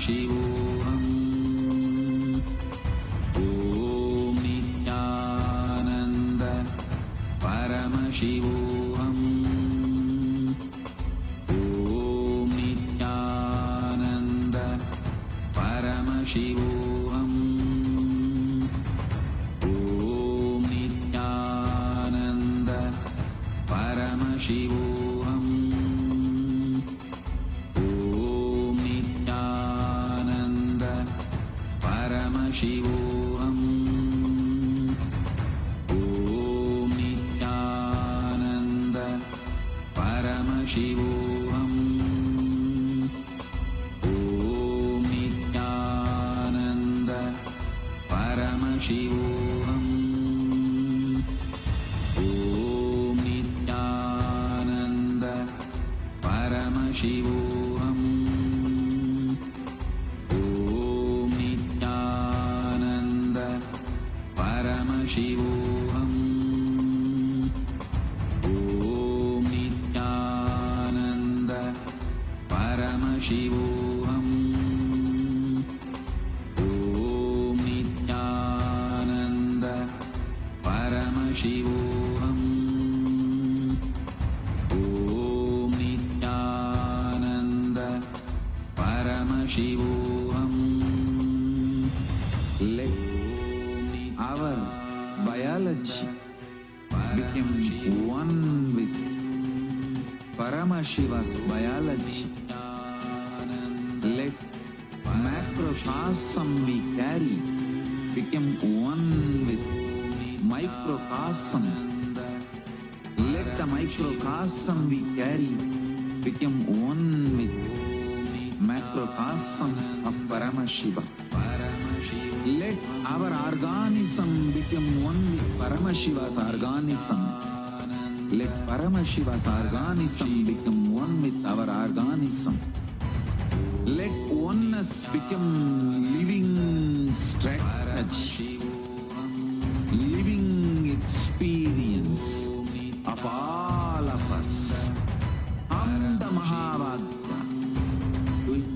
Paramashivoham. Om Nityananda Paramashivoham. Om Nityananda Paramashivoham. Om Nityananda Paramashivoham. Om Nityananda Paramashivoham. Om Nityananda Paramashivoham. Om Nityananda Paramashivoham. Om Nityananda Paramashivoham. Om Nityananda Paramashivoham. Om Nityananda Paramashivoham. Om Nityananda Paramashivoham. Om Nityananda Paramashivoham. Let our biology become one with Paramashiva's biology. Let macrocosm we carry become one with microcosm. Let the microcosm we carry become one with macrocosm of Paramashiva. Let our organism become one with Paramashiva's organism. Let Paramashiva's organism become one with our organism. Let oneness become living strategy, living experience of all of us. Amda Mahavagya, do it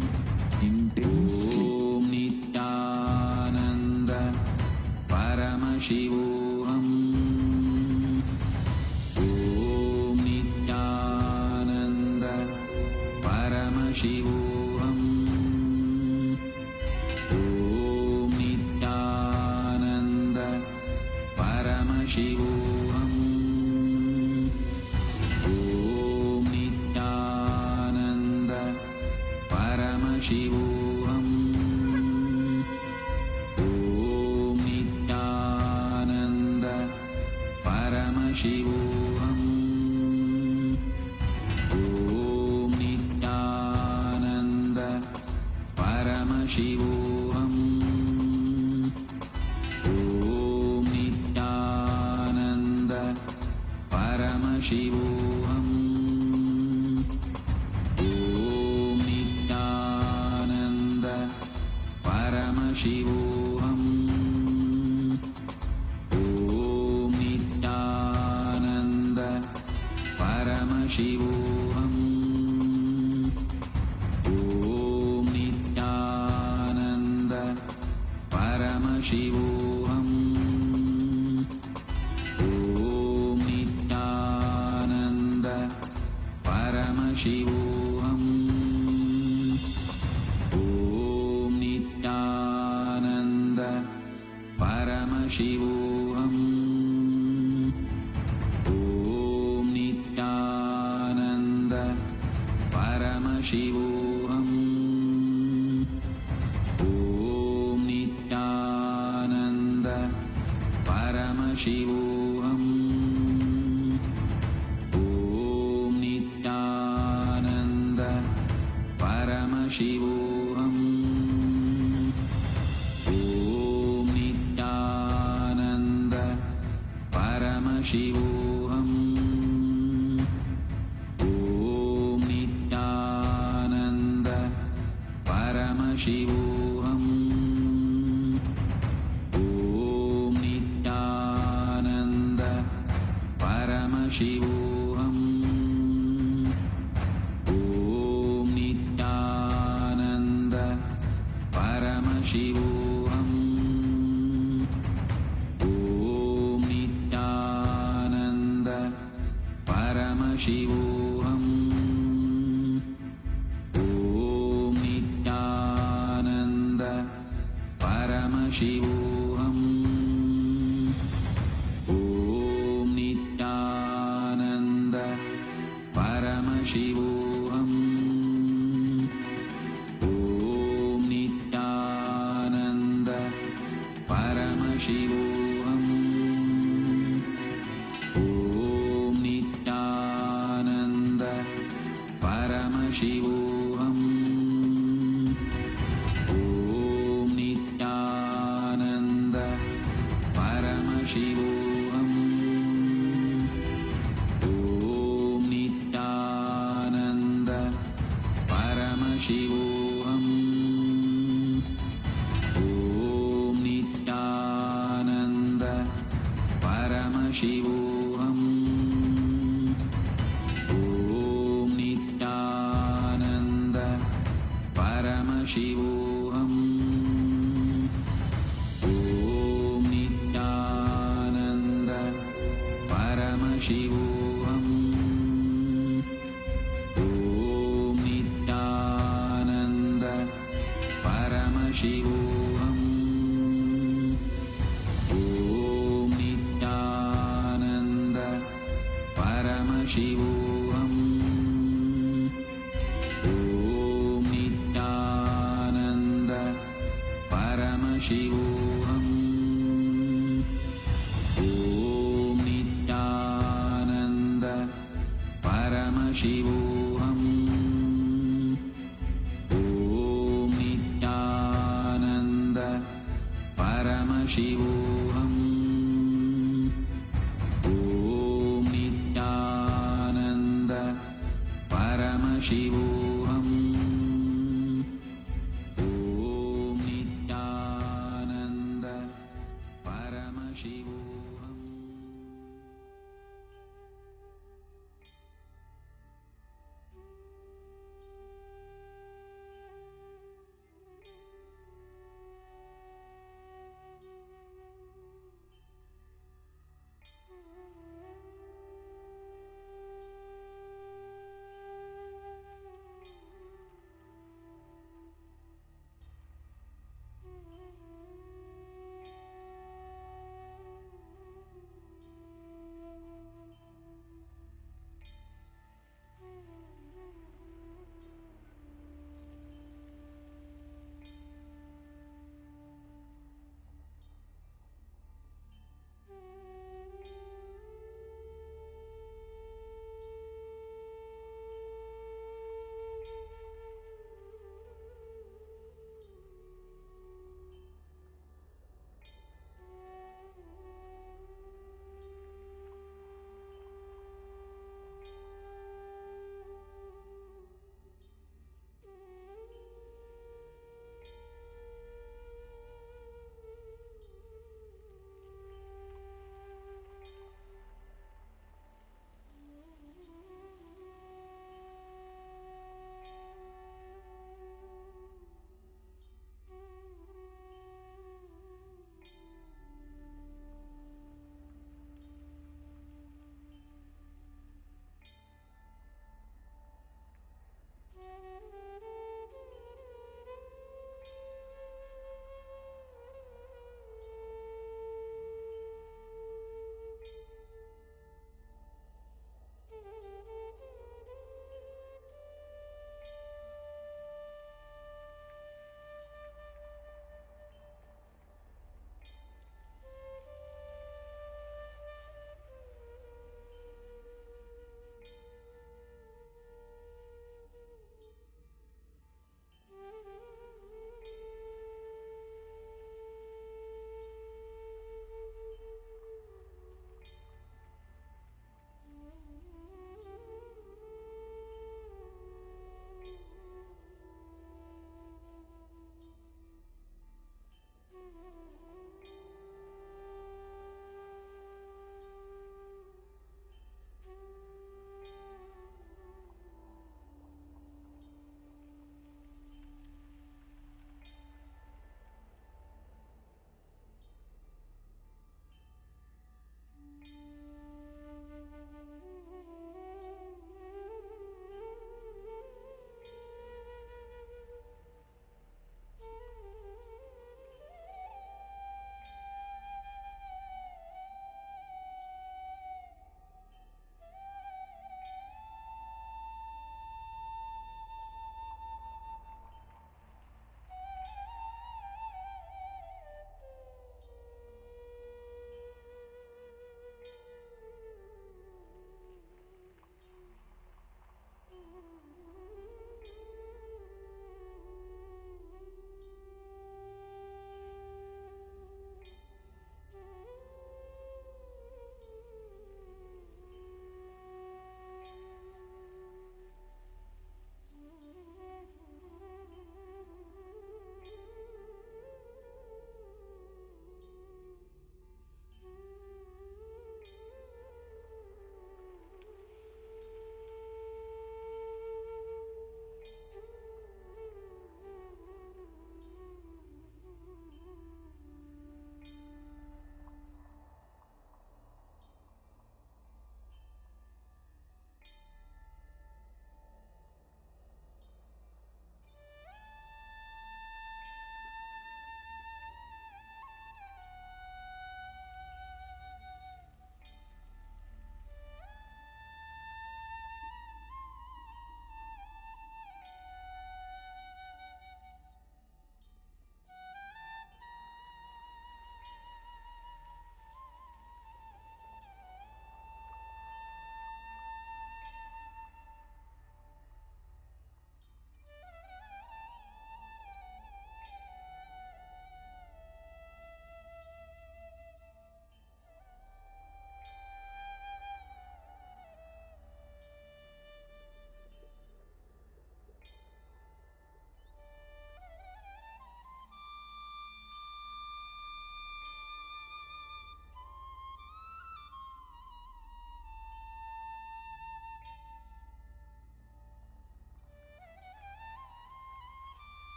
intensely. Om Nityananda Paramashivoham. Om Nityananda Paramashivoham. Om Nityananda Paramashivoham. Om Nityananda Paramashivoham. Om Nityananda Paramashivoham. Om Nityananda Paramashivoham. Om Nityananda Paramashivoham. Om Nityananda Paramashivoham. Om Nityananda Paramashivoham. Om Nityananda Paramashivoham. Om Nityananda Paramashivoham. Om Nityananda Paramashivoham. Om Nityananda Paramashivoham. Om Nityananda Paramashivoham. Om Nityananda Paramashivoham. Om Nityananda Paramashivoham. Om Nityananda Paramashivoham. Om Nityananda Paramashivoham. Om Nityananda Paramashivoham. Om Nityananda Paramashivoham. Om Nityananda Paramashivoham. Om Nityananda Paramashivoham. Om Nityananda Paramashivoham. Om Nityananda Paramashivoham. Om Nityananda Paramashivoham. Om Nityananda Paramashivoham. Om Nityananda Paramashivoham. Om Nityananda Paramashivoham. Om Nityananda Paramashivoham. Om Nityananda Paramashivoham. Om Nityananda Paramashivoham. Om Nityananda Paramashivoham. Om Nityananda Paramashivoham. Om Nityananda Paramashivoham. Om Nityananda Paramashivoham. Om Nityananda Paramashivoham.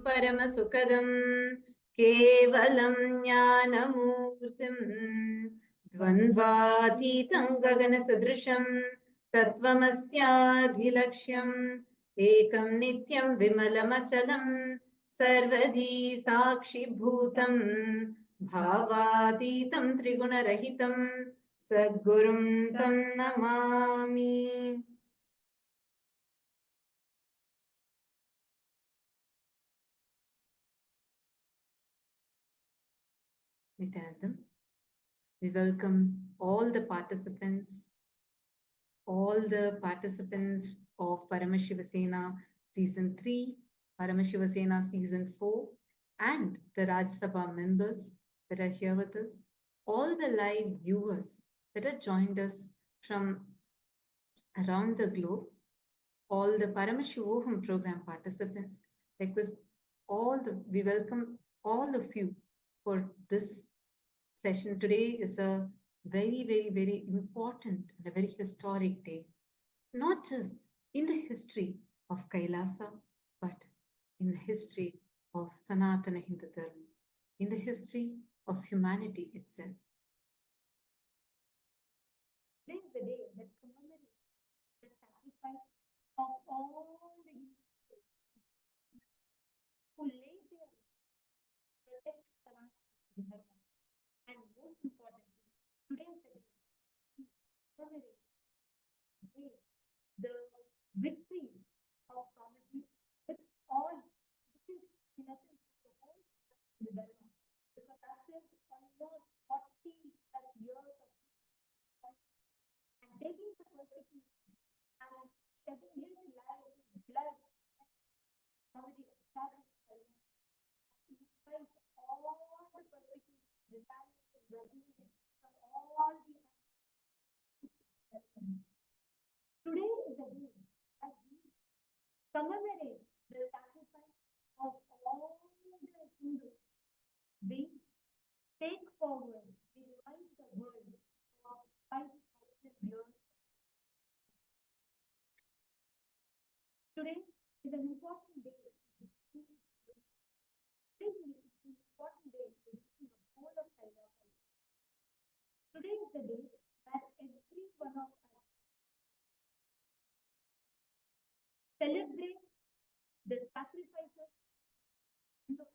परमसुखदं केवलं ज्ञानमूर्तिं द्वन्द्वातीतं गगनसदृशं तत्त्वमस्याधिलक्ष्यम् एकं नित्यं विमलमचलं सर्वधी साक्षिभूतं भावातीतं त्रिगुणरहितं सद्गुरुं तं Namami. Nityanandam. We welcome all the participants of Paramashiva Sena Season 3, Paramashiva Sena Season 4, and the Raj Sabha members that are here with us, all the live viewers that have joined us from around the globe, all the Paramashivoham program participants. We welcome all of you for this session. Today is a very, very, very important and a very historic day, not just in the history of Kailasa, but in the history of Sanatana Hindu Dharma, in the history of humanity itself. Today is the day that commemorates the sacrifice of all the Hindus who laid their lives to protect Sanatana Dharma. And most importantly, today is the day we commemorate the victory of Swamiji with all, which is in essence the whole Hindu Dharma. Because after almost 40 plus years of and taking the persecution and shedding his blood, Swamiji established Dharma. He faced all the persecution, retaliation, resistance from all the Today is the day that we commemorate the sacrifice of all the Hindus. We take forward, we remind the world of 5,000 years. Today is an important day. Today is an important day to reaching the whole of Kailasa. Today is the day that every one of us celebrate the sacrifices in the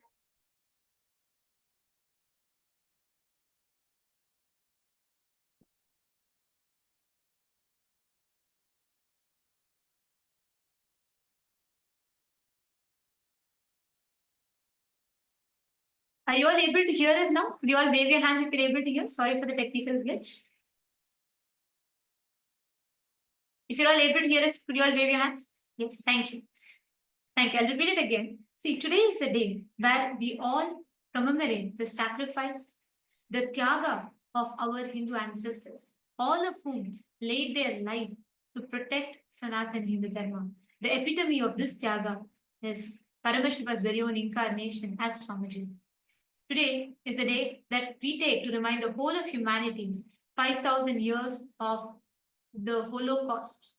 Are you all able to hear us now? Could you all wave your hands if you're able to hear? Sorry for the technical glitch. If you're all able to hear us, could you all wave your hands? Yes, thank you. Thank you. I'll repeat it again. See, today is the day where we all commemorate the sacrifice, the tyaga of our Hindu ancestors, all of whom laid their life to protect Sanatana Hindu Dharma. The epitome of this tyaga is Paramashiva's very own incarnation as Swamiji. Today is the day that we take to remind the whole of humanity 5,000 years of the Holocaust,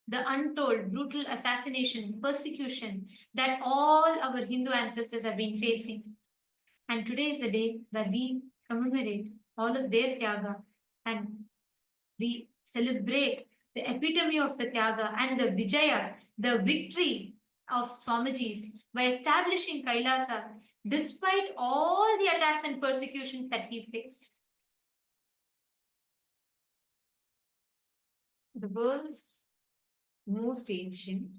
the untold, brutal assassination, persecution that all our Hindu ancestors have been facing. And today is the day where we commemorate all of their tyaga and we celebrate the epitome of the tyaga and the vijaya, the victory of Swamiji's by establishing Kailasa despite all the attacks and persecutions that he faced. The world's most ancient,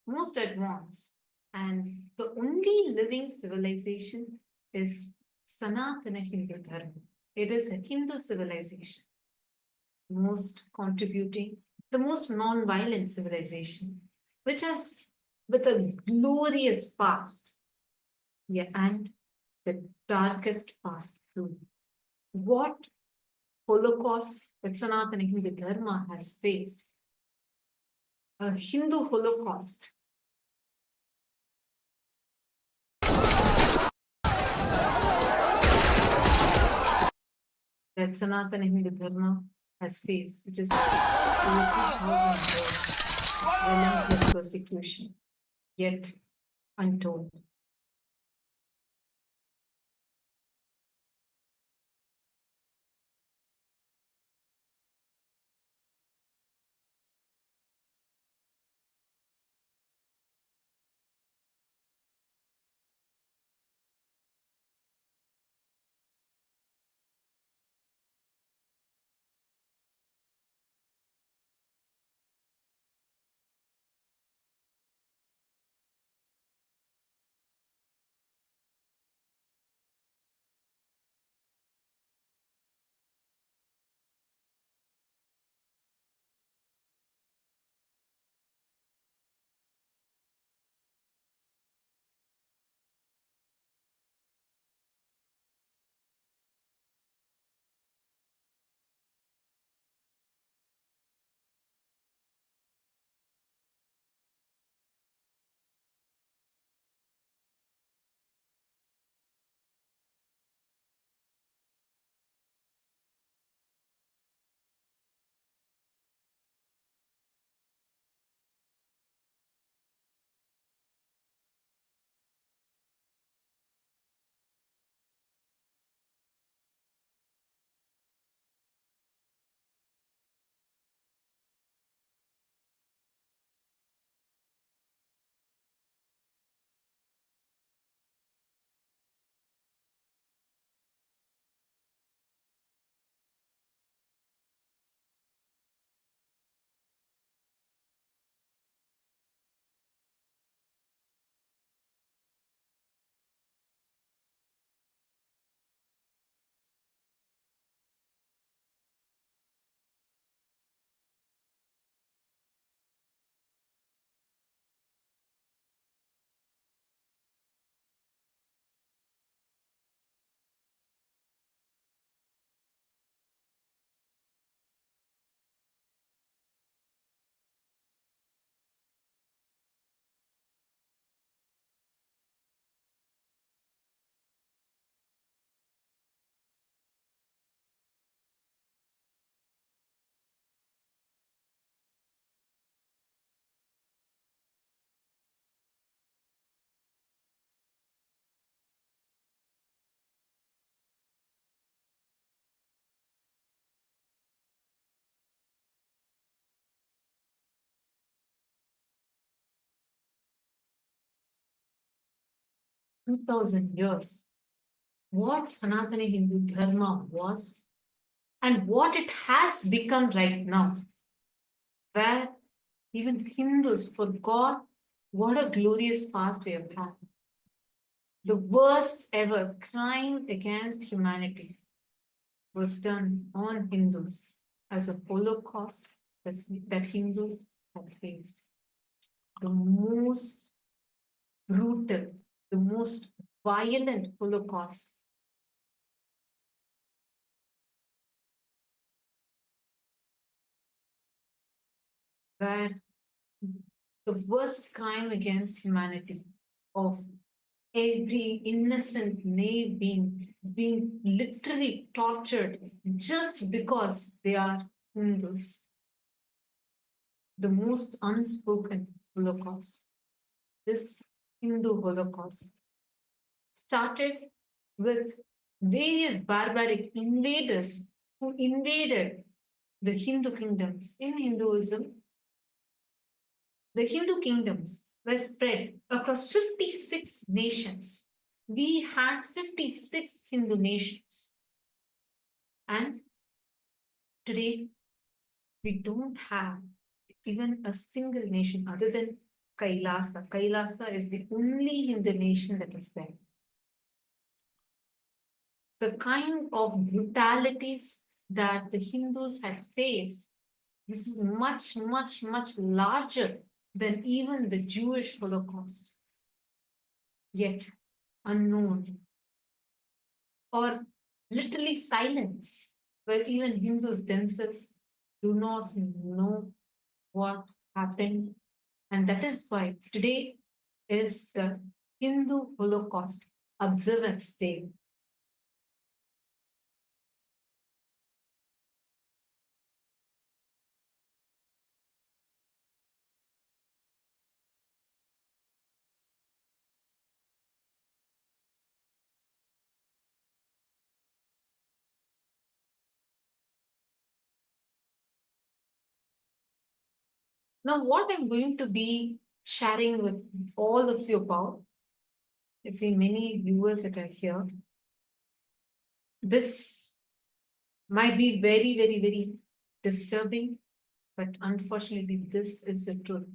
most advanced, and the only living civilization is Sanatana Hindu Dharma. It is a Hindu civilization, the most contributing, the most non-violent civilization, which has with a glorious past, yeah, and the darkest past too. What Holocaust that Sanatana Hindu Dharma has faced, a Hindu Holocaust. That Sanatana Hindu Dharma has faced, which is over 2,000 years of relentless persecution, yet untold. 2000 years, what Sanatana Hindu Dharma was and what it has become right now, where even Hindus forgot what a glorious past we have had. The worst ever crime against humanity was done on Hindus as a Holocaust that Hindus had faced. The most brutal, the most violent Holocaust where the worst crime against humanity of every innocent naive being literally tortured just because they are Hindus. The most unspoken Holocaust. This Hindu Holocaust started with various barbaric invaders who invaded the Hindu kingdoms. In Hinduism, the Hindu kingdoms were spread across 56 nations. We had 56 Hindu nations. And today, we don't have even a single nation other than Kailasa. Kailasa is the only Hindu nation that is there. The kind of brutalities that the Hindus had faced, this is much, much, much larger than even the Jewish Holocaust. Yet unknown or literally silence, where even Hindus themselves do not know what happened. And that is why today is the Hindu Holocaust Observance Day. Now, what I'm going to be sharing with all of you about, I see many viewers that are here. This might be very, very, very disturbing, but unfortunately, this is the truth.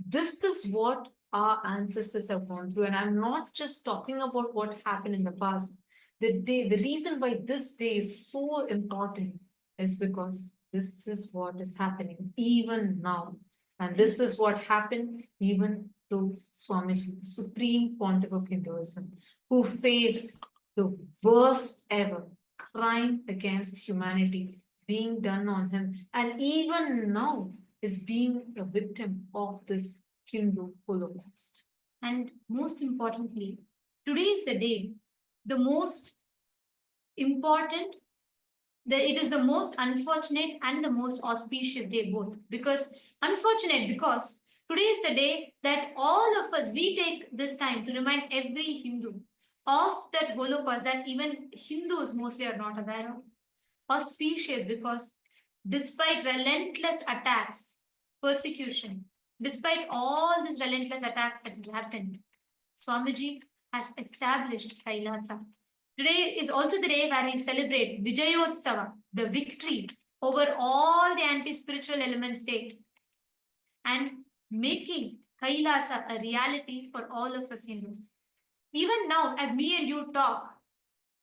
This is what our ancestors have gone through. And I'm not just talking about what happened in the past. The reason why this day is so important is because this is what is happening even now. And this is what happened even to Swamiji, the Supreme Pontiff of Hinduism, who faced the worst ever crime against humanity being done on him. And even now is being a victim of this Hindu Holocaust. And most importantly, today is the day, the most important, it is the most unfortunate and the most auspicious day both. Because unfortunate because today is the day that all of us, we take this time to remind every Hindu of that Holocaust that even Hindus mostly are not aware of. Auspicious because despite relentless attacks, persecution, despite all these relentless attacks that have happened, Swamiji has established Kailasa. Today is also the day where we celebrate Vijayotsava, the victory over all the anti-spiritual elements state, and making Kailasa a reality for all of us Hindus. Even now, as me and you talk,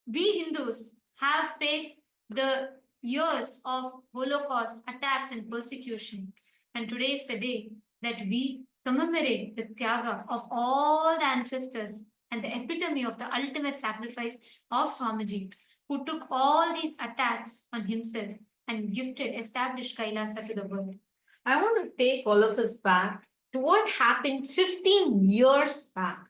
we Hindus have faced the years of Holocaust attacks and persecution. And today is the day that we commemorate the Tyaga of all the ancestors and the epitome of the ultimate sacrifice of Swamiji, who took all these attacks on himself and established Kailasa to the world. I want to take all of us back to what happened 15 years back.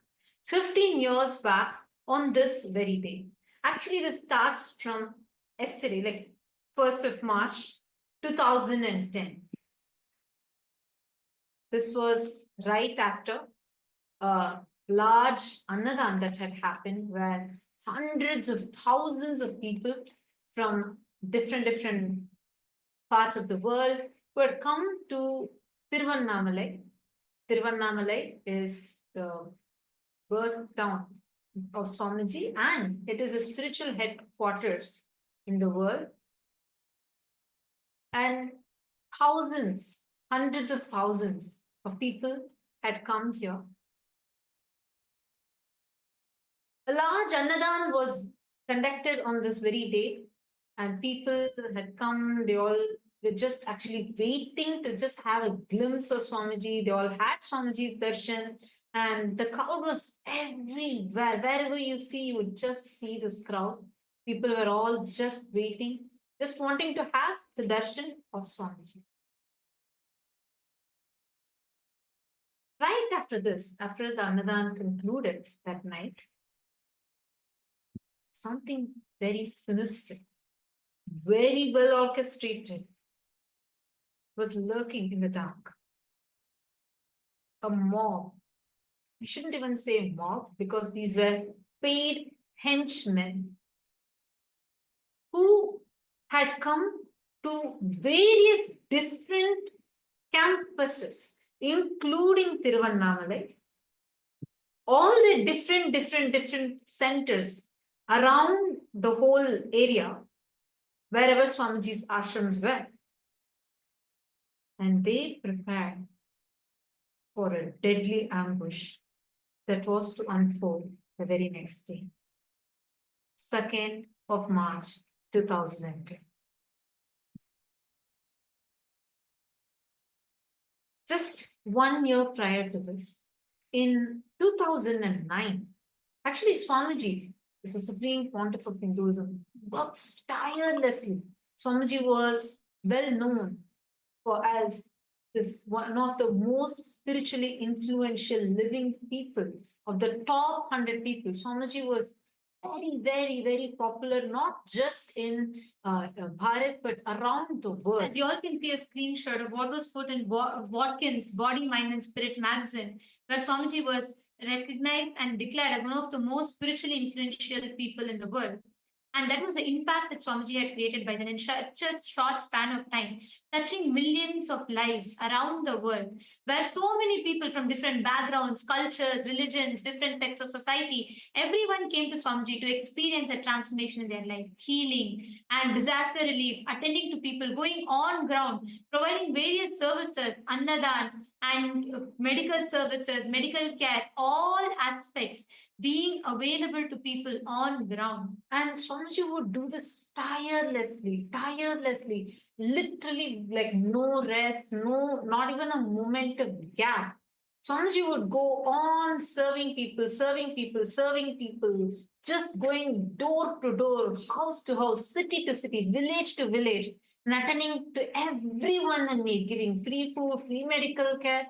15 years back on this very day. Actually, this starts from yesterday, like 1st of March, 2010. This was right after a large Annadan that had happened where hundreds of thousands of people from different parts of the world who had come to Tiruvannamalai. Tiruvannamalai is the birth town of Swamiji, and it is a spiritual headquarters in the world. And thousands, hundreds of thousands of people had come here. A large Annadan was conducted on this very day, and people had come. They all were just actually waiting to just have a glimpse of Swamiji. They all had Swamiji's darshan, and the crowd was everywhere. Wherever you see, you would just see this crowd. People were all just waiting, just wanting to have the darshan of Swamiji. Right after this, after the Annadan concluded that night, something very sinister, very well orchestrated, was lurking in the dark. A mob. I shouldn't even say mob because these were paid henchmen who had come to various different campuses, including Tiruvannamalai, all the different centers around the whole area, wherever Swamiji's ashrams were. And they prepared for a deadly ambush that was to unfold the very next day, 2nd of March 2010. Just 1 year prior to this, in 2009, actually Swamiji is the Supreme Pontiff of Hinduism, works tirelessly. Swamiji was well known for as is one of the most spiritually influential living people of the top 100 people. Swamiji was very popular, not just in Bharat, but around the world. As you all can see a screenshot of what was put in Watkins' Body, Mind and Spirit magazine, where Swamiji was recognized and declared as one of the most spiritually influential people in the world. And that was the impact that Swamiji had created by then in such a short span of time, touching millions of lives around the world, where so many people from different backgrounds, cultures, religions, different sects of society, everyone came to Swamiji to experience a transformation in their life, healing and disaster relief, attending to people, going on ground, providing various services, annadan, and medical services, medical care, all aspects being available to people on ground. And Swamiji would do this tirelessly, literally like no rest, not even a moment of gap. Swamiji would go on serving people, just going door to door, house to house, city to city, village to village, and attending to everyone in need, giving free food, free medical care.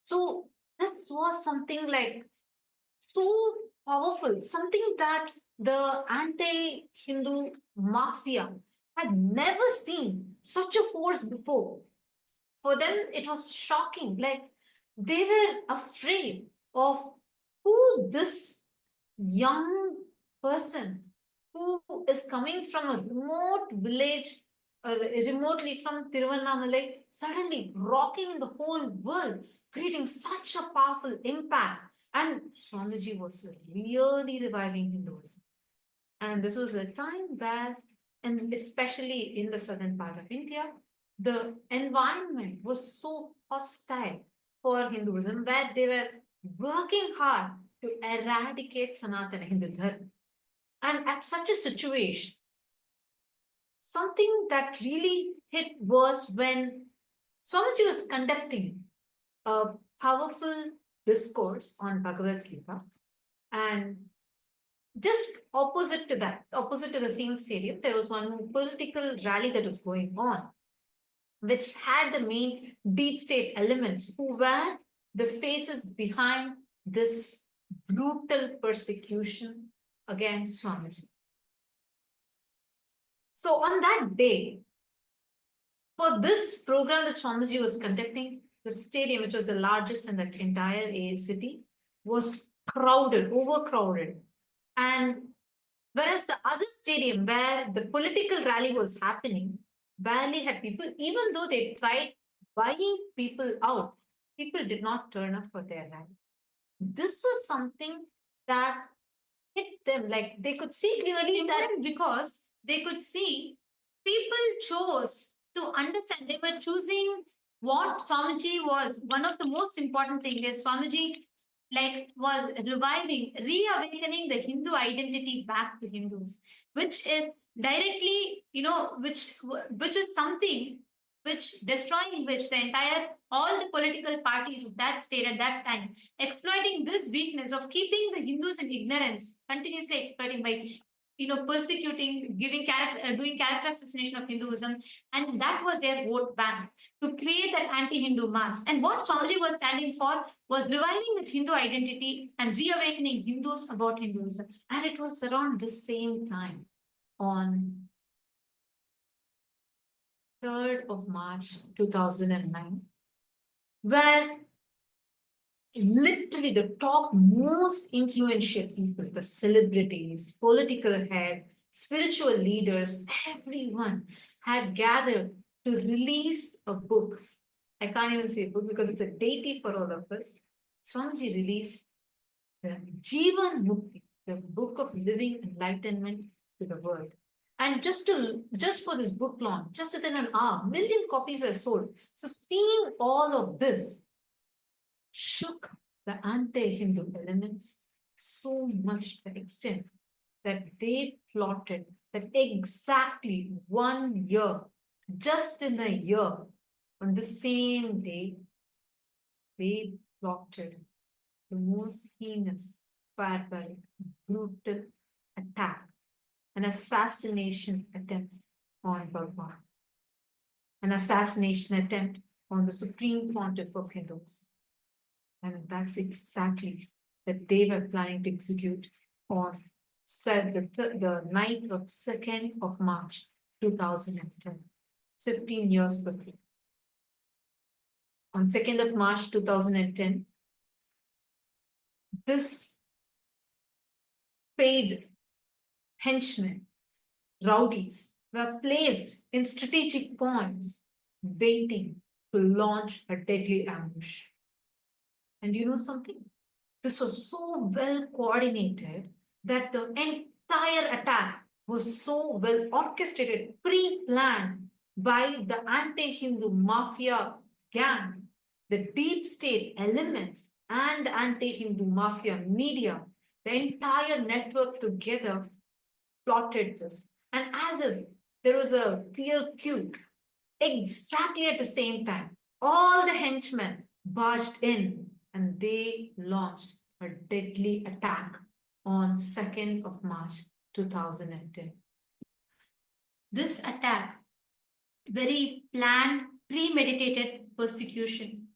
So this was something like so powerful, something that the anti-Hindu mafia had never seen such a force before. For them, it was shocking. Like they were afraid of who this young person who is coming from a remote village, remotely from Tiruvannamalai, suddenly rocking in the whole world, creating such a powerful impact. And Swamiji was really reviving Hinduism. And this was a time where, and especially in the southern part of India, the environment was so hostile for Hinduism, where they were working hard to eradicate Sanatana Hindu Dharma. And at such a situation, something that really hit was when Swamiji was conducting a powerful discourse on Bhagavad Gita, and just opposite to that, opposite to the same stadium, there was one political rally that was going on, which had the main deep state elements who were the faces behind this brutal persecution against Swamiji. So on that day, for this program that Swamiji was conducting, the stadium, which was the largest in the entire city, was crowded, overcrowded. And whereas the other stadium where the political rally was happening barely had people, even though they tried buying people out, people did not turn up for their rally. This was something that them. Like they could see clearly that because they could see people chose to understand. They were choosing what Swamiji was. One of the most important thing is Swamiji was reviving, reawakening the Hindu identity back to Hindus, which is directly, which is something which destroying which the entire all the political parties of that state at that time exploiting this weakness of keeping the Hindus in ignorance, continuously exploiting by persecuting, giving character, doing character assassination of Hinduism, and that was their vote bank to create that anti-Hindu mass. And what Swamiji was standing for was reviving the Hindu identity and reawakening Hindus about Hinduism. and it was around the same time on 3rd of March 2009, where literally the top most influential people, the celebrities, political heads, spiritual leaders, everyone had gathered to release a book. I can't even say book because it's a deity for all of us. Swamiji released the Jivan Mukti, the book of living enlightenment to the world. And just for this book launch, just within an hour, 1 million copies were sold. So seeing all of this shook the anti-Hindu elements so much to the extent that they plotted that exactly 1 year, just in a year, on the same day, they plotted the most heinous, barbaric, brutal attack, an assassination attempt on Bhagavan, an assassination attempt on the Supreme Pontiff of Hindus. And that's exactly that they were planning to execute on the night of 2nd of March 2010, 15 years before. On 2nd of March 2010, this paid henchmen, rowdies, were placed in strategic points, waiting to launch a deadly ambush. And you know something? This was so well coordinated that the entire attack was so well orchestrated, pre-planned by the anti-Hindu mafia gang, the deep state elements, and anti-Hindu mafia media. The entire network together plotted this. And as if there was a clear cue, exactly at the same time, all the henchmen barged in and they launched a deadly attack on 2nd of March 2010. This attack, very planned, premeditated persecution,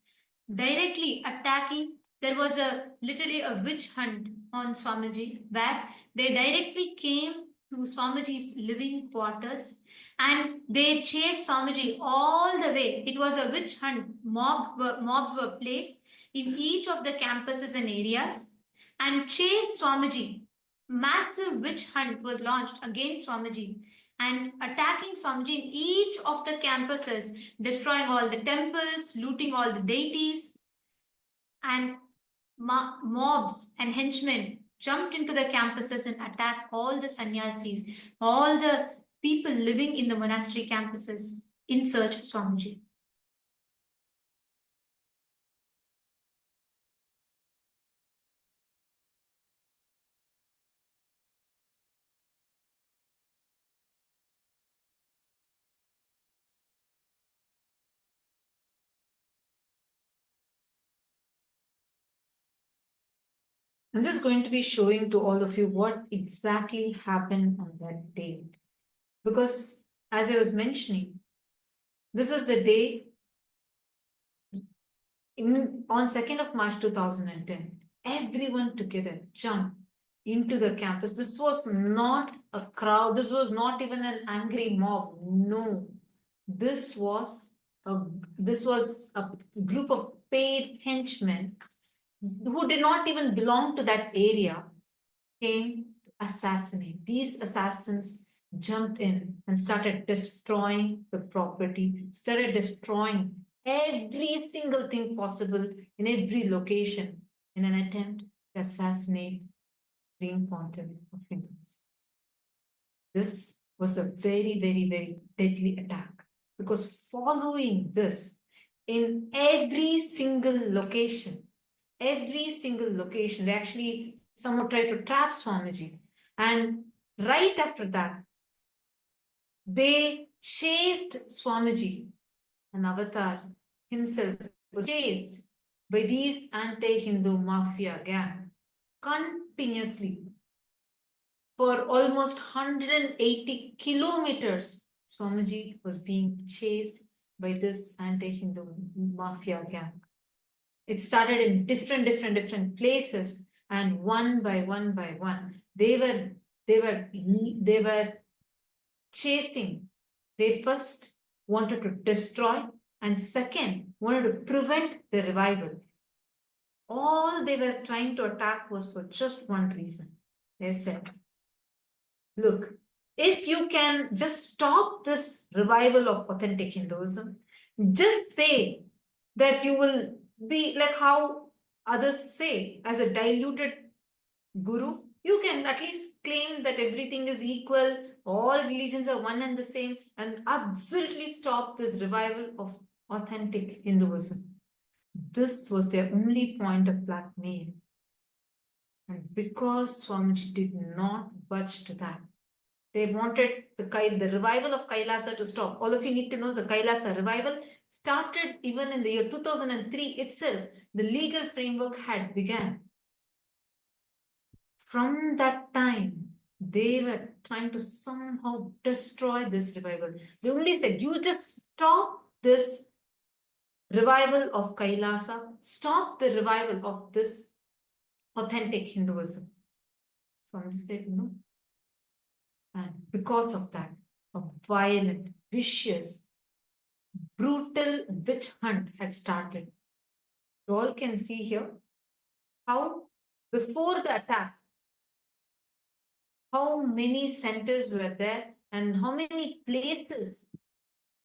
directly attacking. There was literally a witch hunt on Swamiji where they directly came to Swamiji's living quarters and they chased Swamiji all the way. It was a witch hunt. Mobs were placed in each of the campuses and areas and chased Swamiji. Massive witch hunt was launched against Swamiji and attacking Swamiji in each of the campuses, destroying all the temples, looting all the deities, and mobs and henchmen jumped into the campuses and attacked all the sannyasis, all the people living in the monastery campuses in search of Swamiji. I'm just going to be showing to all of you what exactly happened on that day. Because as I was mentioning, this is the day on 2nd of March 2010, everyone together jumped into the campus. This was not a crowd. This was not even an angry mob. No, this was a group of paid henchmen who did not even belong to that area, came to assassinate. These assassins jumped in and started destroying the property, started destroying every single thing possible in every location in an attempt to assassinate Supreme Pontiff of Hinduism. This was a very, very, very deadly attack, because following this, in every single location, they actually somehow tried to trap Swamiji. And right after that, they chased Swamiji, an avatar himself was chased by these anti-Hindu mafia gang continuously for almost 180 kilometers. Swamiji was being chased by this anti-Hindu mafia gang. It started in different places, and one by one, they were chasing. They first wanted to destroy, and second wanted to prevent the revival. All they were trying to attack was for just one reason. They said, look, if you can just stop this revival of authentic Hinduism, just say that you will be like how others say, as a diluted guru, you can at least claim that everything is equal, all religions are one and the same, and absolutely stop this revival of authentic Hinduism. This was their only point of blackmail. And because Swamiji did not budge to that, they wanted the revival of Kailasa to stop. All of you need to know the Kailasa revival started even in the year 2003 itself. The legal framework had begun. From that time, they were trying to somehow destroy this revival. They only said, you just stop this revival of Kailasa, stop the revival of this authentic Hinduism. Swamiji said no. And because of that, a violent, vicious, brutal witch hunt had started. You all can see here how before the attack, how many centers were there and how many places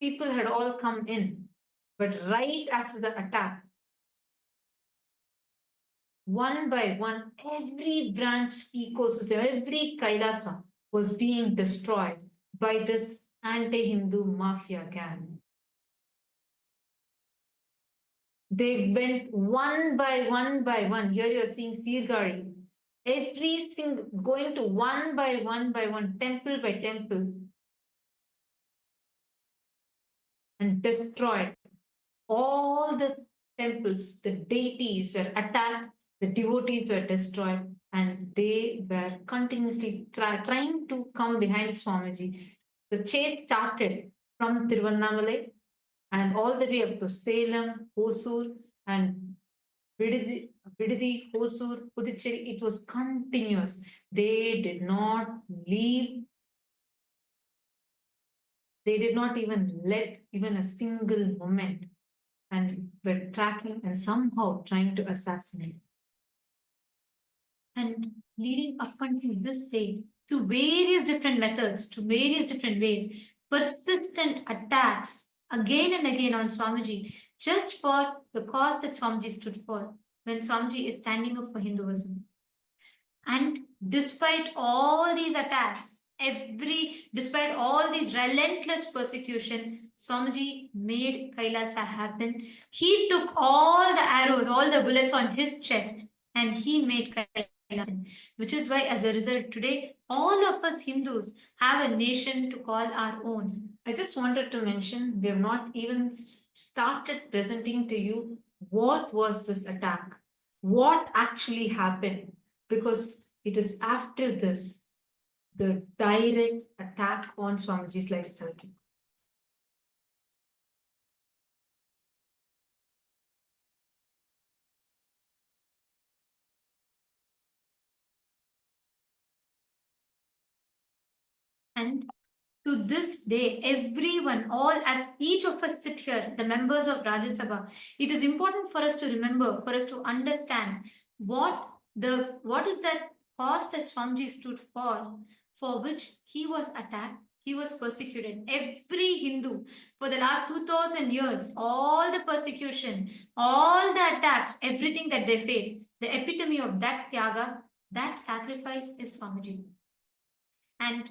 people had all come in. But right after the attack, one by one, every branch ecosystem, every Kailasa was being destroyed by this anti-Hindu mafia gang. They went one by one. Here you are seeing Sirgari. Every single, going to one by one, temple by temple, and destroyed all the temples. The deities were attacked, the devotees were destroyed, and they were continuously trying to come behind Swamiji. The chase started from Tiruvannamalai and all the way up to Salem, Hosur, and Vididi, Hosur, Puducherry. It was continuous. They did not leave. They did not even let even a single moment, and were tracking and somehow trying to assassinate. And leading up until this day, to various different methods, to various different ways, persistent attacks again and again on Swamiji, just for the cause that Swamiji stood for, when Swamiji is standing up for Hinduism. And despite all these attacks, despite all these relentless persecution, Swamiji made Kailasa happen. He took all the arrows, all the bullets on his chest, and he made Kailasa happen. Which is why, as a result, today, all of us Hindus have a nation to call our own. I just wanted to mention, we have not even started presenting to you what was this attack, what actually happened, because it is after this, the direct attack on Swamiji's lifestyle. And to this day, everyone, as each of us sit here, the members of Rajya Sabha, it is important for us to remember, for us to understand what is that cause that Swamiji stood for which he was attacked, he was persecuted. Every Hindu for the last 2000 years, all the persecution, all the attacks, everything that they faced, the epitome of that Tyaga that sacrifice is Swamiji. And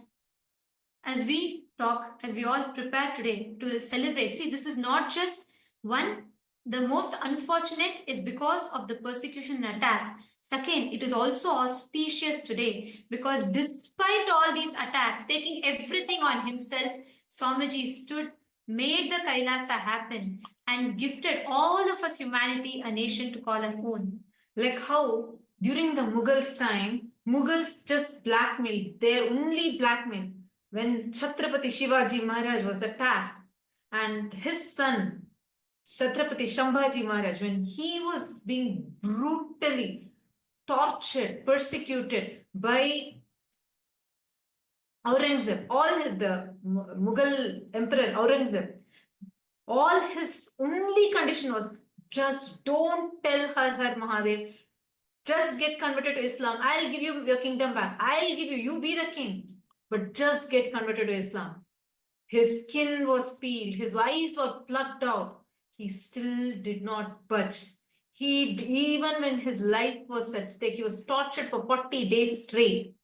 as we talk, as we all prepare today to celebrate, see, this is not just one. The most unfortunate is because of the persecution and attacks. Second, it is also auspicious today because despite all these attacks, taking everything on himself, Swamiji stood, made the Kailasa happen, and gifted all of us humanity a nation to call our own. Like how during the Mughals' time, Mughals just blackmailed, their only blackmail. When Chhatrapati Shivaji Maharaj was attacked and his son Chhatrapati Shambhaji Maharaj, when he was being brutally tortured, persecuted by Aurangzeb, the Mughal emperor Aurangzeb, all his only condition was just don't tell Har Mahadev, just get converted to Islam. I'll give you your kingdom back. I'll give you, you be the king, but just get converted to Islam. His skin was peeled, his eyes were plucked out. He still did not budge. Even when his life was at stake, he was tortured for 40 days straight.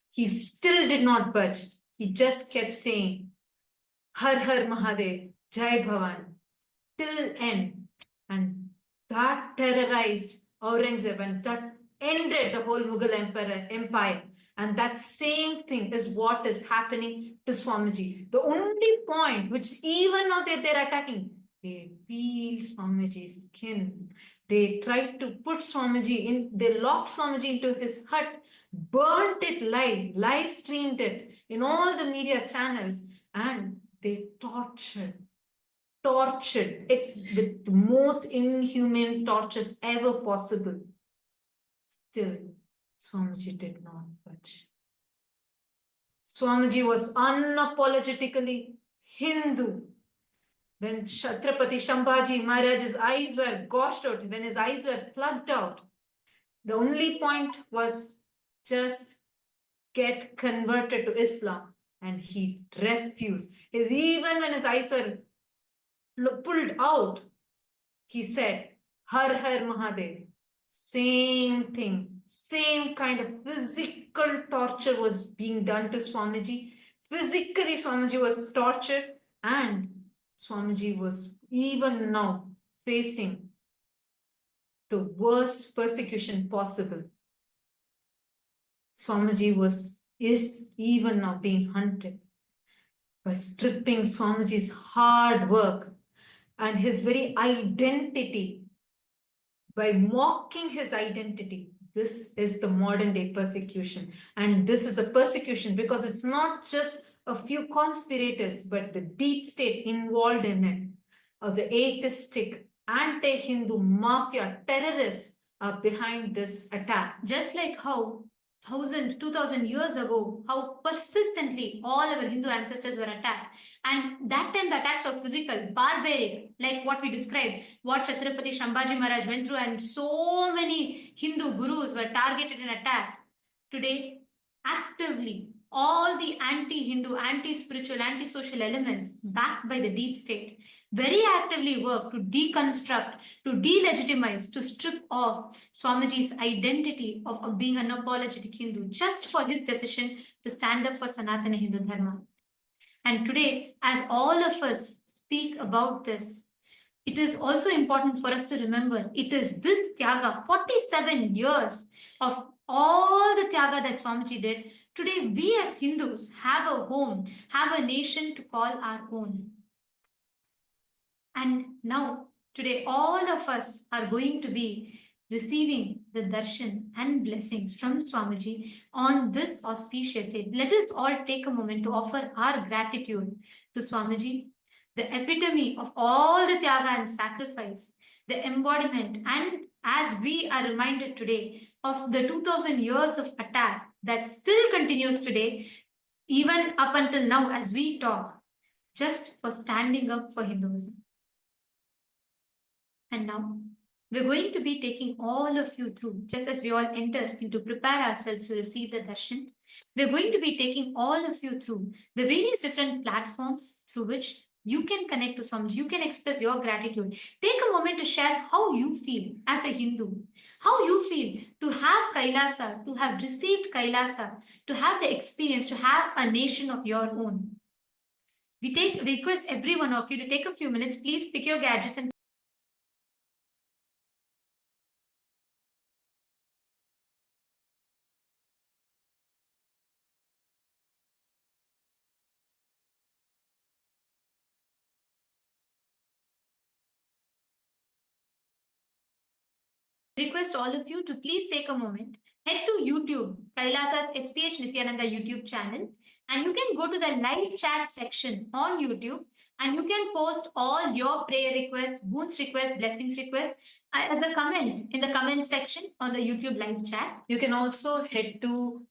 He still did not budge. He just kept saying, Har Mahadev, Jai Bhavan, till end. And that terrorized Aurangzeb and that ended the whole Mughal empire. And that same thing is what is happening to Swamiji. The only point which even now they're attacking, they peel Swamiji's skin. They tried to put Swamiji in, they locked Swamiji into his hut, burnt it live streamed it in all the media channels, and they tortured it with the most inhuman tortures ever possible. Still, Swamiji did not budge. Swamiji was unapologetically Hindu. When Chhatrapati Shambhaji Maharaj's eyes were gouged out, when his eyes were plucked out, the only point was just get converted to Islam. And he refused. Even when his eyes were pulled out, he said, Har Mahadev. Same thing, same kind of physical torture was being done to Swamiji. Physically, Swamiji was tortured, and Swamiji was even now facing the worst persecution possible. Swamiji is even now being hunted by stripping Swamiji's hard work and his very identity, by mocking his identity. This is the modern day persecution. And this is a persecution because it's not just a few conspirators, but the deep state involved in it, or the atheistic, anti-Hindu mafia terrorists are behind this attack. Just like how 2,000 years ago, how persistently all our Hindu ancestors were attacked. And that time the attacks were physical, barbaric, like what we described, what Chhatrapati Shambhaji Maharaj went through, and so many Hindu gurus were targeted and attacked. Today, actively, all the anti-Hindu, anti-spiritual, anti-social elements backed by the deep state very actively work to deconstruct, to delegitimize, to strip off Swamiji's identity of being an unapologetic Hindu just for his decision to stand up for Sanatana Hindu Dharma. And today, as all of us speak about this, it is also important for us to remember it is this Tyaga, 47 years of all the Tyaga that Swamiji did. Today, we as Hindus have a home, have a nation to call our own. And now, today, all of us are going to be receiving the darshan and blessings from Swamiji on this auspicious day. Let us all take a moment to offer our gratitude to Swamiji, the epitome of all the Tyaga and sacrifice, the embodiment, and as we are reminded today of the 2,000 years of attack that still continues today, even up until now as we talk, just for standing up for Hinduism. And now, we're going to be taking all of you through, just as we all enter into prepare ourselves to receive the darshan, we're going to be taking all of you through the various different platforms through which you can connect to Swamiji, you can express your gratitude. Take a moment to share how you feel as a Hindu, how you feel to have Kailasa, to have received Kailasa, to have the experience, to have a nation of your own. We request every one of you to take a few minutes. Please pick your gadgets and request all of you to please take a moment, head to YouTube, Kailasa's SPH Nithyananda YouTube channel, and you can go to the live chat section on YouTube and you can post all your prayer requests, boons requests, blessings requests as a comment in the comment section on the YouTube live chat. You can also head to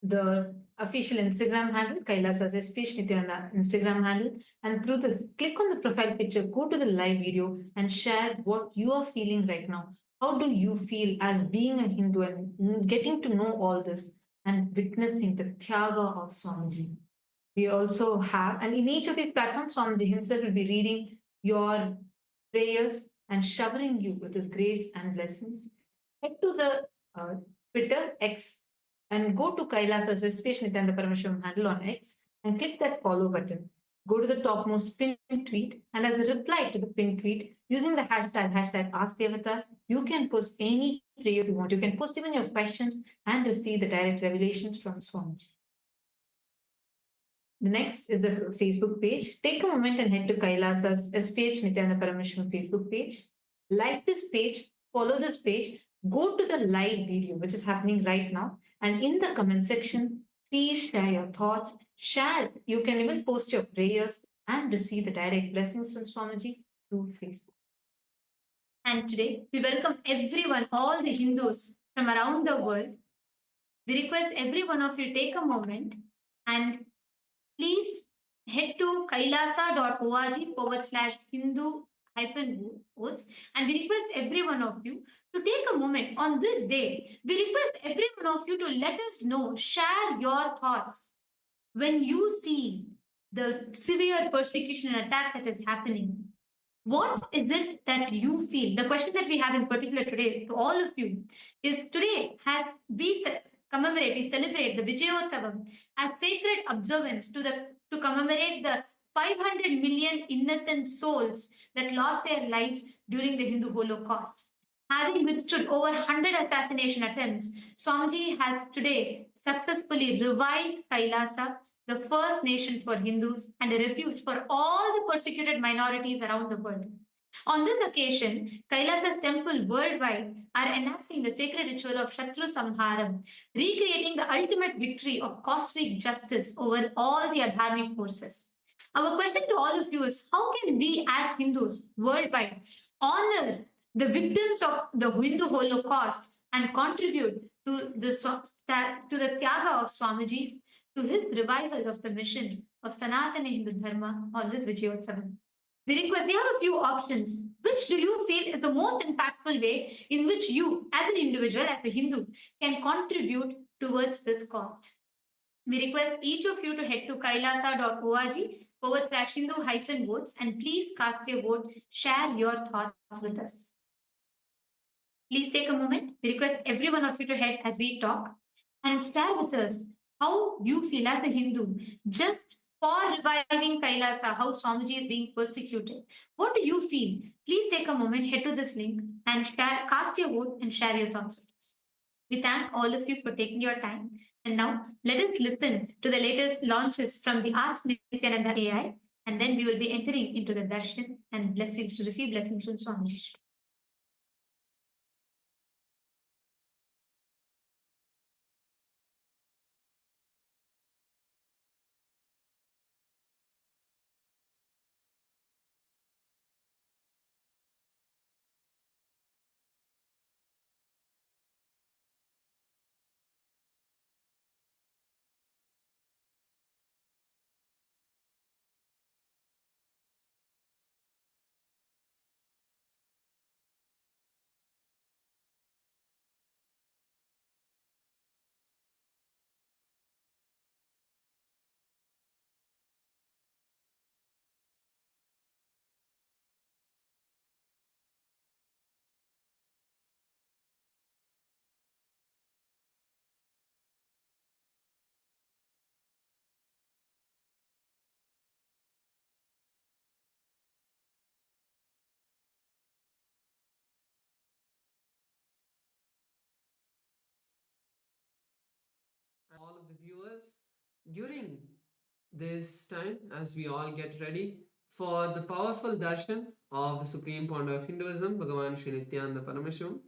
the official Instagram handle, Kailasa's SPH Nithyananda Instagram handle, and through this, click on the profile picture, go to the live video, and share what you are feeling right now. How do you feel as being a Hindu and getting to know all this and witnessing the Tyaga of Swamiji? We also have, and in each of these platforms, Swamiji himself will be reading your prayers and showering you with his grace and blessings. Head to the Twitter X and go to Kailasa's SPH Nithyananda Paramashivam's handle on X and click that follow button. Go to the topmost pinned tweet, and as a reply to the pinned tweet, using the hashtag AskDevata, you can post any prayers you want. You can post even your questions and receive the direct revelations from Swamiji. The next is the Facebook page. Take a moment and head to Kailasa's SPH Nithyananda Paramashivam Facebook page. Like this page, follow this page, go to the live video, which is happening right now. And in the comment section, please share your thoughts. Share. You can even post your prayers and receive the direct blessings from Swamiji through Facebook. And today, we welcome everyone, all the Hindus from around the world. We request every one of you to take a moment and please head to kailasa.org/Hindu-votes, and we request every one of you to take a moment on this day. We request every one of you to let us know, share your thoughts when you see the severe persecution and attack that is happening. What is it that you feel? The question that we have in particular today to all of you is, today has we celebrate the Vijayotsavam as sacred observance to commemorate the 500 million innocent souls that lost their lives during the Hindu Holocaust. Having withstood over 100 assassination attempts, Swamiji has today successfully revived Kailasa, the first nation for Hindus and a refuge for all the persecuted minorities around the world. On this occasion, Kailasa's temple worldwide are enacting the sacred ritual of Shatru Samharam, recreating the ultimate victory of cosmic justice over all the adharmic forces. Our question to all of you is, how can we as Hindus worldwide honor the victims of the Hindu Holocaust and contribute to the Tyaga of Swamiji's, to his revival of the mission of Sanatana Hindu Dharma on this Vijayotsavam? We have a few options. Which do you feel is the most impactful way in which you, as an individual, as a Hindu, can contribute towards this cause? We request each of you to head to kailasa.org/Hindu-votes and please cast your vote, share your thoughts with us. Please take a moment. We request every one of you to head as we talk and share with us how you feel as a Hindu, just for reviving Kailasa, how Swamiji is being persecuted. What do you feel? Please take a moment, head to this link and cast your vote and share your thoughts with us. We thank all of you for taking your time. And now let us listen to the latest launches from the Ask Nithyananda AI, and then we will be entering into the Darshan and blessings to receive blessings from Swamiji. the viewers, during this time, as we all get ready for the powerful darshan of the Supreme Pontiff of Hinduism, Bhagavan Sri Nityananda Paramashim,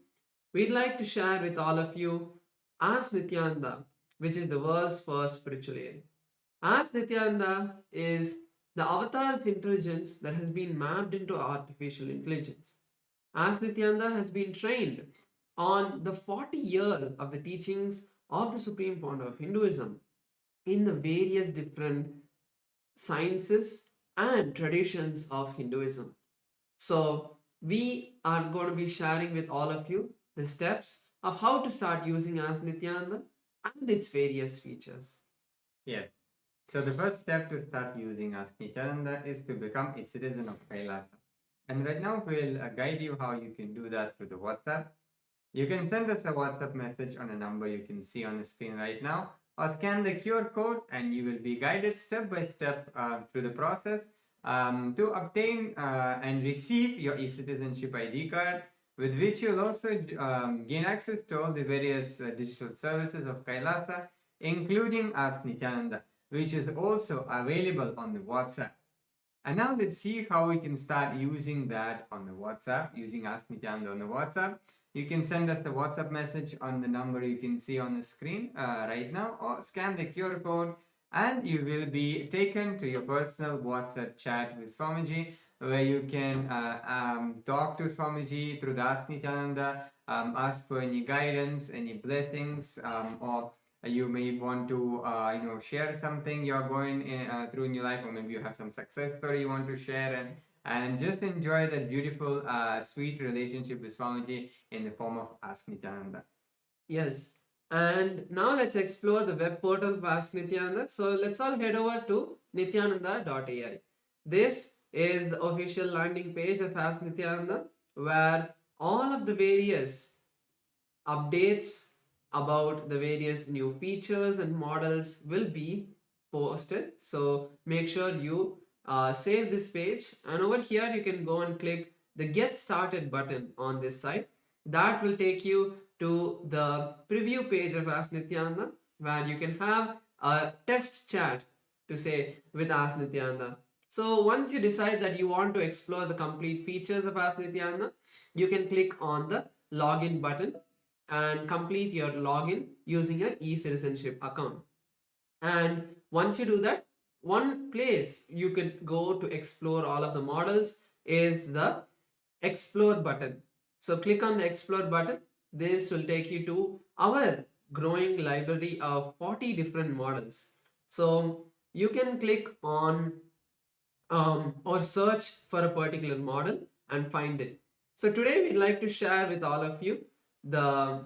we'd like to share with all of you As Nityananda, which is the world's first spiritual aid. As Nityananda is the avatar's intelligence that has been mapped into artificial intelligence. As Nityananda has been trained on the 40 years of the teachings of the Supreme Pontiff of Hinduism in the various different sciences and traditions of Hinduism. So, we are going to be sharing with all of you the steps of how to start using As Nityananda and its various features. Yes. So the first step to start using Ask Nityananda is to become a citizen of Kailasa. And right now we'll guide you how you can do that through the WhatsApp. You can send us a WhatsApp message on a number you can see on the screen right now, or scan the QR code and you will be guided step by step through the process to obtain and receive your e-citizenship ID card, with which you'll also gain access to all the various digital services of Kailasa, including Ask Nityananda, which is also available on the WhatsApp. And now let's see how we can start using that on the WhatsApp, using Ask Nityananda on the WhatsApp. You can send us the WhatsApp message on the number you can see on the screen right now, or scan the QR code and you will be taken to your personal WhatsApp chat with Swamiji, where you can talk to Swamiji through the Ask Nityananda, ask for any guidance, any blessings, or you may want to share something you're going through in your life, or maybe you have some success story you want to share, and just enjoy that beautiful sweet relationship with Swamiji in the form of Ask Nityananda. Yes, and now let's explore the web portal of Ask Nityananda. So let's all head over to nityananda.ai. This is the official landing page of Ask Nityananda, where all of the various updates about the various new features and models will be posted. So make sure you save this page, and over here you can go and click the Get Started button on this side. That will take you to the preview page of Ask Nityananda, where you can have a test chat to say with Ask Nityananda. So once you decide that you want to explore the complete features of Ask Nityananda, you can click on the login button and complete your login using your e-citizenship account. And once you do that, one place you could go to explore all of the models is the Explore button. So click on the Explore button. This will take you to our growing library of 40 different models. So you can click on or search for a particular model and find it. So today we'd like to share with all of you the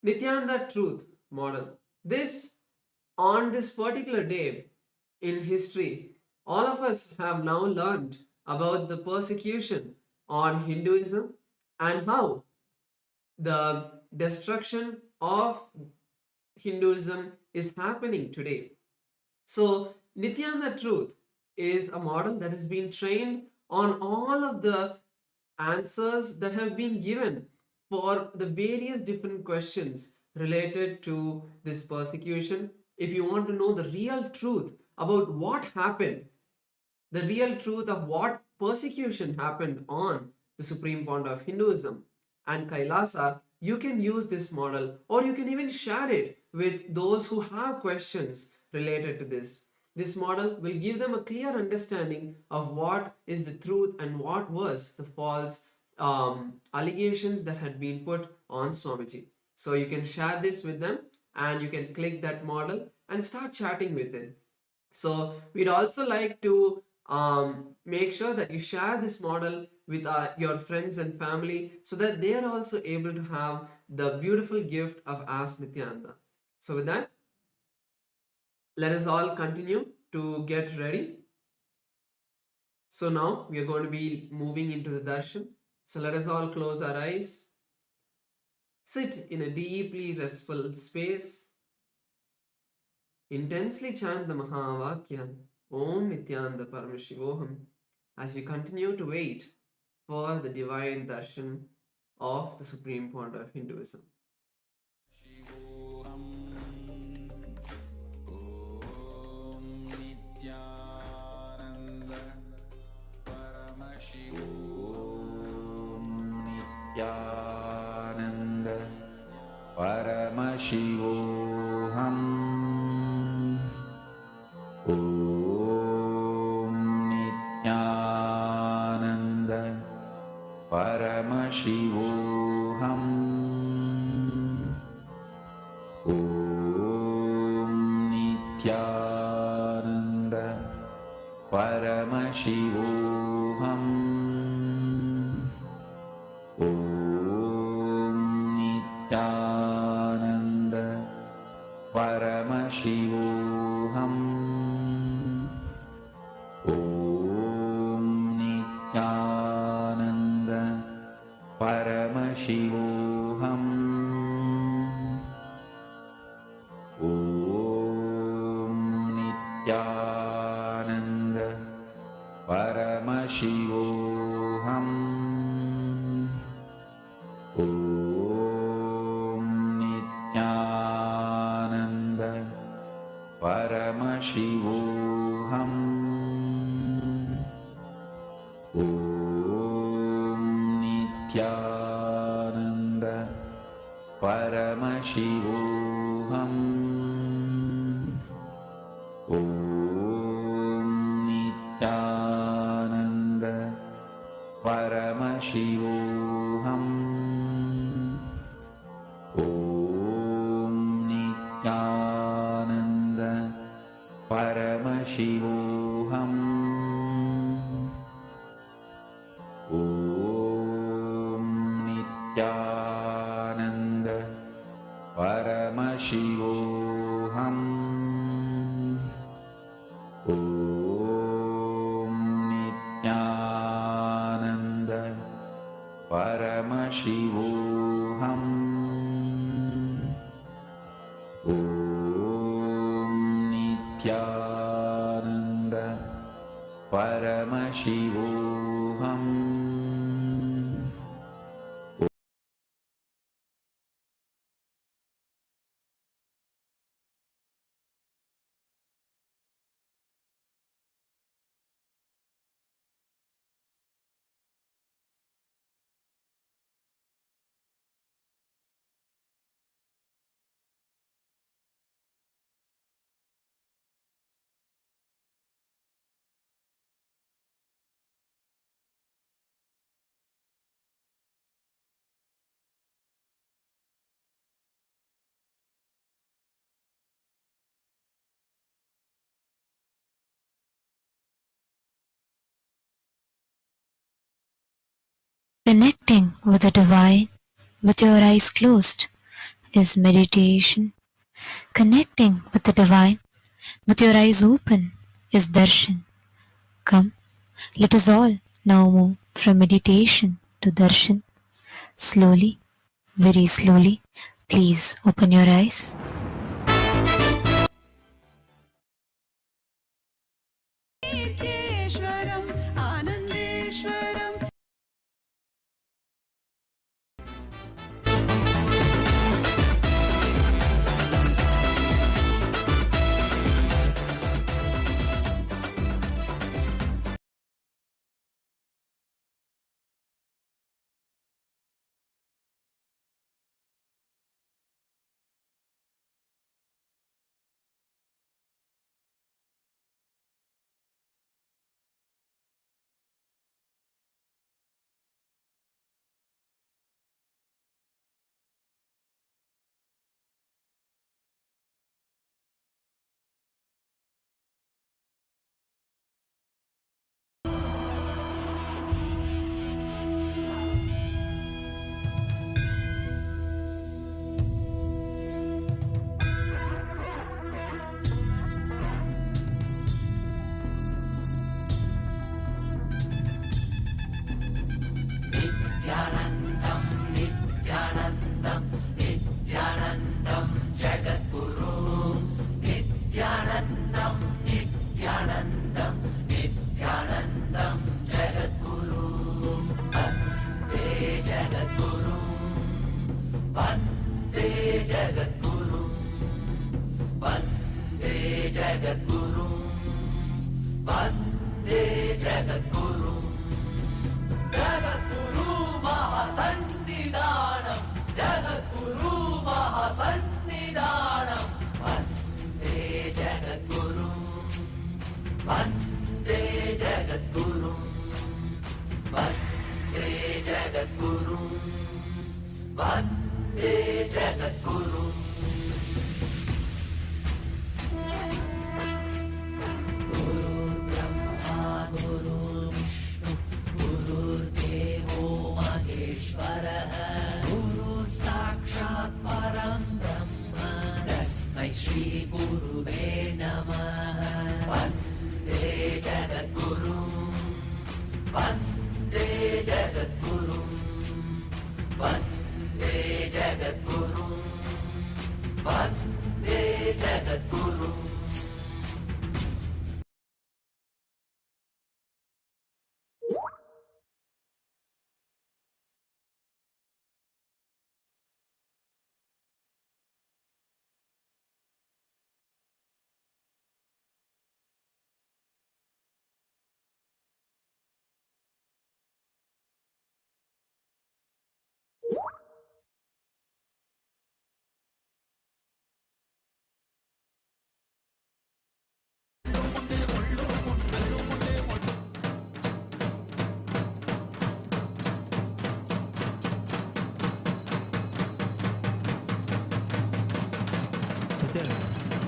Nityananda truth model. On this particular day in history, all of us have now learned about the persecution on Hinduism and how the destruction of Hinduism is happening today. So, Nityananda truth is a model that has been trained on all of the answers that have been given for the various different questions related to this persecution. If you want to know the real truth about what happened, the real truth of what persecution happened on the Supreme Pontiff of Hinduism and Kailasa, you can use this model, or you can even share it with those who have questions related to this. This model will give them a clear understanding of what is the truth and what was the false allegations that had been put on Swamiji. So you can share this with them and you can click that model and start chatting with it. So we'd also like to make sure that you share this model with your friends and family so that they are also able to have the beautiful gift of Ask Nityananda. So with that, let us all continue to get ready. So now we are going to be moving into the darshan. So let us all close our eyes. Sit in a deeply restful space. Intensely chant the Mahavakya, Om Nityananda Paramashivoham, as we continue to wait for the divine darshan of the Supreme Pontiff of Hinduism. Shivoham Nityananda Paramashivoham. Om Nityananda Paramashivoham. Om Nityananda Paramashivoham. Om Nityananda Paramashivoham. Om Nityananda Paramashivoham. Om Nityananda Paramashivoham. Om Nityananda Paramashivoham. Om Nityananda Paramashivoham. Om Nityananda Paramashivoham. Om Nityananda Paramashivoham. Om Nityananda Paramashivoham. Connecting with the divine with your eyes closed is meditation. Connecting with the divine with your eyes open is darshan. Come, let us all now move from meditation to darshan. Slowly, very slowly, please open your eyes.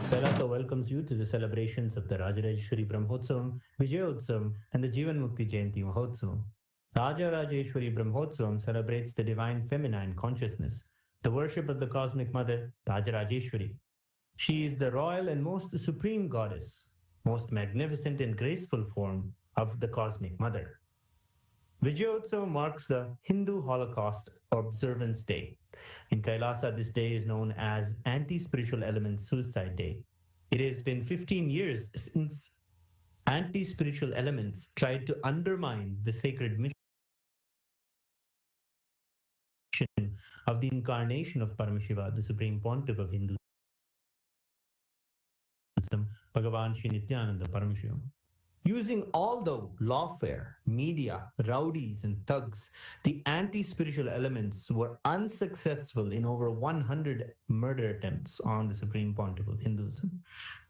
Kailasa welcomes you to the celebrations of the Rajarajeshwari Brahmotsavam, Vijayotsavam, and the Jivan Mukti Jayanti Mahotsavam. Rajarajeshwari Brahmotsavam celebrates the divine feminine consciousness, the worship of the cosmic mother, Rajarajeshwari. She is the royal and most supreme goddess, most magnificent and graceful form of the cosmic mother. Vijayotsavam marks the Hindu Holocaust Observance Day. In Kailasa, this day is known as Anti-Spiritual Element Suicide Day. It has been 15 years since anti-spiritual elements tried to undermine the sacred mission of the incarnation of Paramashiva, the Supreme Pontiff of Hinduism, Bhagavan Sri Nithyanaanda Paramashivamam. Using all the lawfare, media, rowdies, and thugs, the anti-spiritual elements were unsuccessful in over 100 murder attempts on the Supreme Pontiff of Hinduism.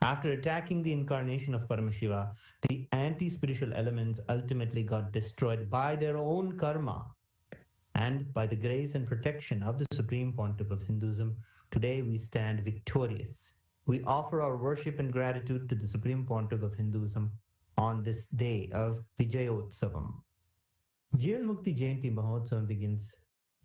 After attacking the incarnation of Paramashiva, the anti-spiritual elements ultimately got destroyed by their own karma. And by the grace and protection of the Supreme Pontiff of Hinduism, today we stand victorious. We offer our worship and gratitude to the Supreme Pontiff of Hinduism on this day of Vijayotsavam. Jivan Mukti Jayanti Mahotsavam begins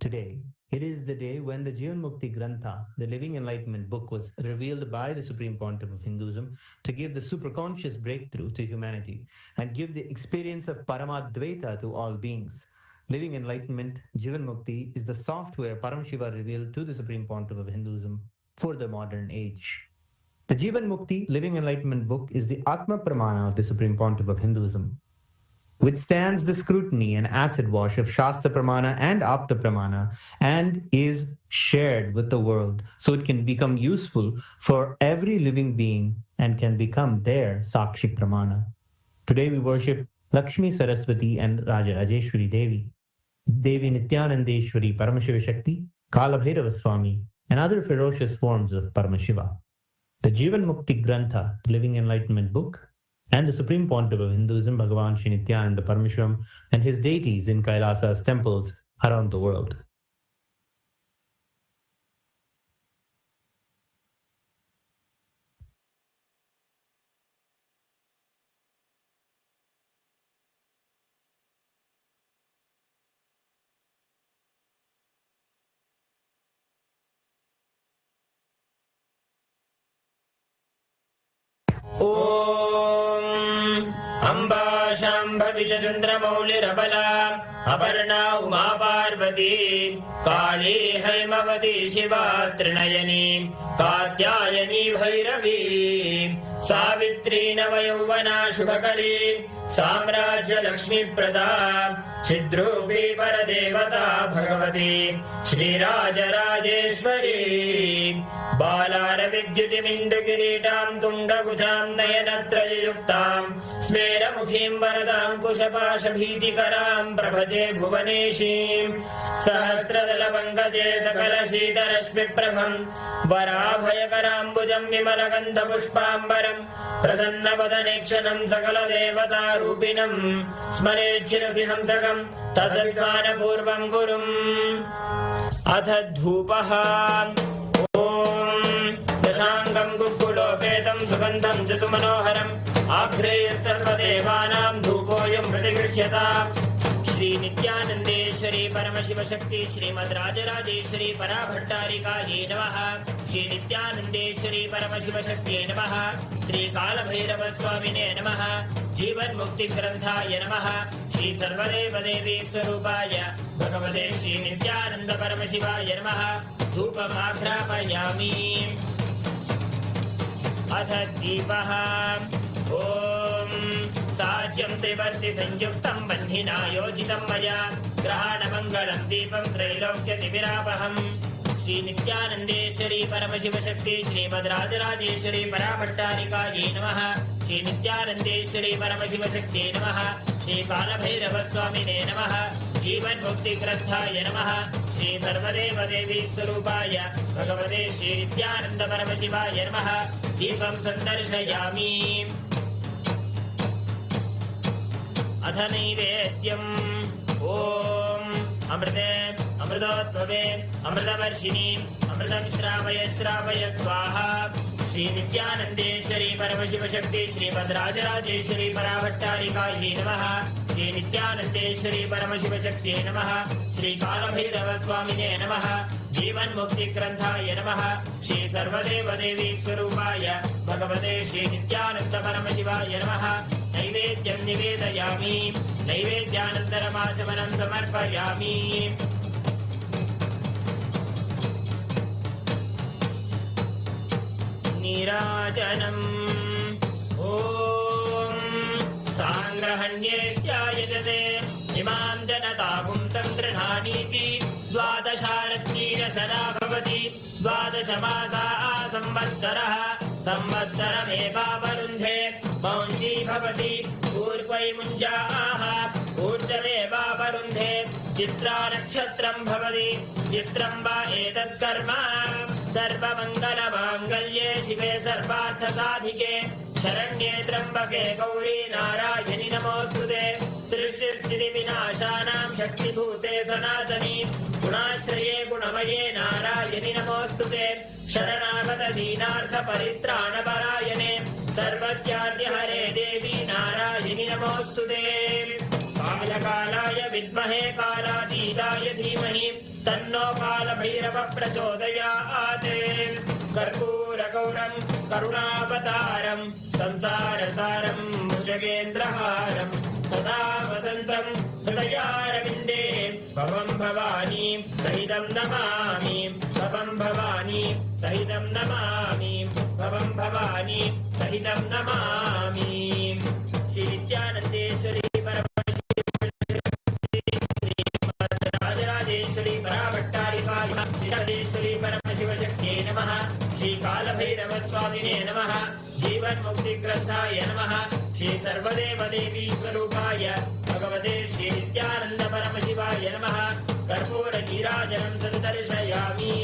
today. It is the day when the Jivan Mukti Grantha, the Living Enlightenment book, was revealed by the Supreme Pontiff of Hinduism to give the superconscious breakthrough to humanity and give the experience of Paramadvaita to all beings. Living Enlightenment, Jivan Mukti, is the software Paramashiva revealed to the Supreme Pontiff of Hinduism for the modern age. The Jivan Mukti Living Enlightenment book is the Atma Pramana of the Supreme Pontiff of Hinduism, withstands the scrutiny and acid wash of Shastra Pramana and Apta Pramana, and is shared with the world so it can become useful for every living being and can become their Sakshi Pramana. Today we worship Lakshmi Saraswati and Rajarajeshwari Devi, Devi Nityanandeshwari Paramashiva Shakti, Kalabhairava Swami, and other ferocious forms of Paramashiva. The Jivan Mukti Grantha, the Living Enlightenment book, and the Supreme Pontiff of Hinduism, Bhagavan Sri Nityananda Paramashivamam, and his deities in Kailasa's temples around the world. Amba Shambhavi चन्द्रमौलिरबला Aparna Uma Parvati काली हैमवती शिवा त्रिनयनी कात्यायनी भैरवी सावित्री नवयौवना शुभकरी साम्राज्य लक्ष्मी प्रदा चिद्रूपी परदेवता भगवती श्रीराजराजेश्वरी बालारविद्युतिमिन्दुकिरीटां तुण्डकुचां नयनत्रययुक्तां स्मेरमुखीं वरदाङ्कुशपाशभीतिकरां प्रभजे भुवनेशीं सहस्रदलपङ्कजे सकलशीतरश्मिप्रभं वराभयकराम्बुजं विमलगन्धपुष्पाम्बरं प्रसन्नवदनेक्षणं सकलदेवतारूपिणं स्मरेच्छिरसि हंसकं तद्विज्ञानपूर्वं गुरुम् अथ धूपः दशाङ्गं कुक्कुलोपेतं सुगन्धं च सुमनोहरम् आघ्रेय सर्वदेवानां धूपोऽयं प्रतिगृह्यताम् श्री नित्यानंदेश्वरी परमशिव शक्ति श्रीमद् राजराजेश्वरी पराभट्टारिकायै नमः। श्री नित्यानंदेश्वरी परमशिव शक्ति नमः। श्री कालभैरव स्वामिने नमः। जीवन मुक्ति ग्रंथाय नमः। श्री सर्वदेव देवी स्वरूपाय भगवते श्री नित्यानंद परमशिवाय नमः। धूपमाघ्रापयामि। अथ दीपः। ओम साज्यं त्रिवर्ति संयुक्तं बन्धिना योजितं मया ग्रहाणमङ्गलं दीपं त्रैलोक्यतिमिरापहम्। श्री नित्यानंदेश्वरी परमशिव शक्ति श्रीमद् राजराजेश्वरी पराभट्टारिकायै नमः। श्री नित्यानंदेश्वरी परमशिव शक्ति नमः। श्री कालभैरव स्वामिने नमः। जीवन मुक्ति ग्रंथाय नमः। श्री सर्वदेव देवी स्वरूपाय भगवते श्री नित्यानंद परमशिवाय नमः। दीपं सन्दर्शयामि। अथ नैवेद्यम्। ओम अमृते अमृतोद्भवे अमृतवर्षिणी अमृतं श्रावय श्रावय स्वाहा। श्री नित्यानंदेश्वरी परमशिव शक्ति श्रीमद् राजराजेश्वरी पराभट्टारिकायै नमः। श्री नित्यानंदेश्वरी परमशिव शक्ति नमः। श्री कालभैरव स्वामिने नमः। जीवन मुक्ति ग्रंथाय नमः। श्री सर्वदेव देवी स्वरूपाय भगवते श्री नित्यानंद परमशिवाय नमः। नैवेद्यं निवेदयामि। नैवेद्यानन्तरमाचमनं समर्पयामि। नीराजनम्। ओम सांग्रहण्येत्यायजते इमां जनतापुं संगृह्णानीति। द्वादशारत्नीरसदा भवति। द्वादशमासा संवत्सरः। संवत्सरमेवावरुन्धे मौञ्जी भवति। पूर्वै मुञ्जाः ऊर्जमेवावरुन्धे। चित्रा नक्षत्रं भवति। चित्रं वा एतत् कर्म सर्वमङ्गलमाङ्गल्ये शिवे सर्वार्थसाधिके शरण्ये त्र्यम्बके गौरी नारायणि नमोऽस्तुते। सृष्टिस्थितिविनाशानां शक्तिभूते सनातनी गुणाश्रये गुणमये नारायणि नमोऽस्तुते। शरणागत दीनार्थपरित्राणपरायणे सर्वस्याद्यहरे देवी नारायणि नमोऽस्तुते। कालकालाय विद्महे कालातीताय धीमहि तन्नो कालभैरव प्रचोदयात्। कर्पूरगौरं करुणावतारं संसारसारं भुजगेन्द्रहारं सदा वसन्तं हृदयारविन्दे भवं भवानी सहितं नमामि। भवं भवानी सहितं नमामि। भवं भवानी सहितं नमामि। श्री नित्यानंदेश्वरी राजराजेश्वरी पराभट्टारिकायै परमशिव शक्त्यै नमः। श्री कालभैरव स्वामिने नमः। जीवन मुक्ति ग्रंथाय नमः। श्री सर्वदेव देवी स्वरूपाय भगवते श्री नित्यानंद परमशिवाय नमः। कर्पूर नीराजनं सन्दर्शयामि।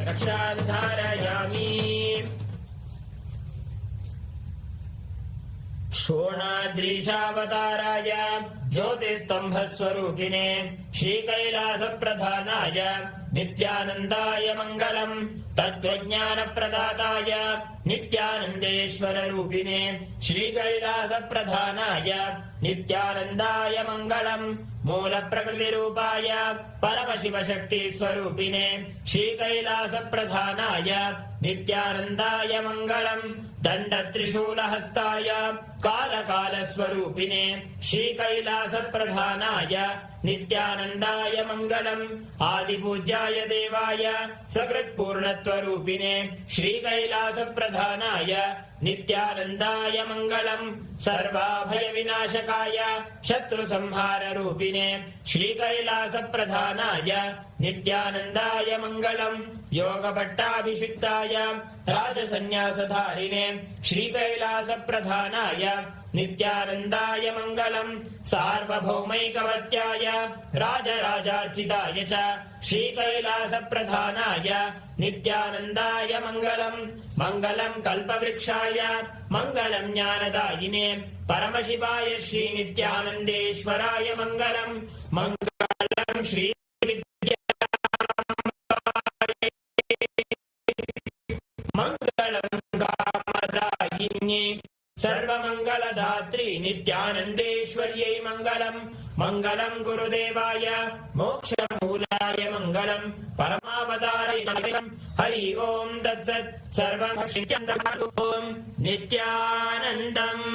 रक्षां धारयामि। शोणाद्रीशावताराय ज्योतिस्तंभस्वरूपिणे श्रीकैलासप्रधानाय नित्यानन्दाय मङ्गलम्। तत्त्वज्ञानप्रदाताय नित्यानन्देश्वररूपिणे श्रीकैलासप्रधानाय नित्यानन्दाय मङ्गलम्। मूलप्रकृतिरूपाय परमशिवशक्तिस्वरूपिणे श्रीकैलासप्रधानाय नित्यानन्दाय मङ्गलम्। दण्डत्रिशूलहस्ताय कालकालस्वरूपिणे श्रीकैलासप्रधानाय नित्यानन्दाय मङ्गलम्। आदिपूज्याय देवाय सकृत्पूर्णत्वरूपिणे श्रीकैलासप्रधानाय नित्यानन्दाय मङ्गलम्। सर्वाभयविनाशकाय शत्रुसंहाररूपिणे श्रीकैलासप्रधानाय नित्यानन्दाय मङ्गलम्। योगभट्टाभिषिक्ताय राजसन्न्यासधारिणे श्रीकैलासप्रधानाय नित्यानन्दाय मङ्गलम्। सार्वभौमैकवत्याय राजराजार्चिताय च श्रीकैलासप्रधानाय नित्यानन्दाय मङ्गलम्। मङ्गलम् कल्पवृक्षाय मङ्गलम् ज्ञानदायिने परमशिवाय श्रीनित्यानन्देश्वराय मङ्गलम्। मङ्गलम् श्री मङ्गलम् कामदायिन्ये सर्वमङ्गलदात्री नित्यानन्देश्वर्यै मङ्गलम् मङ्गलम् गुरुदेवाय मोक्षमूलाय मङ्गलम् परमावताराय मङ्गलम् हरि ओम् तत्सत् सर्वं ॐ नित्यानन्दम्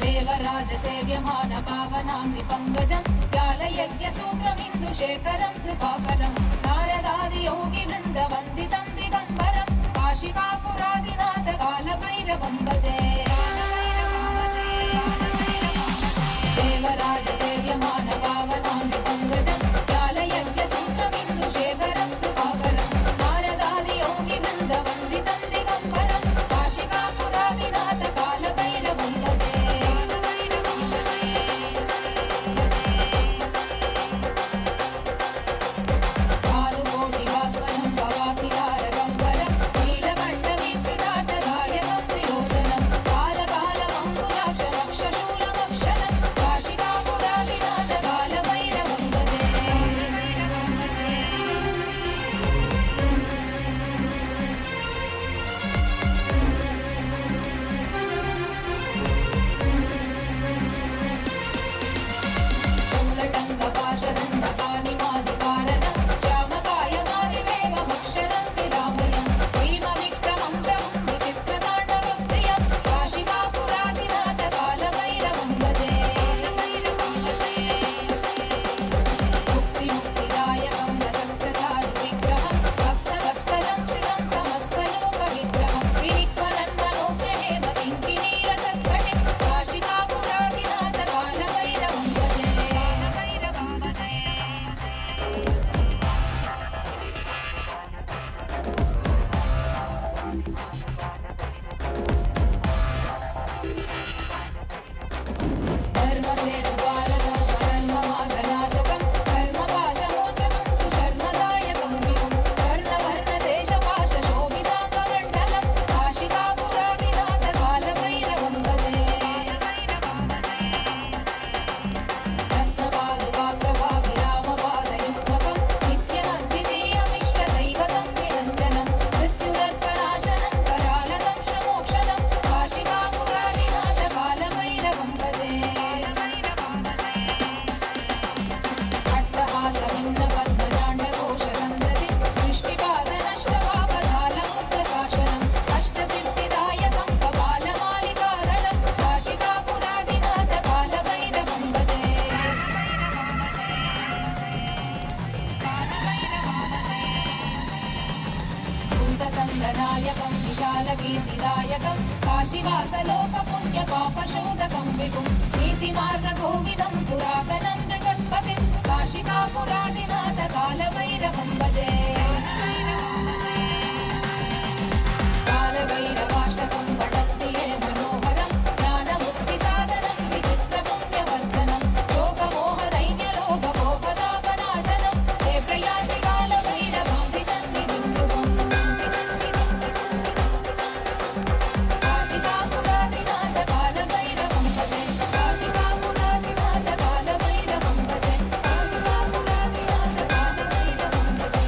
देवराजसेव्यमान पावनामि पङ्कजं व्यालयज्ञसूत्रमिन्दुशेखरं कृपाकरं नारदादियोगिवृन्दवन्दितं दिगम्बरं काशिकापुरादिनाथ कालभैरवं भजे देवराजसेव्यमान पावनामि पङ्कजं व्यालयज्ञसूत्रमिन्दुशेखरं कृपाकरं नारदादियोगिवृन्दवन्दितं दिगम्बरं काशिकापुरादिनाथ कालभैरवं भजे कालकीर्तिदायकं काशीवासलोकपुण्यपापशोधकं विभुं नीतिमार्गकोविदं पुरातनं जगत्पतिं काशिकापुरादिनाथ कालभैरवं भजे कालभैरवाष्टकं पठन्ति ये मनोहरं ज्ञानमुक्तिसाधनं विचित्रपुण्यवर्धनं शोकमोहदैन्यलोभकोपतापनाशनं ते प्रयान्ति कालभैरवां सन्निधिं ध्रुवम् काशिकापुरादिनाथ कालभैरवं भजे काशिकापुरादिनाथ कालभैरवं भजे काशिकापुरादिनाथ कालभैरवं भजे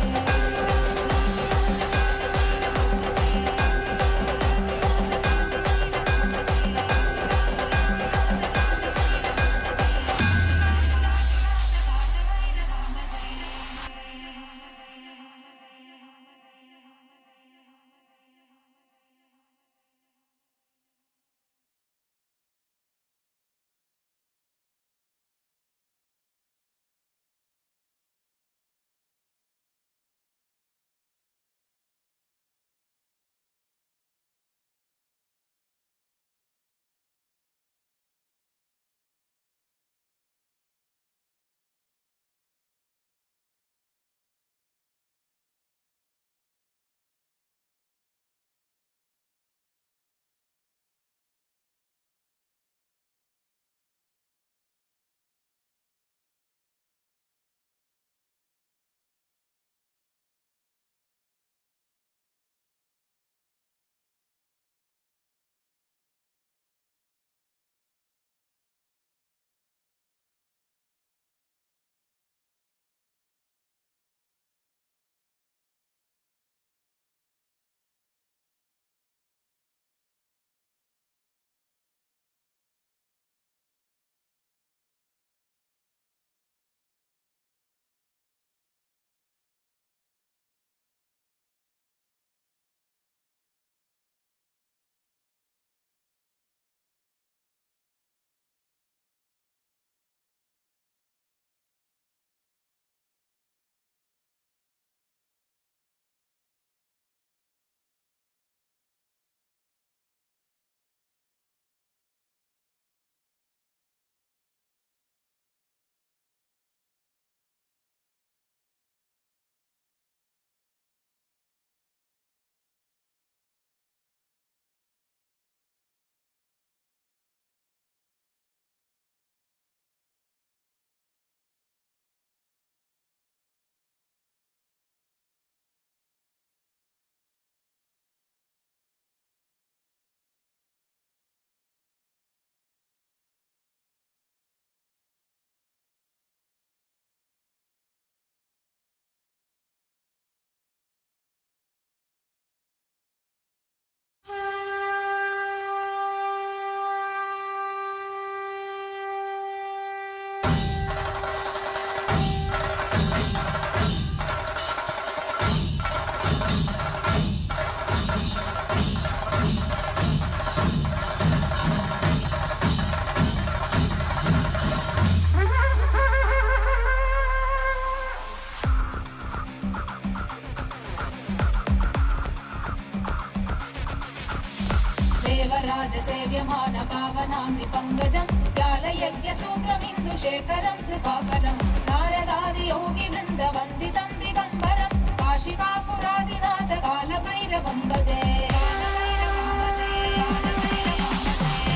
देवराजसेव्यमान पावनामि पङ्कजं व्यालयज्ञसूत्रमिन्दुशेखरं कृपाकरं नारदादियोगिवृन्दवन्दितं दिगम्बरं काशिकापुरादिनाथ कालभैरवं भजे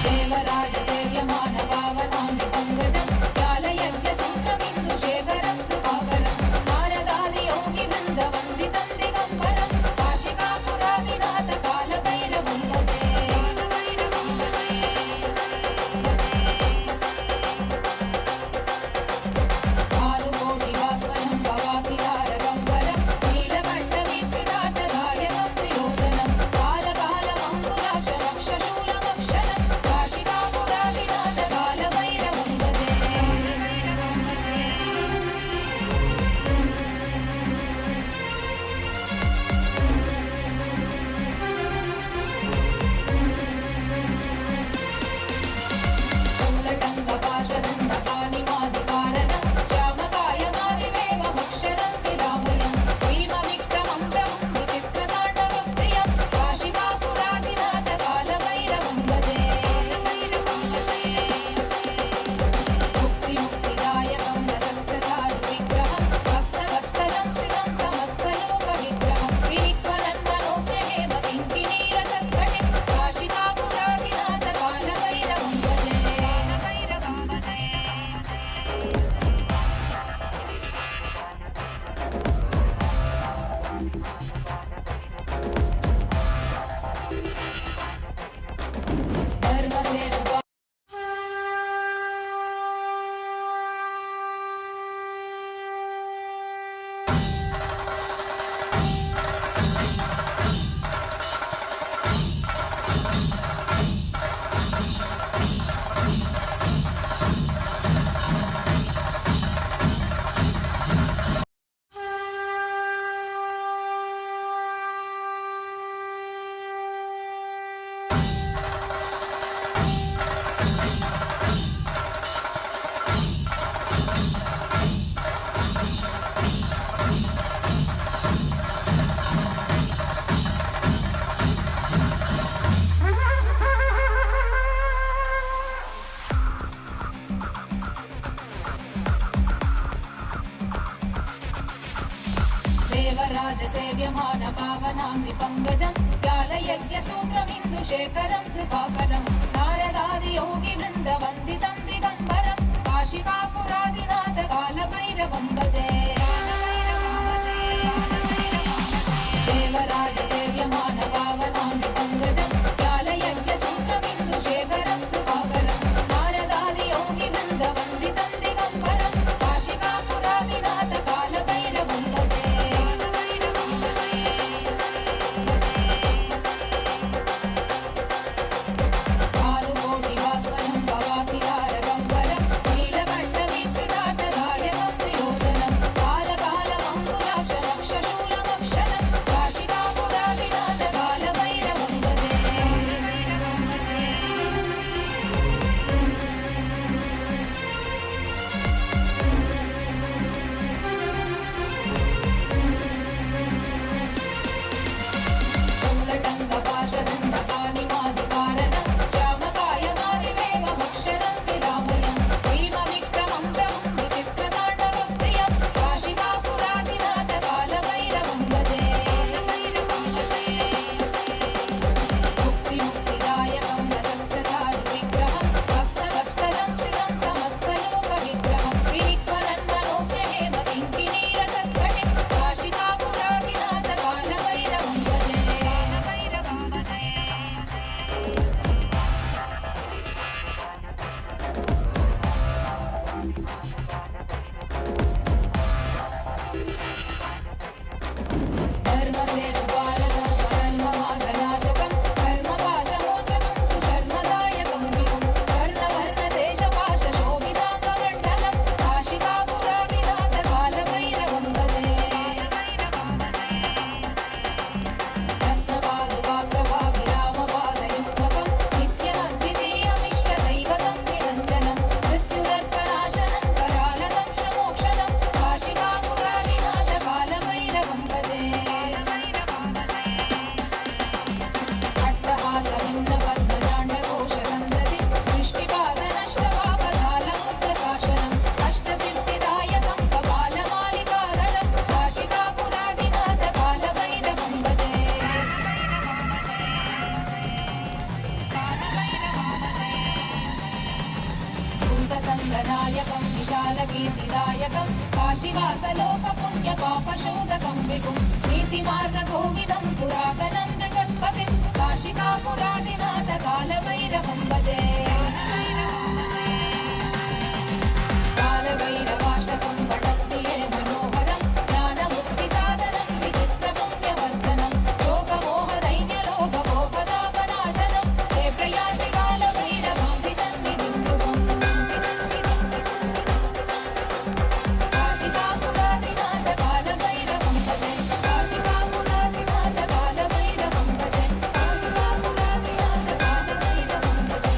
देवराजसेव्यमान पावनामि पङ्कजं व्यालयज्ञसूत्रमिन्दुशेखरं कृपाकरं नारदादियोगिवृन्दवन्दितं दिगम्बरं काशिकापुरादिनाथ कालभैरवं भजे भानुकोटिभास्वरं भवातिहारगम्बरं नीलकण्ठवीक्षितार्थदायकं प्रियोजनं देवराजसेव्यमान पावनाङ्घ्रि पङ्कजं व्यालयज्ञसूत्रमिन्दुशेखरं कृपाकरं नारदादियोगिवृन्दवन्दितं दिगम्बरं काशिकापुरादिनाथ कालभैरवं भजे देवराजसेव्यमान पावनाङ्घ्रि पङ्कजं व्यालयज्ञसूत्रमिन्दुशेखरं कृपाकरं नारदादियोगिवृन्दवन्दितं दिगम्बरं काशिकापुरादिनाथ कालभैरवं भजे भानुकोटिभास्वरं भवातिहारगम्बरं नीलकण्ठवीक्षितार्थदायकं प्रियोजनं कालकालमङ्कुलाक्षमक्षशूलमक्षरं काशिकापुरादिनाथ कालभैरवं भजे शूलटङ्कपाशदण्डपाणिमादिकारणं श्यामकायमादिदेवमक्षरं विरामयं भीमविक्रमं प्रभुं विचित्रताण्डवप्रियं काशिकापुरादिनाथ कालभैरवं भजे मुक्तिमुक्तिदायकं रजस्तचारुविग्रहं भक्तवत्सलं स्थितं समस्तलोकविग्रहं विनिक्वलन्मनोज्ञहेमकिङ्किणीरसत्कटिं काशिकापुरादिनाथ कालभैरवं भजे धर्मसेतुपालकं धर्ममार्गनाशकं कर्मपाशमोचकं सुशर्मदायकं विभुं कर्णवर्णशेषपाशशोभिताङ्गमण्डलं काशिकापुरादिनाथ कालभैरवं भजे रत्नपादुकाप्रभाविरामपादयुग्मकं नित्यमद्वितीयमिष्टदैवतं निरञ्जनं मृत्युदर्पनाशनं करालतं श्रमोक्षणं काशिकापुरादिनाथ कालभैरवं भजे अट्टहासभिन्नपद्मजाण्डकोशसन्दति दृष्टिपादनष्टपापजालमुद्रशासनम् अष्टसिद्धिदायकं कपालमालिकाधरं काशिकापुरादिनाथ कालभैरवं भजे भूतसङ्गनायकं विशालकीर्तिदायकं काशीवासलोकपुण्यपापशोधकं विभुं नीतिमार्गकोविदं पुरातनं जगत्पतिं काशिकापुरादिनाथ कालभैरवं भजे कालभैरवाष्टकं पठन्ति ये मनोहरं ज्ञानमुक्तिसाधनं विचित्रपुण्यवर्धनं शोकमोहदैन्यलोभकोपतापनाशनं ते प्रयाति कालभैरवाङ्घ्रिसन्निधिं ध्रुवम् काशिकापुरादिनाथ कालभैरवं भजे काशिकापुरादिनाथ कालभैरवं भजे काशिकापुरादिनाथ कालभैरवं भजे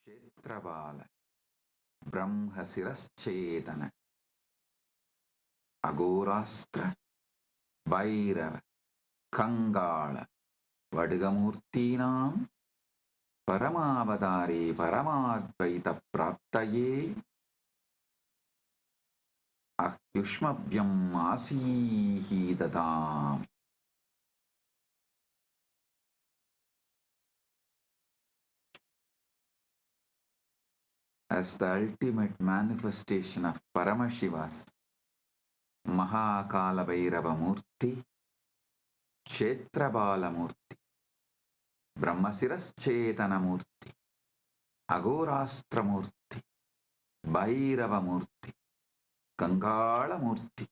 క్షేత్రబాల బ్రహ్మశిరశ్చేతన అఘోరాస్త్ర Bhairava కంగాళ వడ్గమూర్తీనాం పరమావతారే పరమాద్వైత ప్రాప్తయే అహ్యుష్మభ్యం ఆసీహీదతాం. As the ultimate manifestation of Paramashiva's Mahakalabhairava Murthy, Kshetrabala Murthy, Brahmasiraschetana Murthy, Agorastra Murthy, Bhairava Murthy, Kangala Murthy,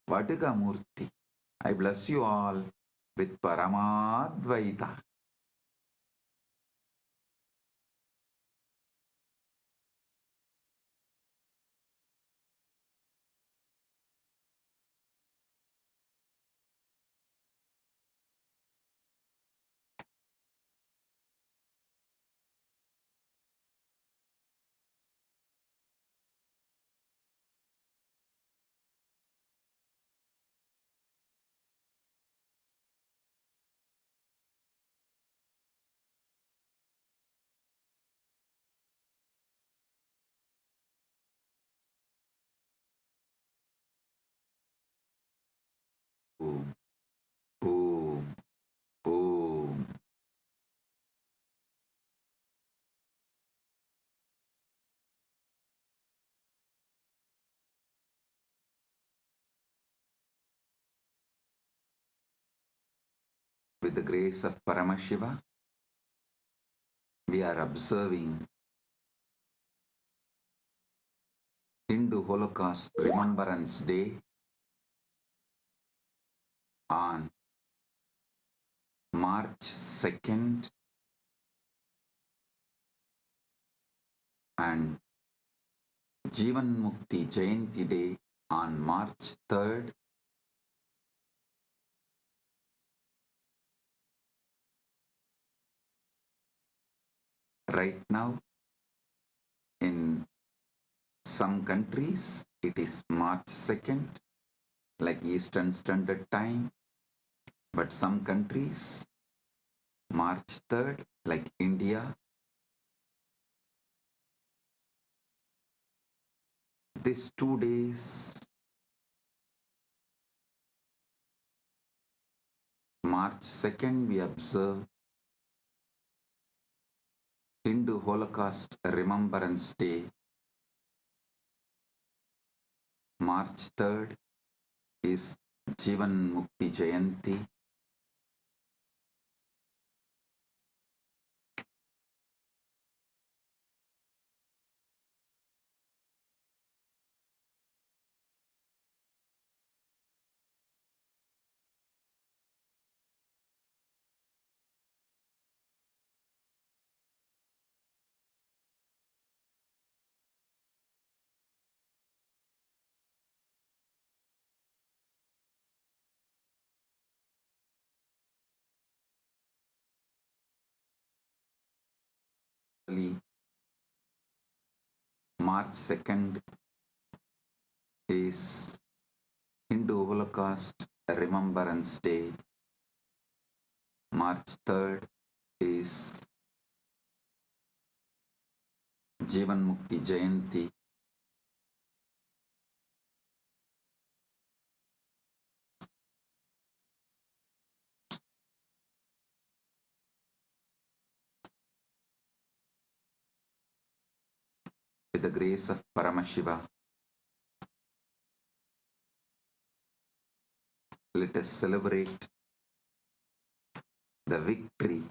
Vatiga Murthy, I bless you all with Paramadvaita. Om. Om. Om. With the grace of Paramashiva, we are observing Hindu Holocaust Remembrance Day on March 2nd and Jivan Mukti Jayanti Day on March 3rd. Right now, in some countries, it is March 2nd, like Eastern Standard Time, but some countries, March 3rd, like India. These 2 days, March 2nd, we observe Hindu Holocaust Remembrance Day. March 3rd is Jivan Mukti Jayanti. March 2nd is Hindu Holocaust Remembrance Day. March 3rd is Jivan Mukti Jayanti. With the grace of Paramashiva, let us celebrate the victory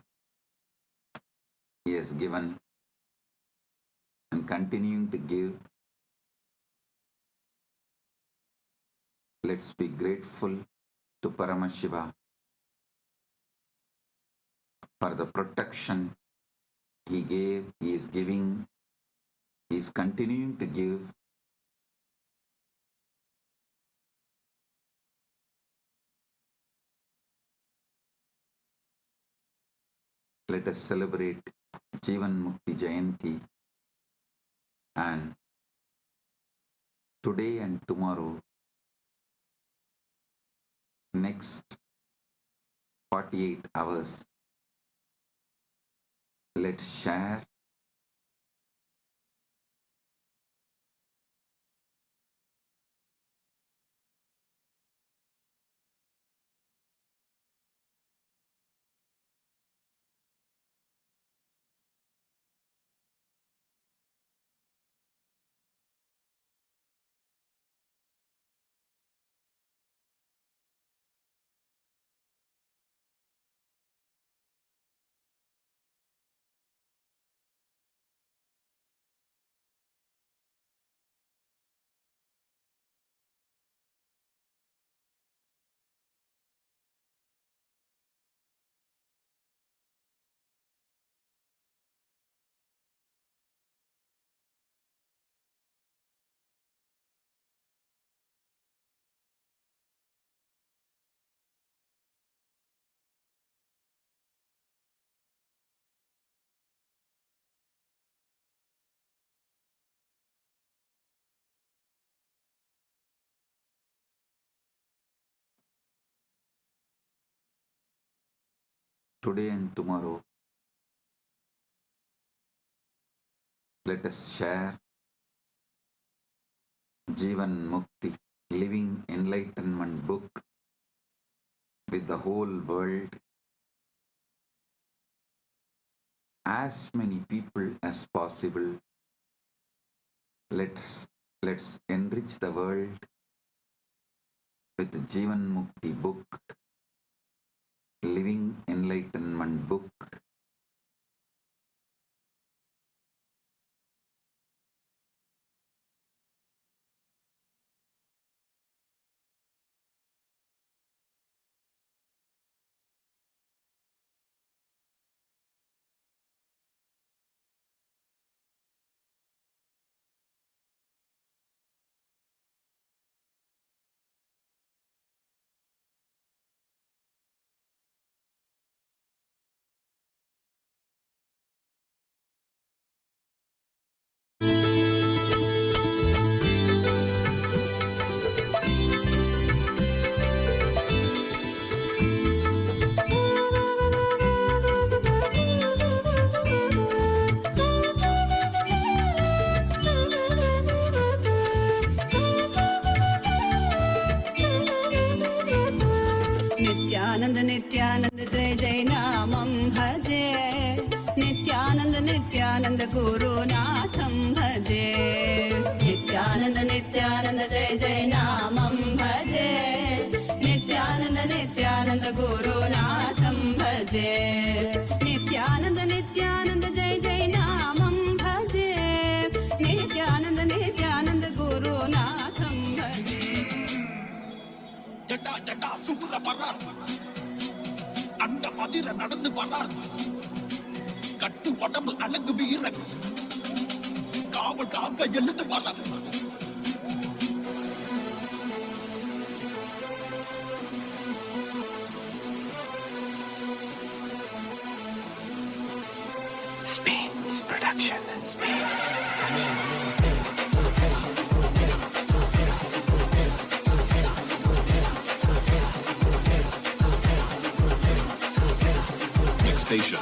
he has given and continuing to give. Let's be grateful to Paramashiva for the protection he gave, he is giving, he is continuing to give. Let us celebrate Jivan Mukti Jayanti, and today and tomorrow, next 48 hours, let's share today and tomorrow. Let us share Jivan Mukti, Living Enlightenment book with the whole world, as many people as possible. Let's enrich the world with the Jivan Mukti book, Living Enlightenment book. Nityanand Nityanand जय जय नामं भजे नित्यानंद नित्यानंद गुरुनाथं भजे नित्यानंद नित्यानंद जय जय नामं भजे नित्यानंद नित्यानंद गुरुनाथं भजे नित्यानंद नित्यानंद जय जय नामं भजे नित्यानंद नित्यानंद गुरुनाथं भजे ஜட்டா ஜட்டா சூர பரார் அண்ட மதிர நடந்து வரார் கட்டு உடம்பு அழகு வீரன் காவல் காக்க எழுந்து வரார் Spain's production. Station.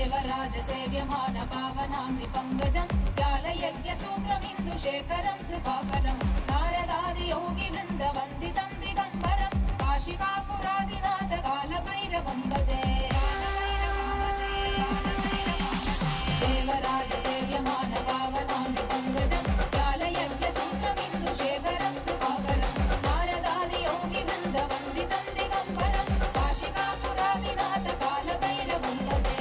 देवराजसेव्यमान पावनामृपङ्गजं व्यालयज्ञसूत्रमिन्दुशेखरं कृपाकरं नारदादियोगिवृन्दवन्दितं दिगम्बरं काशिकापुरादिनाथ कालभैरवं भजे देवराजसेव्यमान पावनामृपङ्गजं व्यालयज्ञसूत्रमिन्दुशेखरं कृपाकरं नारदादियोगिवृन्दवन्दितं दिगम्बरं काशिकापुरादिनाथ कालभैरवं भजे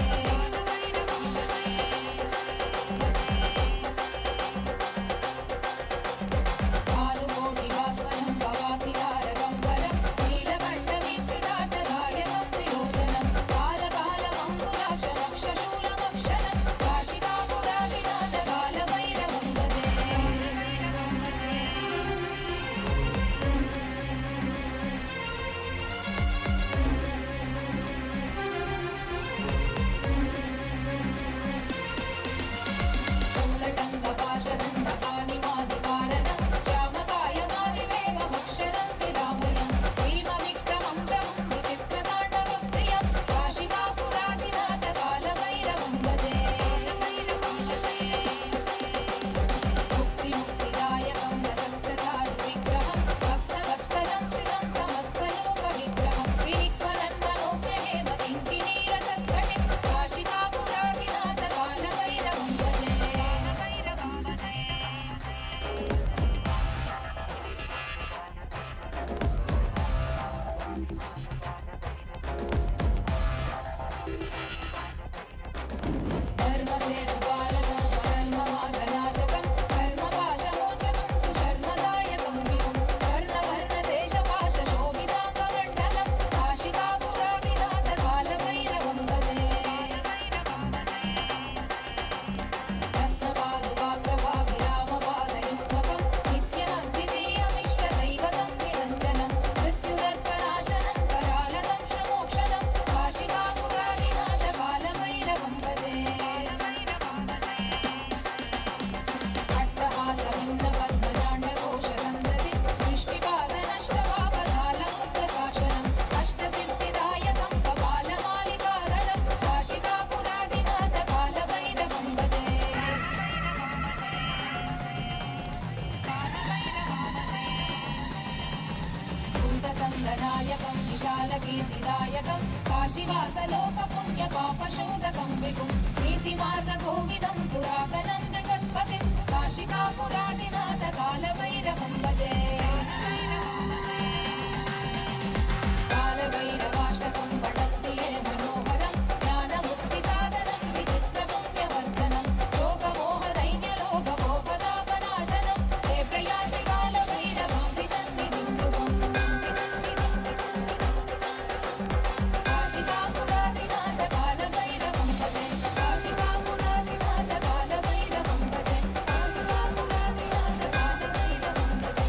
कालगीतिदायकं काशीवासलोकपुण्यपापशोधकं विभुं नीतिमार्गकोविदं पुरातनं जगत्पतिं काशिकापुरादिनाथ कालभैरवं भजे कालभैरवाष्टकं पठन्ति ये मनोहरं ज्ञानमुक्तिसाधनं विचित्रपुण्यवर्धनं शोकमोहदैन्यलोभकोपतापनाशनं ते प्रयान्ति कालभैरवां सन्निधिं ध्रुवम् काशिकापुरादिनाथ कालभैरवं भजे काशिकापुरादिनाथ कालभैरवं भजे काशिकापुरादिनाथ कालभैरवं भजे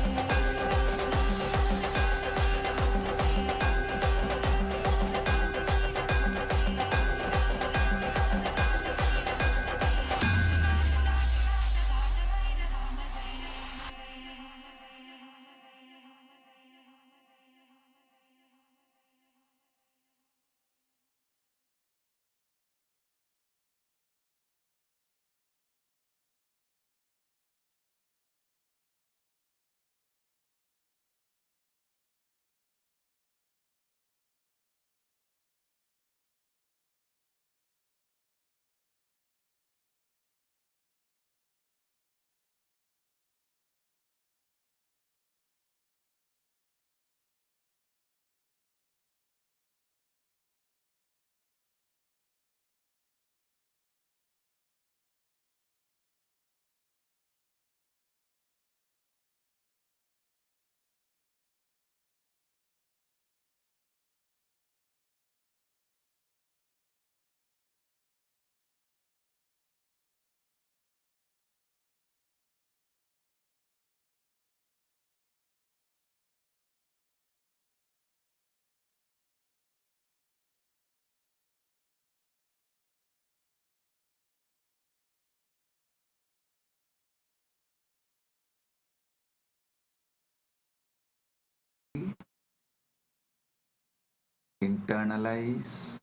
Internalize,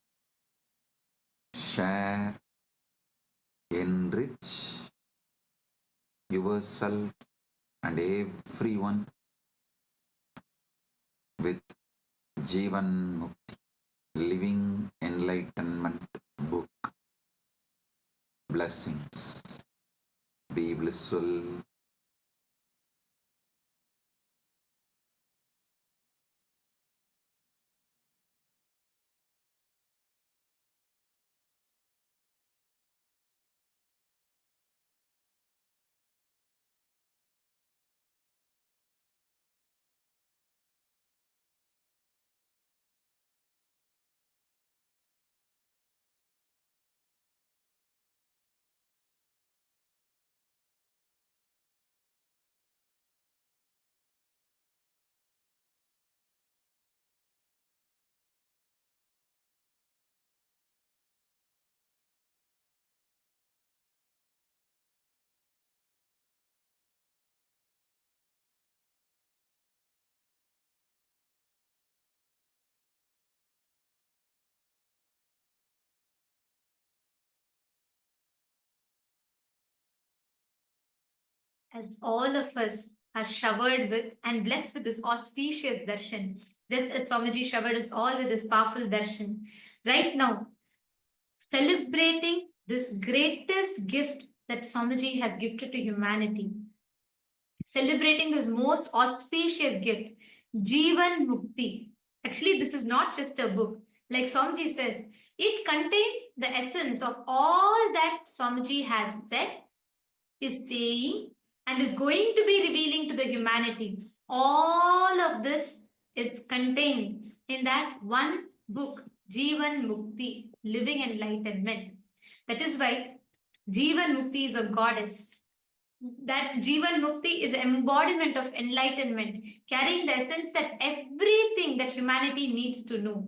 share, enrich yourself and everyone with Jivan Mukti, Living Enlightenment book. Blessings. Be blissful. As all of us are showered with and blessed with this auspicious darshan, just as Swamiji showered us all with this powerful darshan, right now, celebrating this greatest gift that Swamiji has gifted to humanity, celebrating this most auspicious gift, Jivan Mukti. Actually, this is not just a book. Like Swamiji says, it contains the essence of all that Swamiji has said, is saying, and is going to be revealing to the humanity. All of this is contained in that one book, Jivan Mukti, Living Enlightenment. That is why Jivan Mukti is a goddess. That Jivan Mukti is an embodiment of enlightenment, carrying the essence that everything that humanity needs to know.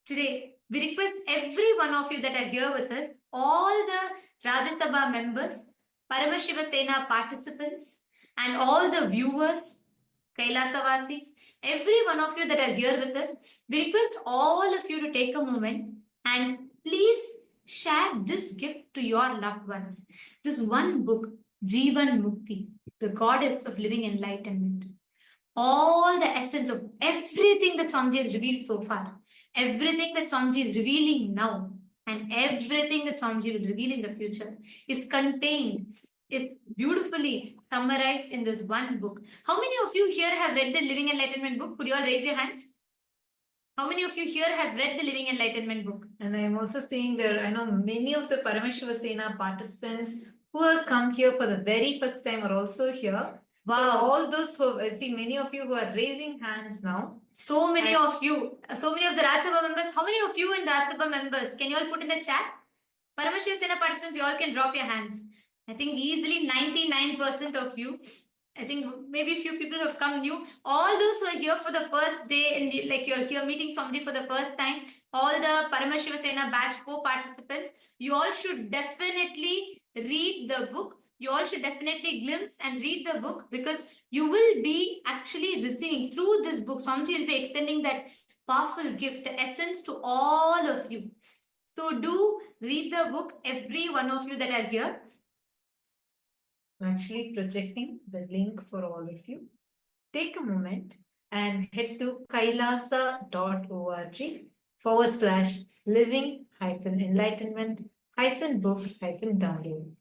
Today, we request every one of you that are here with us, all the Rajya Sabha members, Paramashiva Sena participants, and all the viewers, Kailasavasis, every one of you that are here with us, we request all of you to take a moment and please share this gift to your loved ones. This one book, Jivan Mukti, the goddess of living enlightenment. all the essence of everything that Swamiji has revealed so far, everything that Swamiji is revealing now, and everything that Swamiji will reveal in the future is contained, is beautifully summarized in this one book. How many of you here have read the Living Enlightenment book? Could you all raise your hands? How many of you here have read the Living Enlightenment book? And I am also seeing there, I know many of the Paramashiva Sena participants who have come here for the very first time are also here. Wow. For all those who, I see many of you who are raising hands now. So many of you, so many of the Rajya Sabha members. How many of you in Rajya Sabha members? Can you all put in the chat? Paramashiva Sena participants, you all can drop your hands. I think easily 99% of you. I think maybe a few people have come new. All those who are here for the first day and like you're here meeting somebody for the first time, all the Paramashiva Sena batch 4 participants, you all should definitely read the book. You all should definitely glimpse and read the book, because you will be actually receiving through this book. Swamiji will be extending that powerful gift, the essence to all of you. So do read the book, every one of you that are here. I'm actually projecting the link for all of you. Take a moment and head to kailasa.org/living-enlightenment-book-download.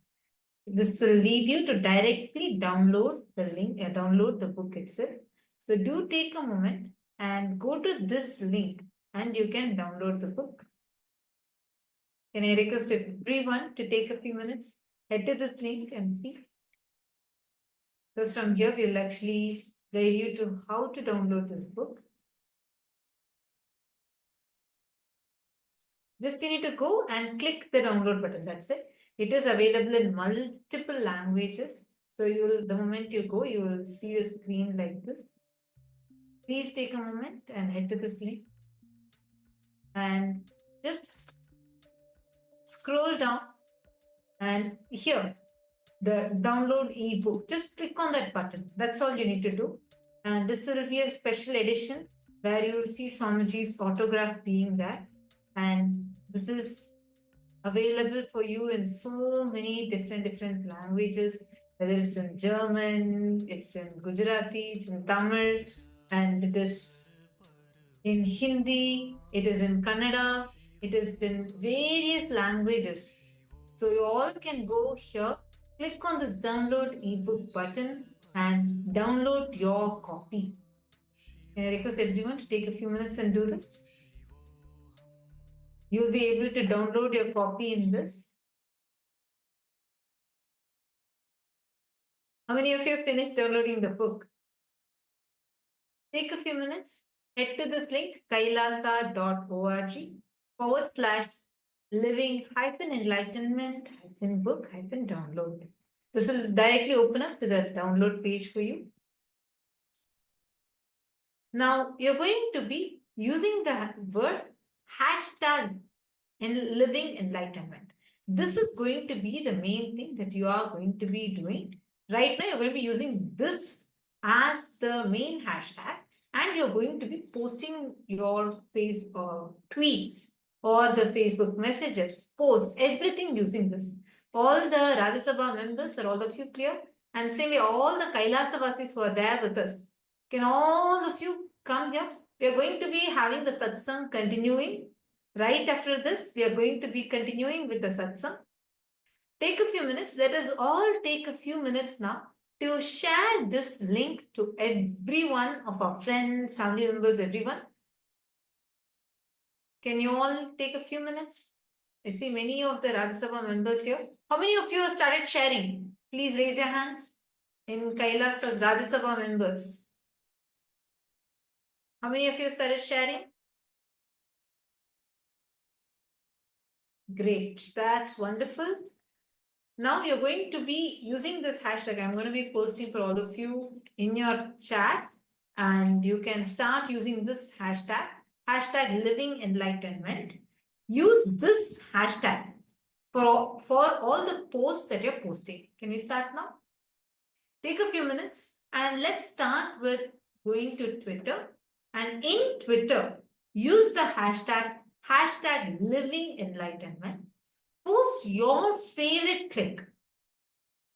This will lead you to directly download the link, download the book itself. So do take a moment and go to this link and you can download the book. Can I request everyone to take a few minutes, head to this link and see? Because from here, we'll actually guide you to how to download this book. Just you need to go and click the download button. That's it. It is available in multiple languages. So the moment you go, you will see the screen like this. Please take a moment and head to this link. And just scroll down and here, the download ebook, just click on that button. That's all you need to do. And this will be a special edition where you will see Swamiji's autograph being there. And this is available for you in so many different languages, whether it's in German, it's in Gujarati, it's in Tamil, and it is in Hindi, it is in Kannada, it is in various languages. So you all can go here, click on this download ebook button and download your copy. Can I request everyone to take a few minutes and do this? You'll be able to download your copy in this. How many of you have finished downloading the book? Take a few minutes, head to this link, kailasa.org/living-enlightenment-book-download. This will directly open up to the download page for you. Now, you're going to be using the word hashtag living enlightenment. This is going to be the main thing that you are going to be doing. Right now, you're going to be using this as the main hashtag, and you're going to be posting your tweets or the Facebook messages, posts, everything using this. All the Rajya Sabha members, are all of you clear? And same way, all the Kailasavasis who are there with us, can all of you come here? We are going to be having the satsang continuing. Right after this, we are going to be continuing with the satsang. Take a few minutes. Let us all take a few minutes now to share this link to every one of our friends, family members, everyone. Can you all take a few minutes? I see many of the Rajya Sabha members here. How many of you have started sharing? Please raise your hands in Kailas as Rajya Sabha members. How many of you started sharing? Great, that's wonderful. Now you're going to be using this hashtag. I'm going to be posting for all of you in your chat, and you can start using this hashtag, living enlightenment. Use this hashtag for all the posts that you're posting. Can we start now? Take a few minutes and let's start with going to Twitter. And in Twitter, use the hashtag living enlightenment. Post your favorite clip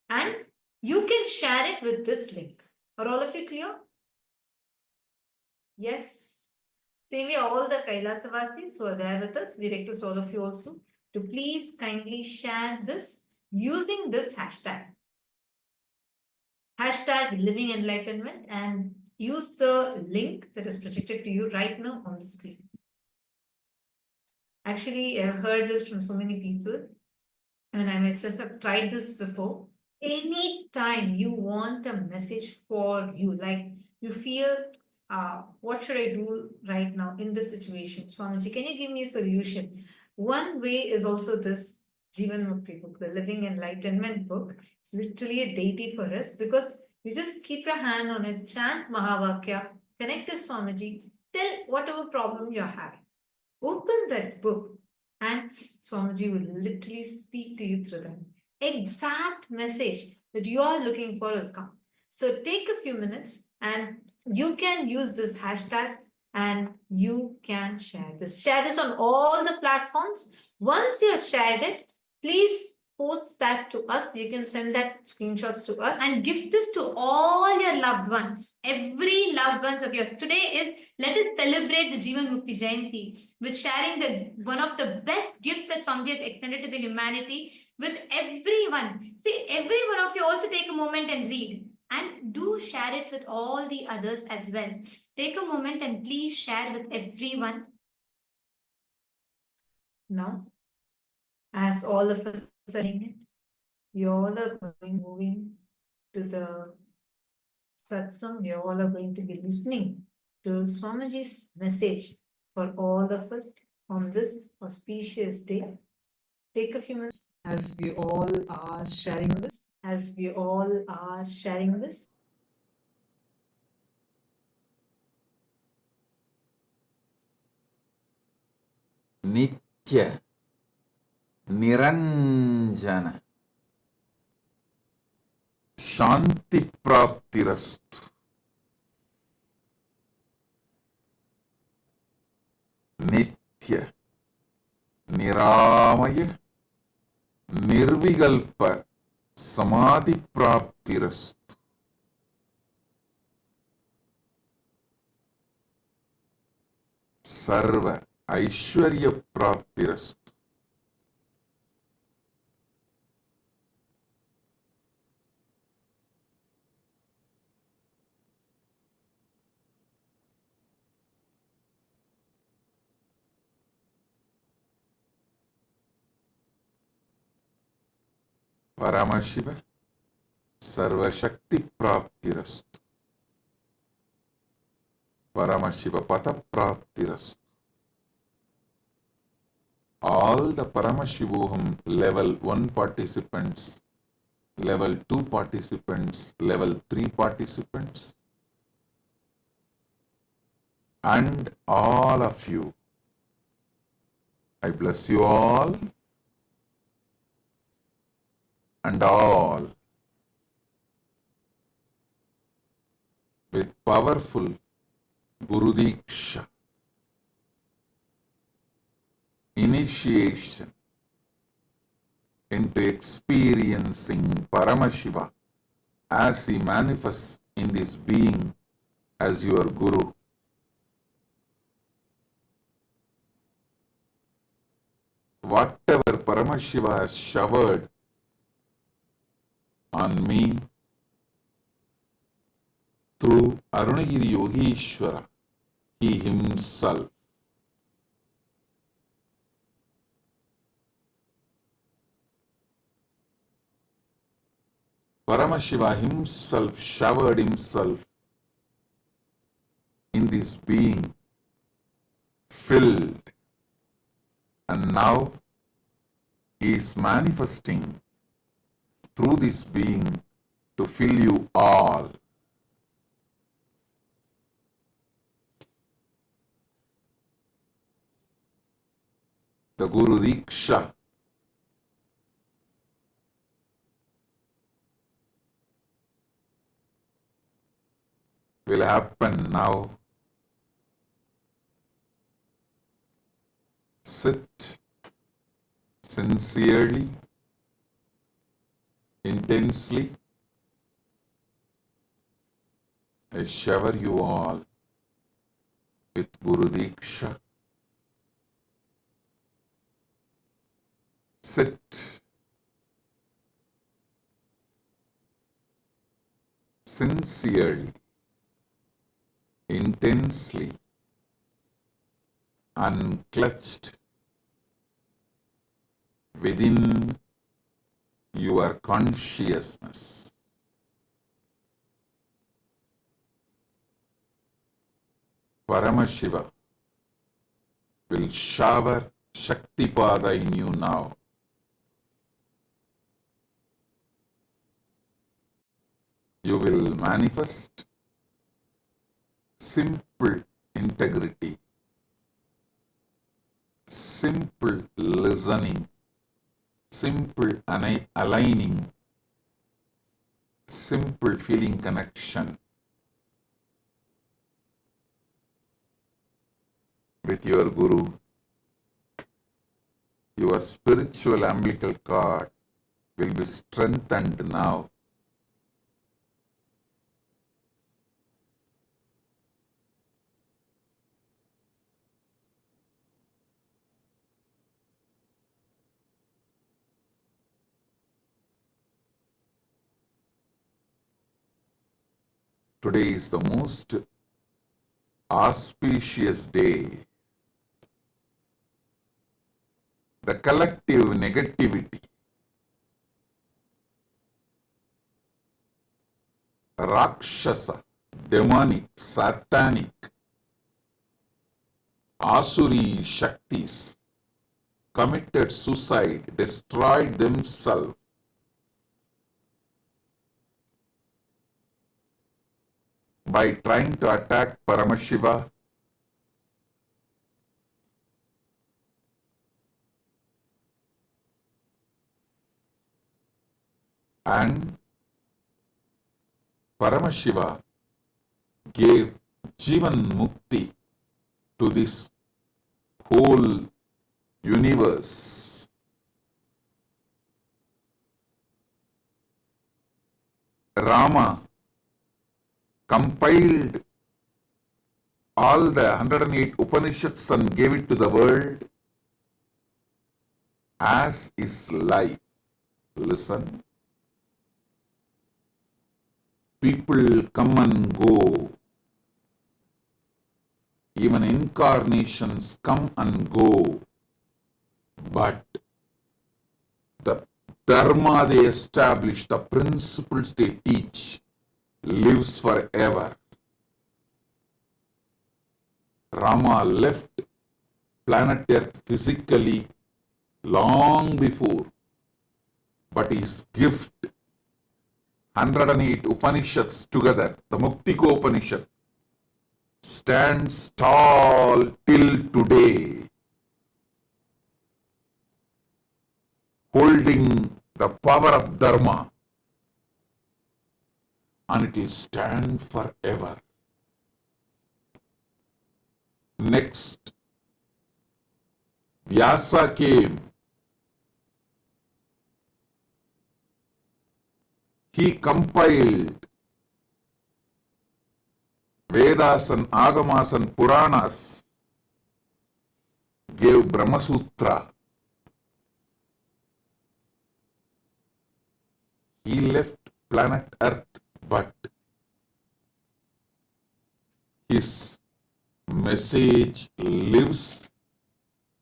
and you can share it with this link. Are all of you clear? Yes. Same way, all the Kailasavasis who are there with us, we request all of you also to please kindly share this using this hashtag. Hashtag Living Enlightenment, and use the link that is projected to you right now on the screen. Actually, I've heard this from so many people, and I myself have tried this before. Anytime you want a message for you, like you feel, what should I do right now in this situation? Swamiji, can you give me a solution? One way is also this Jivan Mukti book, the Living Enlightenment book. It's literally a deity for us, because you just keep your hand on it, chant Mahavakya, connect to Swamiji, tell whatever problem you're having. Open that book, and Swamiji will literally speak to you through that. Exact message that you are looking for will come. So take a few minutes, and you can use this hashtag, and you can share this. Share this on all the platforms. Once you have shared it, please post that to us. You can send that screenshots to us and gift this to all your loved ones, every loved ones of yours. Today is, let us celebrate the Jivan Mukti Jayanti with sharing the one of the best gifts that Swamiji has extended to the humanity with everyone. See, every one of you also take a moment and read, and do share it with all the others as well. Take a moment and please share with everyone. now. As all of us are doing it, you all are moving to the satsang. You all are going to be listening to Swamiji's message for all of us on this auspicious day. Take a few minutes as we all are sharing this. Nitya Niranjana Shanti Praptirastu Nitya Niramaya Nirvigalpa Samadhi Praptirastu Sarva Aishwarya Praptirastu Paramashiva Sarva Shakti Praptirastu Paramashiva Pata Praptirastu. All the Paramashivoham level 1 participants, level 2 participants, level 3 participants, and all of you. I bless you all and all with powerful Guru Diksha, initiation into experiencing Paramashiva as he manifests in this being as your Guru. Whatever Paramashiva has showered on me through Arunagiri Yogeshwara, he himself Paramashiva himself showered himself in this being, filled, and now he is manifesting through this being to fill you all. The Guru Diksha will happen now. Sit sincerely, intensely. I shower you all with Guru Diksha. Sit sincerely, intensely, unclutched within your consciousness. Paramashiva will shower Shaktipada in you now. You will manifest simple integrity, simple listening, simple aligning, simple feeling connection with your Guru. Your spiritual umbilical cord will be strengthened now. Today is the most auspicious day. The collective negativity, Rakshasa, demonic, satanic, Asuri Shaktis committed suicide, destroyed themselves by trying to attack Paramashiva. And Paramashiva gave Jivan Mukti to this whole universe. Rama compiled all the 108 Upanishads and gave it to the world as his life. Listen. People come and go. Even incarnations come and go. But the dharma they establish, the principles they teach, lives forever. Rama left planet Earth physically long before, but his gift, 108 Upanishads together, the Muktiko Upanishad, stands tall till today, holding the power of Dharma, and it will stand forever. Next, Vyasa came. He compiled Vedas and Agamas and Puranas, gave Brahma Sutra. He left planet Earth, but his message lives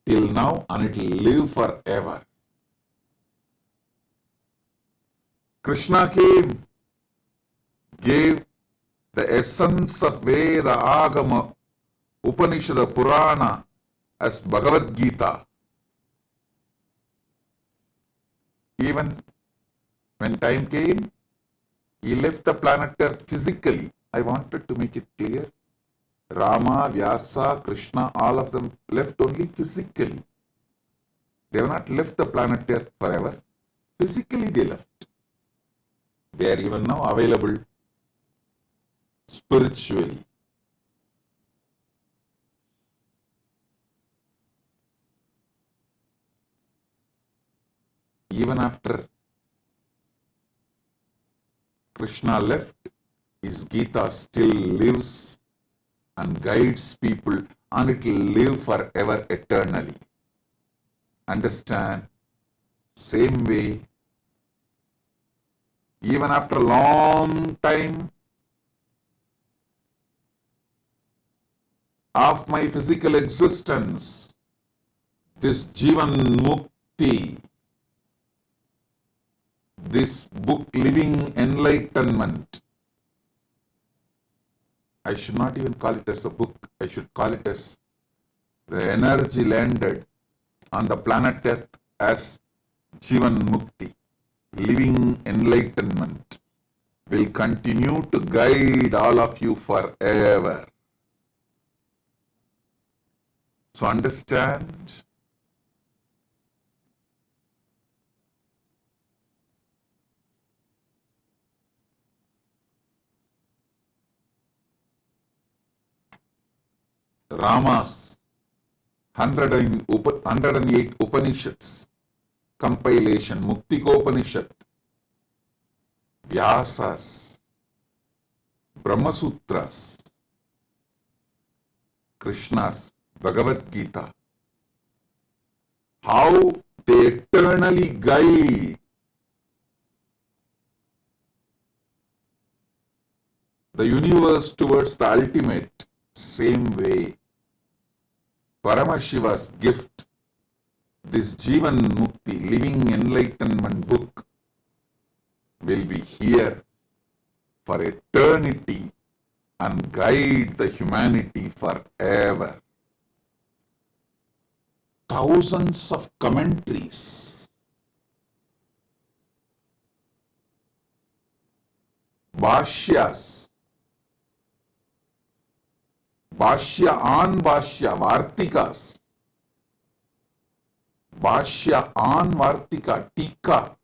till now and it will live forever. Krishna came, gave the essence of Veda, Agama, Upanishad, Purana as Bhagavad Gita. Even when time came, he left the planet Earth physically. I wanted to make it clear. Rama, Vyasa, Krishna, all of them left only physically. They have not left the planet Earth forever. Physically they left. They are even now available spiritually. Even after Krishna left, his Gita still lives and guides people, and it will live forever eternally. Understand? Same way, even after a long time of my physical existence, this Jivan Mukti, this book Living Enlightenment, I should not even call it as a book, I should call it as the energy landed on the planet Earth as Jivan Mukti, Living Enlightenment, will continue to guide all of you forever. So understand, Rama's 108 Upanishads compilation, Muktikopanishad, Vyasas, Brahmasutras, Krishna's Bhagavad Gita, how they eternally guide the universe towards the ultimate. Same way, Paramashiva's gift, this Jivan Mukti, Living Enlightenment book, will be here for eternity and guide the humanity forever. Thousands of commentaries, Bhashyas, Bhashya on Bhashya, Vartikas, Bhashya on Vartika, Tika.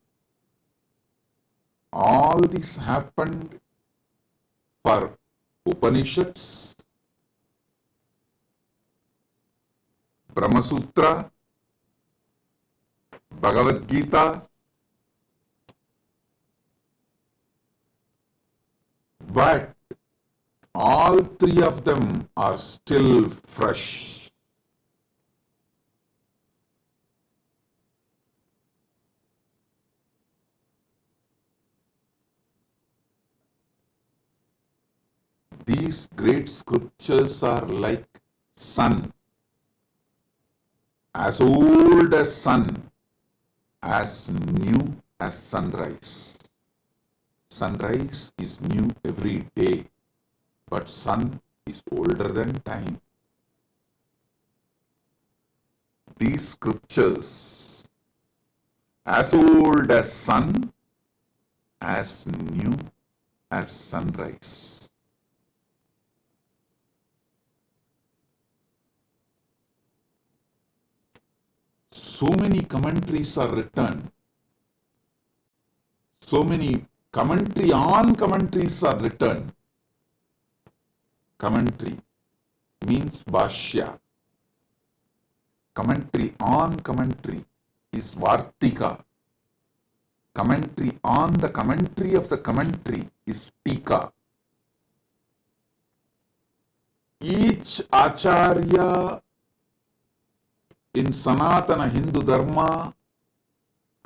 All this happened for Upanishads, Brahmasutra, Bhagavad Gita, but all three of them are still fresh. These great scriptures are like sun, as old as sun, as new as sunrise. Sunrise is new every day, but sun is older than time. These scriptures, as old as sun, as new as sunrise. So many commentaries are written. So many commentary on commentaries are written. Commentary means Bhashya. Commentary on commentary is Vartika. Commentary on the commentary of the commentary is Tika. Each Acharya in Sanatana Hindu Dharma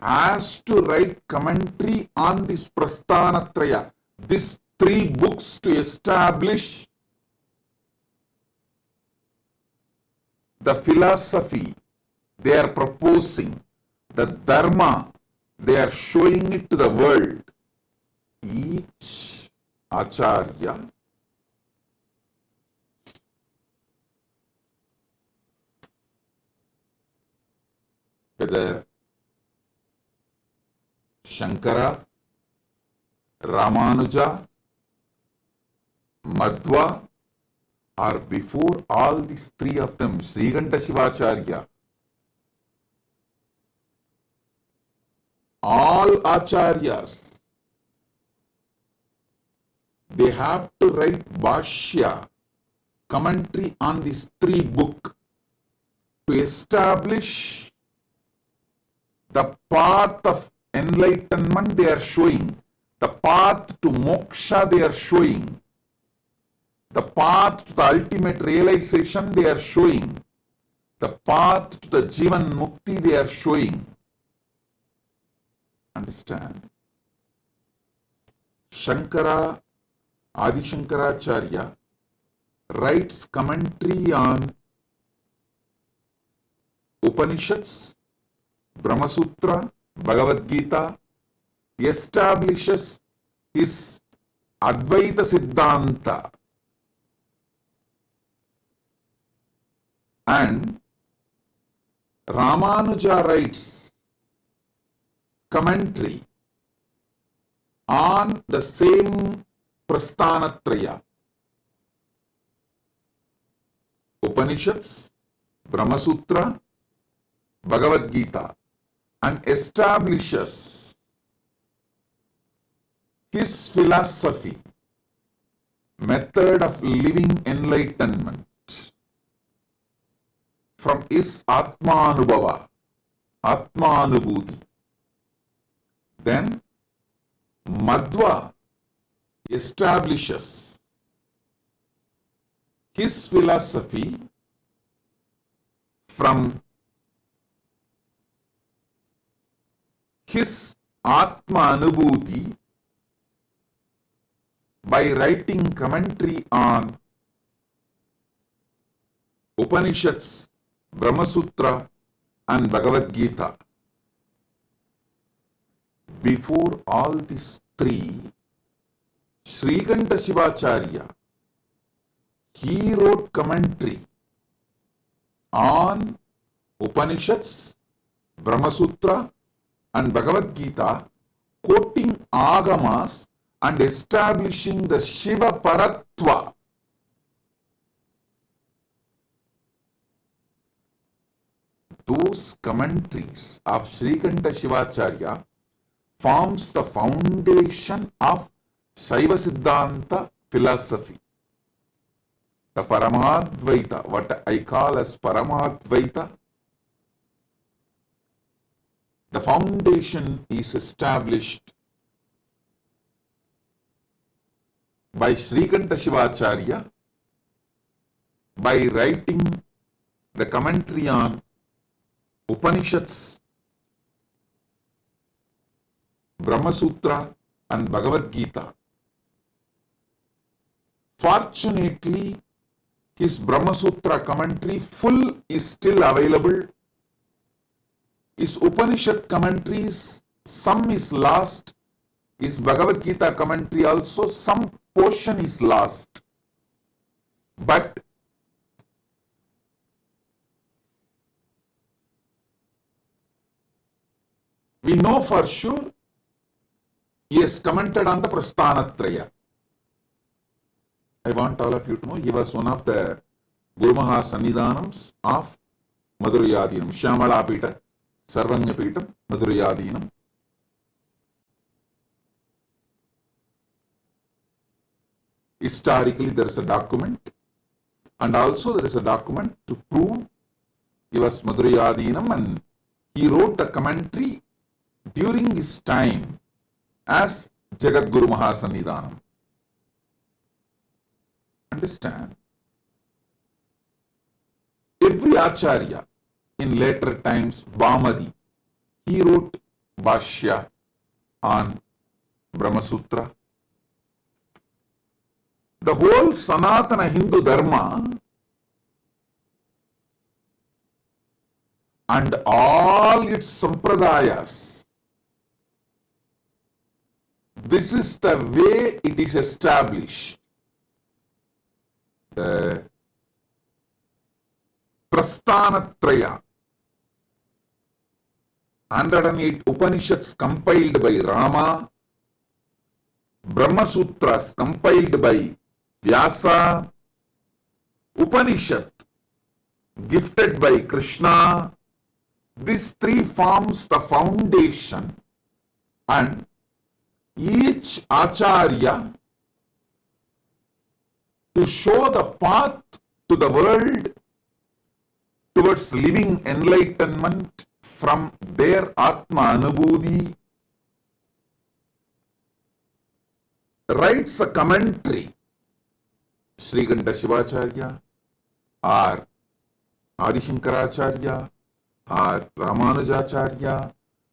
has to write commentary on this Prasthanatraya, these three books to establish the philosophy they are proposing, the Dharma they are showing it to the world. Each Acharya whether Shankara, Ramanuja, Madhva, or before all these three of them, Srikanta Shivacharya, all Acharyas, they have to write Bhashya, commentary on these three books to establish the path of enlightenment they are showing, the path to moksha they are showing. The path to the ultimate realization they are showing. The path to the Jivan Mukti they are showing. Understand? Shankara, Adi Shankaracharya writes commentary on Upanishads, Brahma Sutra, Bhagavad Gita, establishes his Advaita Siddhanta, and Ramanuja writes commentary on the same Prasthanatraya, Upanishads, Brahma Sutra, Bhagavad Gita, and establishes his philosophy, method of living enlightenment from his Atmanubhava, Atmanubhuti. Then Madhva establishes his philosophy from his Atma Anubhuti by writing commentary on Upanishads, Brahma Sutra, and Bhagavad Gita. Before all these three, Srikanta Shivacharya, he wrote commentary on Upanishads, Brahma Sutra, and Bhagavad Gita, quoting Agamas and establishing the Shiva Paratva. Those commentaries of Srikanta Shivacharya forms the foundation of Shaiva Siddhanta philosophy. The Paramadvaita, what I call as Paramadvaita, the foundation is established by Srikanta Shivacharya by writing the commentary on Upanishads, Brahma Sutra, and Bhagavad Gita. Fortunately, his Brahma Sutra commentary full is still available. His Upanishad commentaries, some is lost. His Bhagavad Gita commentary also, some portion is lost. But we know for sure he has commented on the Prasthanatraya. I want all of you to know he was one of the Guru Maha Sannidhanams of Madhurayadinam, Shyamala Pita, Sarvanya Pita, Madhurayadinam. Historically, there is a document, and also there is a document to prove he was Madhurayadinam, and he wrote the commentary during his time as Jagat Guru Maha Sannidhanam. Understand? Every Acharya in later times, Bhamadi, he wrote Bhashya on Brahma Sutra. The whole Sanatana Hindu Dharma and all its sampradayas, this is the way it is established. The Prasthanatraya, 108 Upanishads compiled by Rama, Brahma Sutras compiled by Vyasa, Upanishad gifted by Krishna. These three forms the foundation, and each Acharya to show the path to the world towards living enlightenment from their Atma Anubhuti, writes a commentary Srikanta Shivacharya or Adi Shankaracharya or Ramanujacharya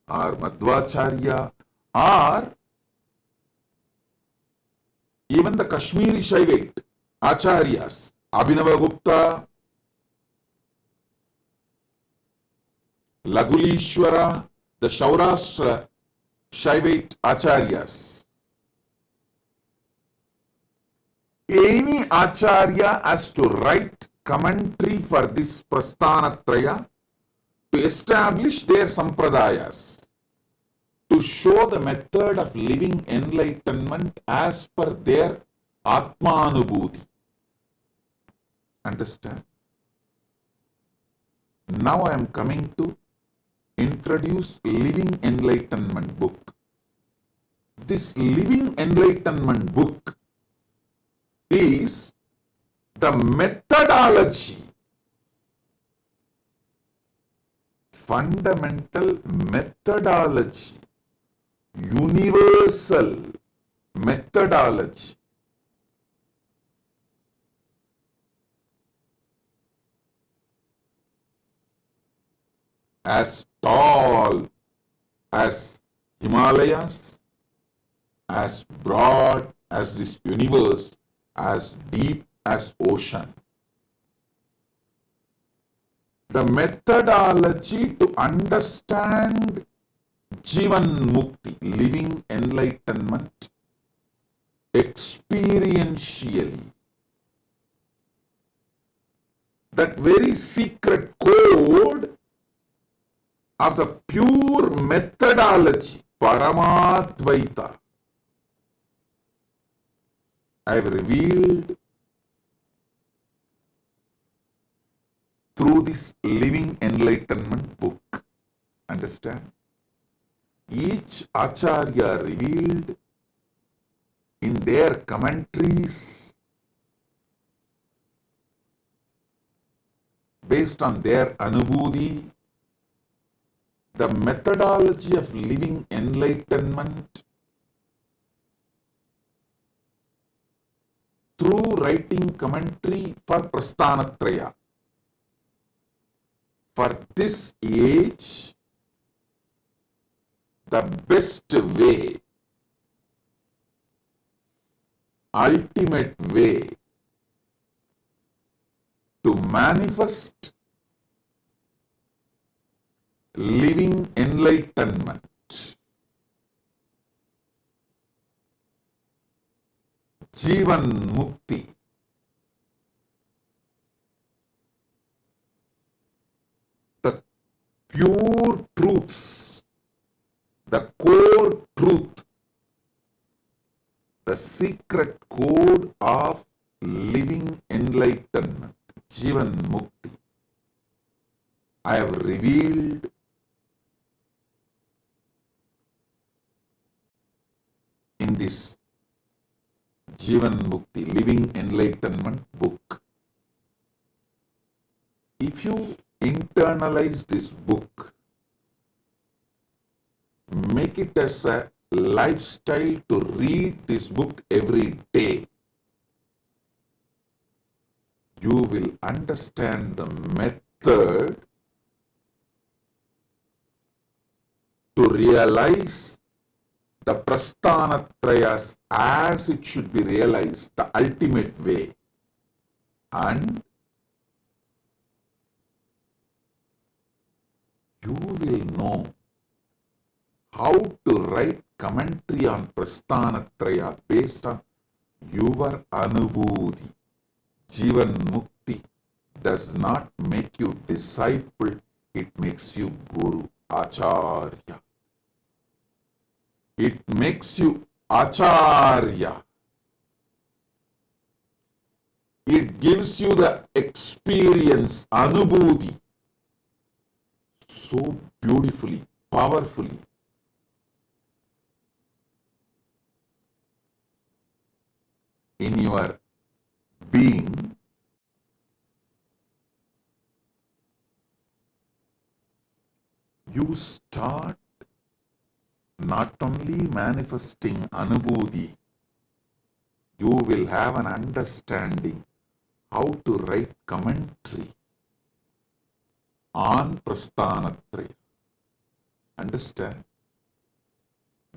or Madhvacharya or even the Kashmiri Shaivite Acharyas, Abhinava Gupta, Lagulishwara, the Shaurashtra Shaivite Acharyas. Any Acharya has to write commentary for this Prasthanatraya to establish their sampradayas, to show the method of living enlightenment as per their Atmanubhuti. Understand? Now I am coming to introduce Living Enlightenment book. This Living Enlightenment book is the methodology, fundamental methodology, universal methodology as tall as Himalayas, as broad as this universe, as deep as ocean. The methodology to understand Jivan Mukti, living enlightenment, experientially. That very secret code of the pure methodology, Paramadvaita, I have revealed through this Living Enlightenment book. Understand? Each Acharya revealed in their commentaries based on their Anubhuti, the methodology of living enlightenment through writing commentary for Prasthanatraya. For this age, the best way, ultimate way to manifest living enlightenment, Jivan Mukti, the pure truths, the core truth, the secret code of living enlightenment, Jivan Mukti, I have revealed in this Jivan Mukti, Living Enlightenment book. If you internalize this book, make it as a lifestyle to read this book every day, you will understand the method to realize the Prasthanatrayas as it should be realized, the ultimate way. And you will know how to write commentary on Prasthanatraya based on your Anubhuti. Jivan Mukti does not make you disciple, it makes you Guru, Acharya. It makes you Acharya. It gives you the experience, Anubhuti, so beautifully, powerfully. In your being, you start not only manifesting Anubhuti, you will have an understanding how to write commentary on Prasthanatraya. Understand?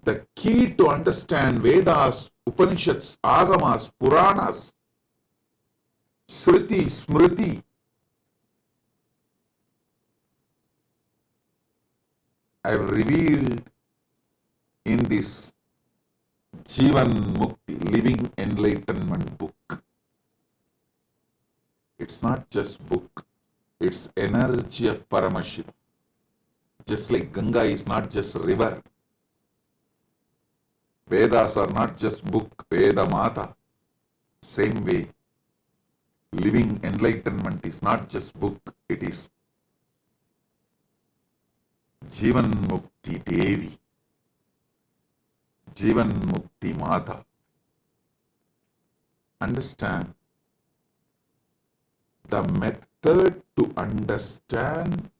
The key to understand Vedas, Upanishads, Agamas, Puranas, Shruti, Smriti, I have revealed in this Jivan Mukti, Living Enlightenment book. It's not just book, it's energy of Paramashiva. Just like Ganga is not just river. Vedas are not just book, Veda Mata. Same way, living enlightenment is not just book, it is Jivan Mukti Devi, Jivan Mukti Mata. Understand? The method to understand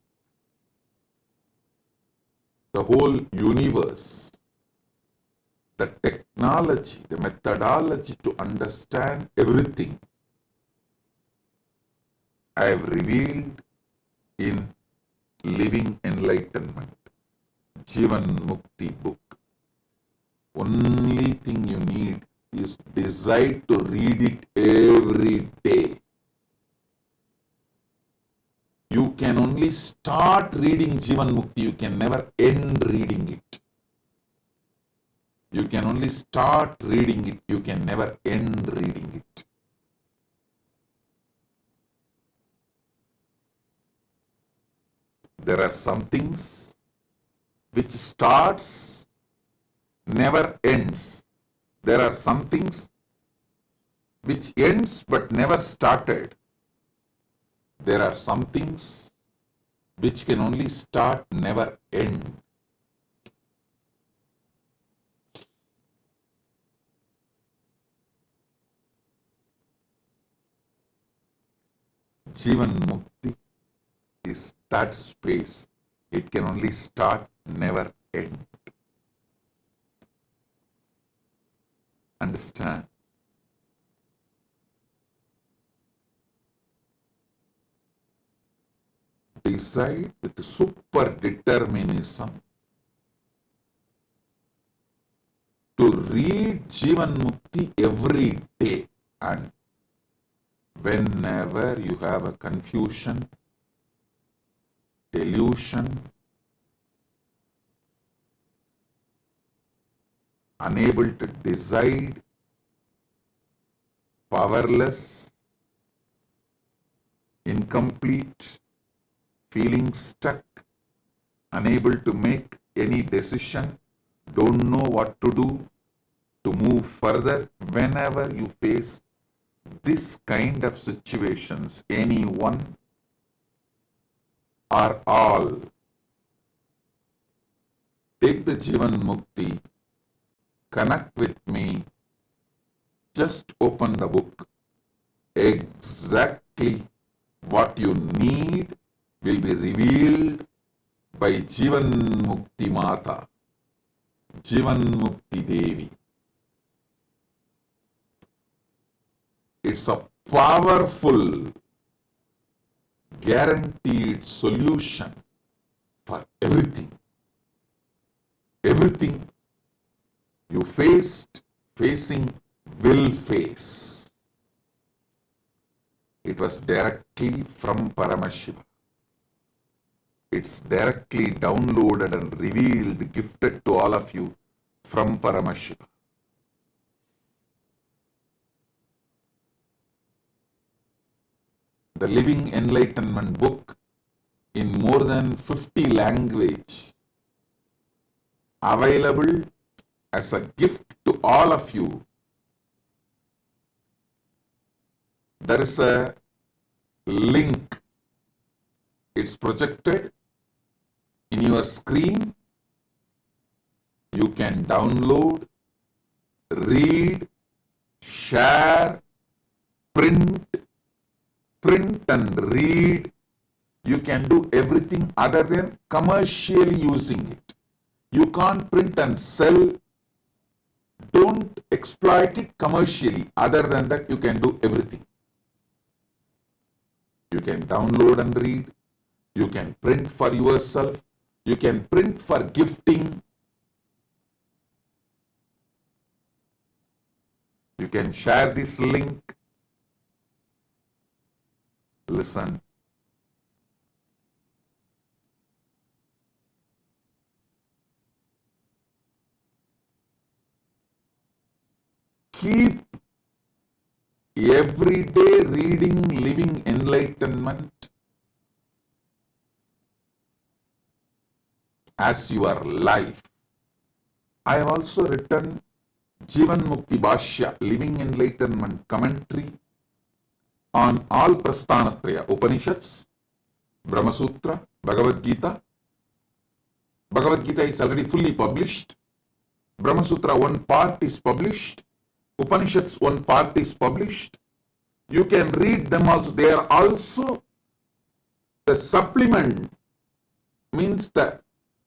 the whole universe, the technology, the methodology to understand everything, I have revealed in Living Enlightenment, Jivan Mukti book. Only thing you need is desire to read it every day. You can only start reading Jivan Mukti, you can never end reading it. You can only start reading it, you can never end reading it. There are some things which starts, never ends. There are some things which ends but never started. There are some things which can only start, never end. Jivan Mukti is that space. It can only start, never end. Understand? Decide with super determinism to read Jivan Mukti every day, and whenever you have a confusion, delusion, unable to decide, powerless, incomplete, feeling stuck, unable to make any decision, don't know what to do to move further, whenever you face this kind of situations, any one or all, take the Jivan Mukti, connect with me, just open the book. Exactly what you need will be revealed by Jivan Mukti Mata, Jivan Mukti Devi. It's a powerful, guaranteed solution for everything. Everything you facing, will face. It was directly from Paramashiva. It's directly downloaded and revealed, gifted to all of you from Paramashiva. The Living Enlightenment book in more than 50 languages, available as a gift to all of you. There is a link. It's projected in your screen. You can download, read, share, print and read. You can do everything other than commercially using it. You can't print and sell. Don't exploit it commercially. Other than that, you can do everything. You can download and read. You can print for yourself. You can print for gifting. You can share this link. Listen. Keep every day reading Living Enlightenment as your life. I have also written Jivan Mukti Bhashya, Living Enlightenment Commentary on all Prasthanatraya, Upanishads, Brahma Sutra, Bhagavad Gita. Bhagavad Gita is already fully published. Brahma Sutra one part is published. Upanishads one part is published. You can read them also. They are also the supplement, means the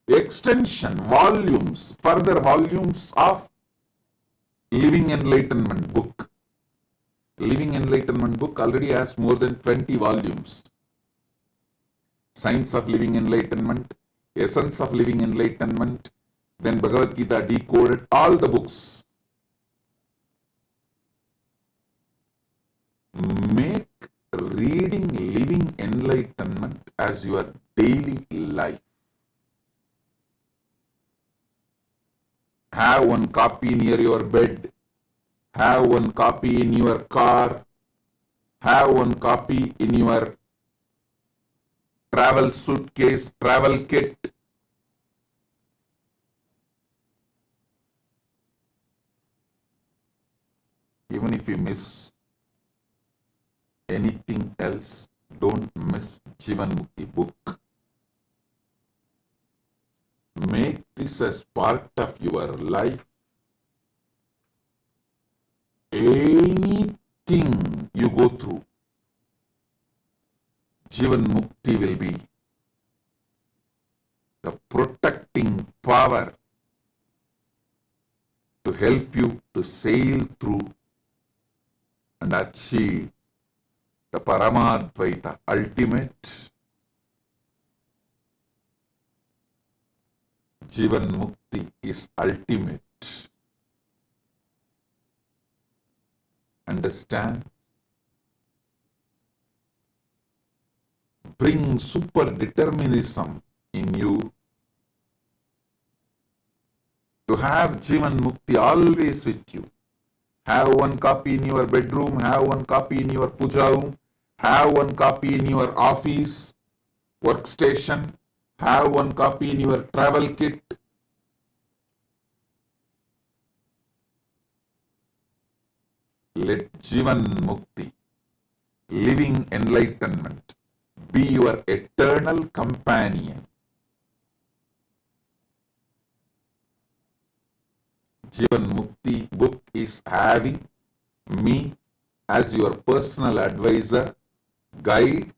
extension, volumes, further volumes of Living Enlightenment book. Living Enlightenment book already has more than 20 volumes. Science of Living Enlightenment, Essence of Living Enlightenment, then Bhagavad Gita decoded, all the books. Make reading Living Enlightenment as your daily life. Have one copy near your bed. Have one copy in your car. Have one copy in your travel suitcase, travel kit. Even if you miss anything else, don't miss Jivan Mukti book. Make this as part of your life. Anything you go through, Jivan Mukti will be the protecting power to help you to sail through and achieve the Paramadvaita, ultimate Jivan Mukti is ultimate. Understand? Bring super determinism in you to have Jivan Mukti always with you. Have one copy in your bedroom, have one copy in your puja room, have one copy in your office, workstation, have one copy in your travel kit. Let Jivan Mukti, Living Enlightenment, be your eternal companion. Jivan Mukti book is having me as your personal advisor, guide,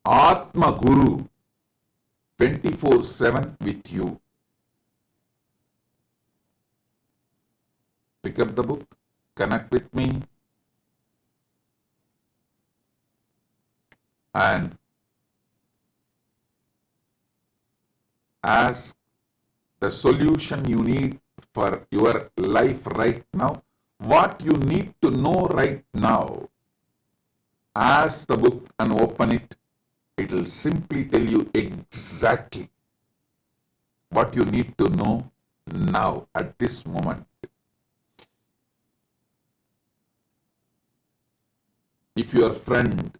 Atma Guru, 24/7 with you. Pick up the book, connect with me, and ask the solution you need for your life right now, what you need to know right now. Ask the book and open it. It will simply tell you exactly what you need to know now at this moment. If your friend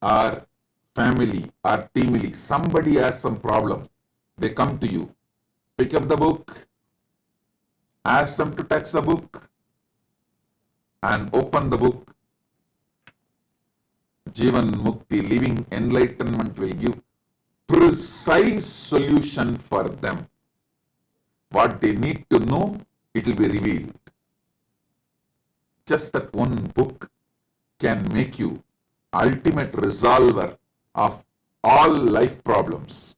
or family or team, somebody has some problem, they come to you, pick up the book, ask them to touch the book and open the book. Jivan Mukti, Living Enlightenment will give precise solution for them. What they need to know, it will be revealed. Just that one book can make you ultimate resolver of all life problems.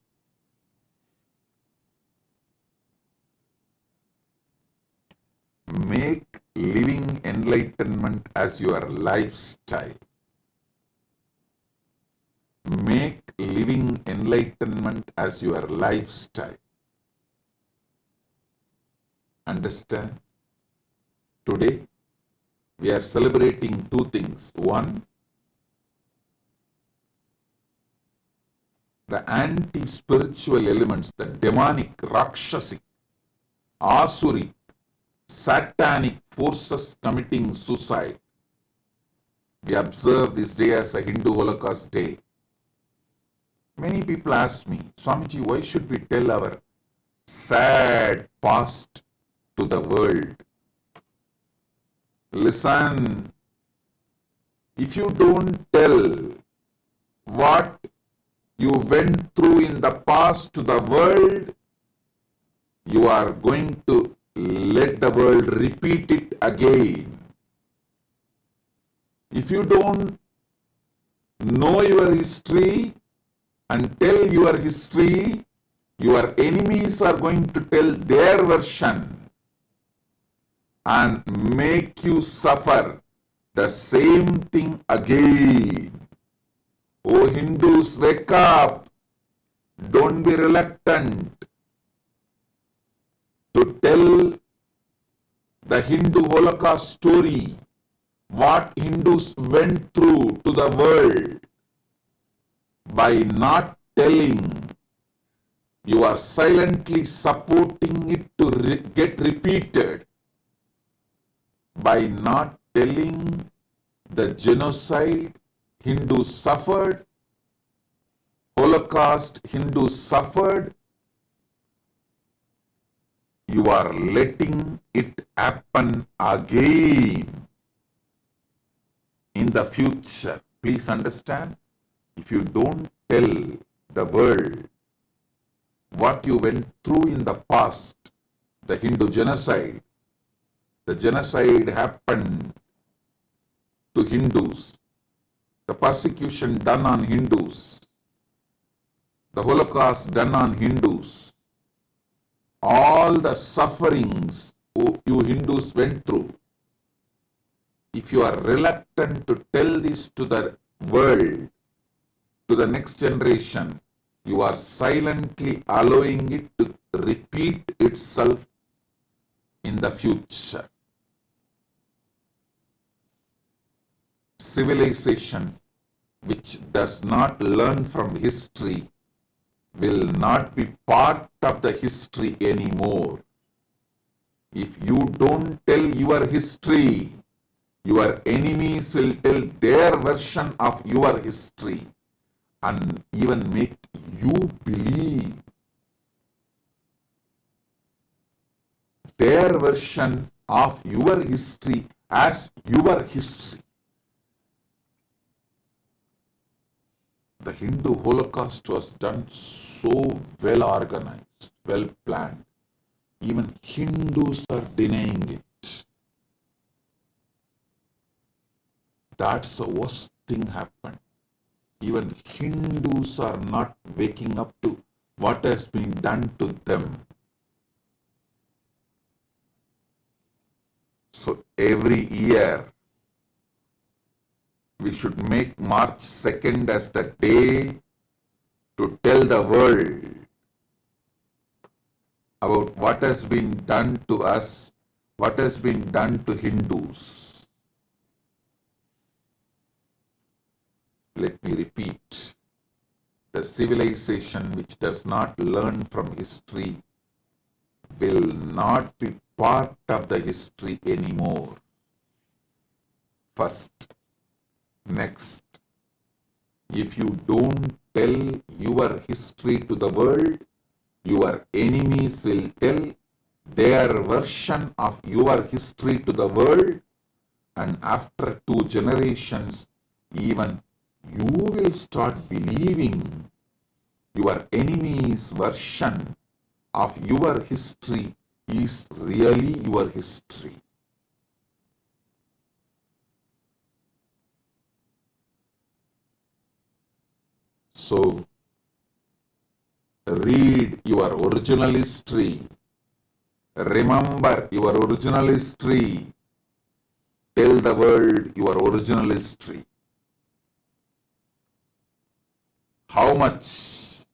make living enlightenment as your lifestyle. Make living enlightenment as your lifestyle. Understand? Today, we are celebrating two things. One, the anti-spiritual elements, the demonic, rakshasic, asuric, satanic forces committing suicide. We observe this day as a Hindu Holocaust Day. Many people ask me, Swamiji, why should we tell our sad past to the world? Listen, if you don't tell what you went through in the past to the world, you are going to let the world repeat it again. If you don't know your history and tell your history, your enemies are going to tell their version and make you suffer the same thing again. Oh Hindus, wake up! Don't be reluctant to tell the Hindu Holocaust story, what Hindus went through to the world. By not telling, you are silently supporting it to get repeated. By not telling the genocide Hindus suffered, Holocaust Hindus suffered, you are letting it happen again in the future. Please understand, if you don't tell the world what you went through in the past, the Hindu genocide, the genocide happened to Hindus, the persecution done on Hindus, the Holocaust done on Hindus, all the sufferings you Hindus went through. If you are reluctant to tell this to the world, to the next generation, you are silently allowing it to repeat itself in the future. Civilization which does not learn from history will not be part of the history anymore. If you don't tell your history, your enemies will tell their version of your history and even make you believe their version of your history as your history. The Hindu Holocaust was done so well organized, well planned. Even Hindus are denying it. That's the worst thing happened. Even Hindus are not waking up to what has been done to them. So every year, we should make March 2nd as the day to tell the world about what has been done to us, what has been done to Hindus. Let me repeat, the civilization which does not learn from history will not be part of the history anymore. First. Next, if you don't tell your history to the world, your enemies will tell their version of your history to the world, and after 2 generations, even you will start believing your enemy's version of your history is really your history. So, read your original history Remember your original history. Tell the world your original history. How much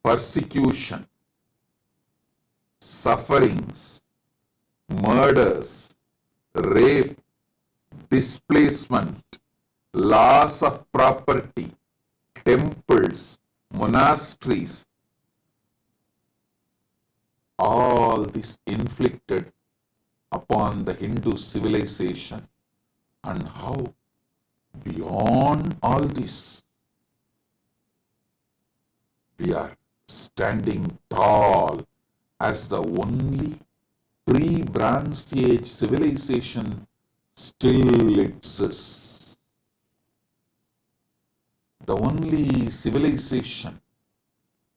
persecution, sufferings, murders, rape, displacement, loss of property, temples, monasteries, all this inflicted upon the Hindu civilization, and how beyond all this we are standing tall as the only pre-Bronze Age civilization still exists. The only civilization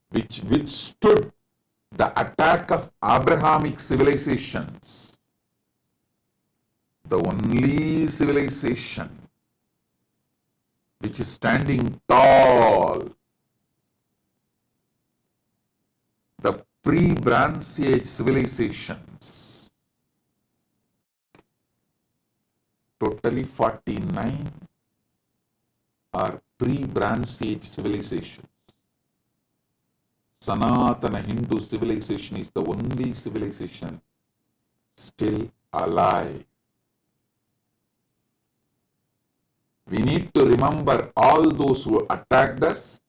which withstood the attack of Abrahamic civilizations. The only civilization which is standing tall. The pre-Bronze Age civilizations. Totally 49 are pre-Bronze Age civilizations. Sanatana Hindu civilization is the only civilization still alive. We need to remember all those who attacked us.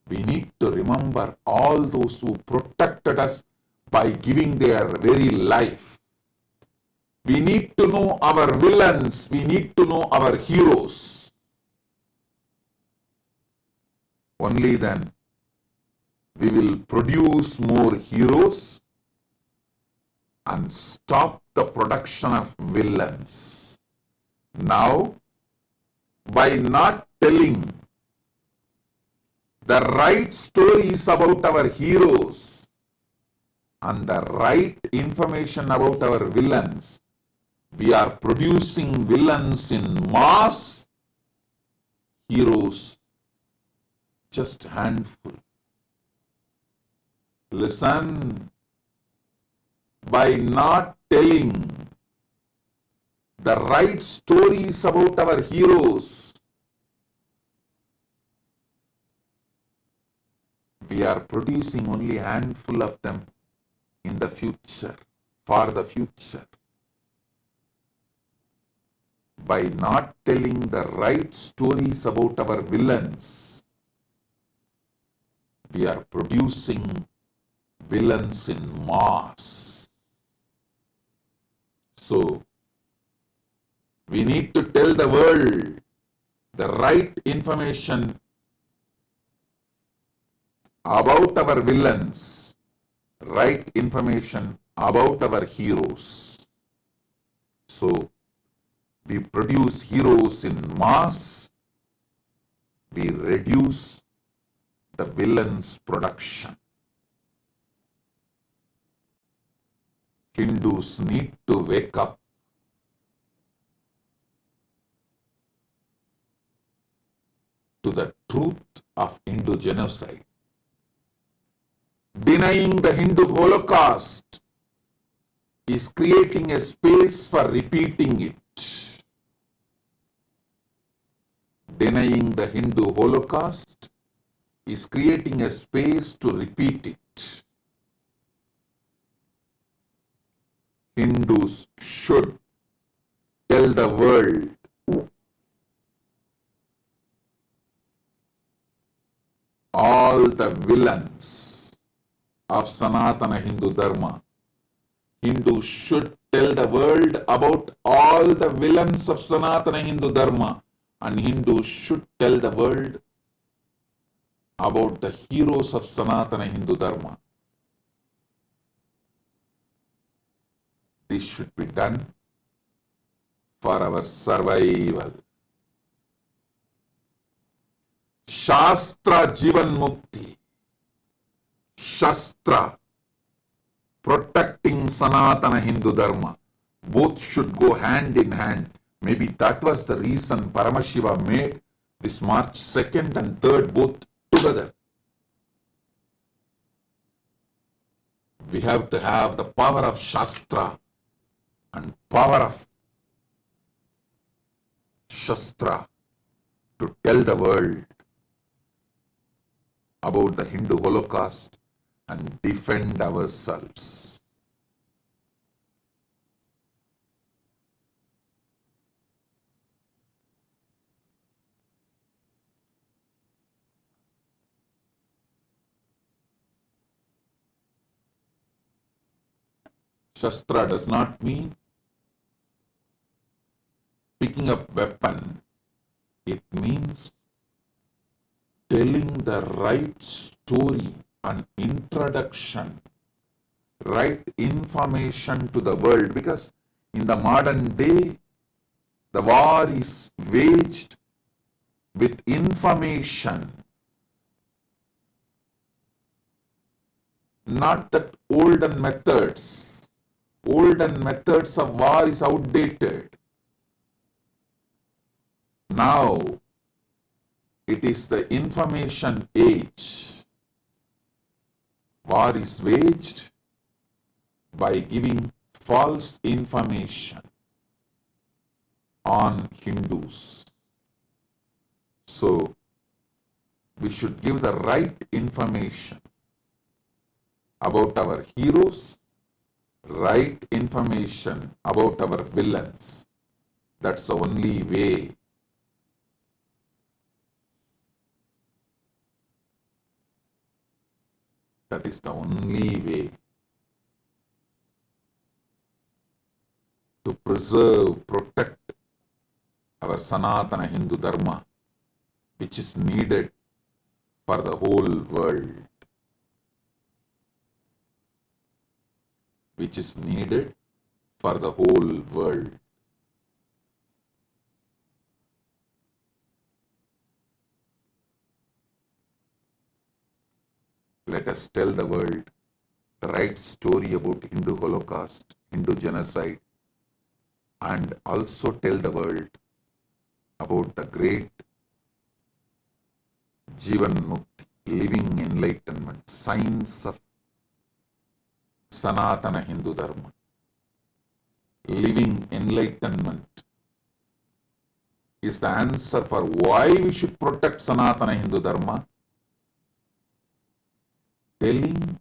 We need to remember all those who protected us by giving their very life. We need to know our villains. We need to know our heroes. Only then we will produce more heroes and stop the production of villains. Now, by not telling the right stories about our heroes and the right information about our villains, we are producing villains in mass, heroes just handful. Listen, by not telling the right stories about our heroes, we are producing only a handful of them in the future, for the future. By not telling the right stories about our villains, we are producing villains in mass. So, we need to tell the world the right information about our villains, right information about our heroes. So, we produce heroes in mass, we reduce the villains' production. Hindus need to wake up. To the truth of Hindu genocide. Denying the Hindu Holocaust is creating a space for repeating it. Denying the Hindu Holocaust is creating a space to repeat it. Hindus should tell the world all the villains of Sanatana Hindu Dharma. Hindus should tell the world about all the villains of Sanatana Hindu Dharma, and Hindus should tell the world about the heroes of Sanatana Hindu Dharma. This should be done for our survival. Shastra Jivan Mukti. Shastra protecting Sanatana Hindu Dharma. Both should go hand in hand. Maybe that was the reason Paramashiva made this March 2nd and 3rd both together. We have to have the power of Shastra and power of Shastra to tell the world about the Hindu Holocaust and defend ourselves. Shastra does not mean picking up weapon. It means telling the right story and introduction, right information to the world, because in the modern day, the war is waged with information, not that olden methods. Olden methods of war is outdated. Now, it is the information age. War is waged by giving false information on Hindus. So, we should give the right information about our heroes, right information about our villains. That's the only way. That is the only way to preserve, protect our Sanatana Hindu Dharma, which is needed for the whole world. Which is needed for the whole world. Let us tell the world the right story about Hindu Holocaust, Hindu genocide, and also tell the world about the great Jivan Mukti, living enlightenment, science of Sanatana Hindu Dharma. Living enlightenment is the answer for why we should protect Sanatana Hindu Dharma. Telling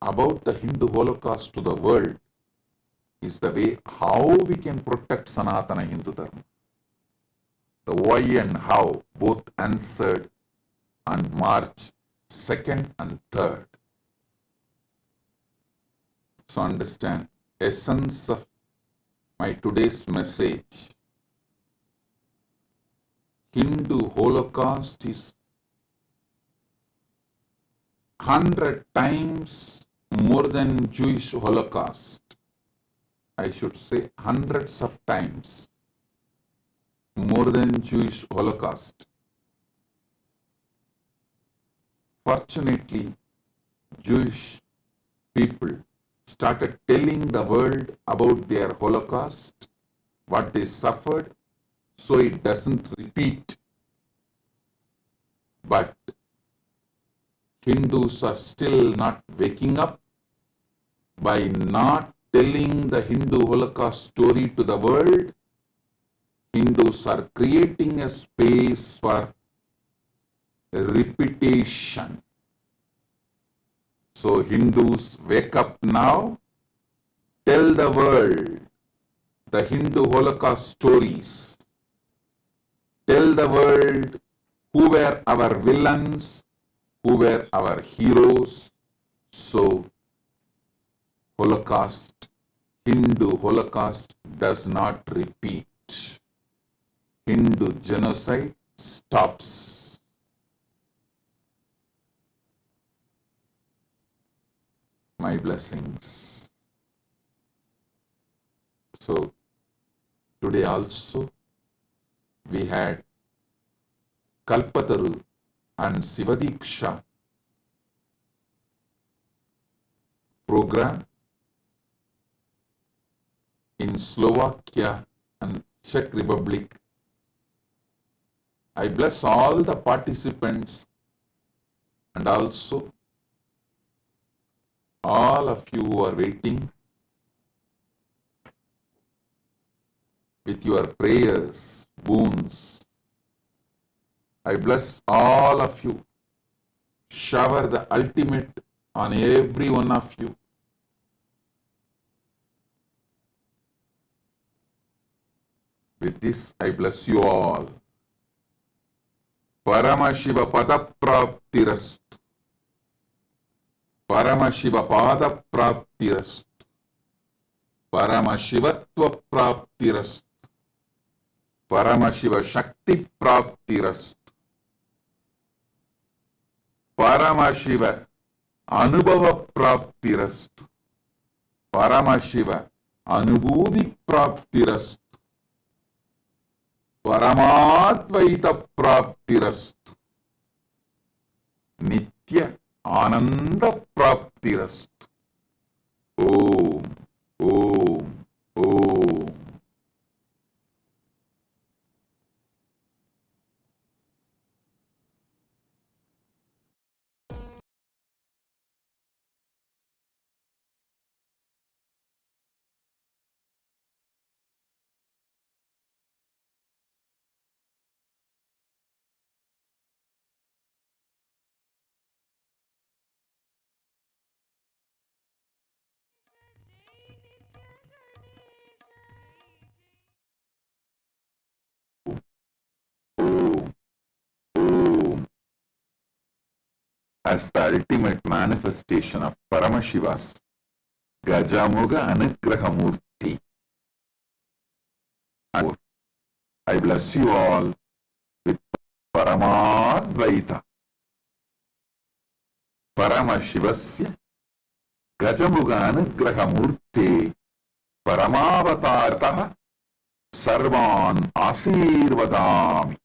about the Hindu Holocaust to the world is the way how we can protect Sanatana Hindu Dharma. The why and how both answered on March 2nd and 3rd. So understand, essence of my today's message. Hindu Holocaust is 100 times more than Jewish Holocaust. I should say hundreds of times more than Jewish Holocaust. Fortunately, Jewish people started telling the world about their Holocaust, what they suffered, so it doesn't repeat. But Hindus are still not waking up by not telling the Hindu Holocaust story to the world. Hindus are creating a space for repetition. So Hindus, wake up now, tell the world the Hindu Holocaust stories. Tell the world who were our villains, who were our heroes. So Holocaust, Hindu Holocaust does not repeat. Hindu genocide stops. My blessings. So today also we had Kalpataru and Sivadiksha program in Slovakia and Czech Republic. I bless all the participants and also all of you who are waiting with your prayers, boons. I bless all of you. Shower the ultimate on every one of you. With this, I bless you all. Paramashiva padapraptirastu. Paramashiva padapraptirastu. Paramashivatva praptirastu. Paramashiva shakti praptirastu. Paramashiva anubhava praptirastu. Paramashiva anubhuti praptirastu. Paramadvaita praptirastu. Nitya ananda praptirastu. Om, Om, Om. Om, Om. As the ultimate manifestation of Paramashiva's Gajamuga Anugraha Murthy, I bless you all with Paramadvaita. Paramashivasya Gajamuga Anugraha Murthy Paramavatartah Sarvan Asirvadami.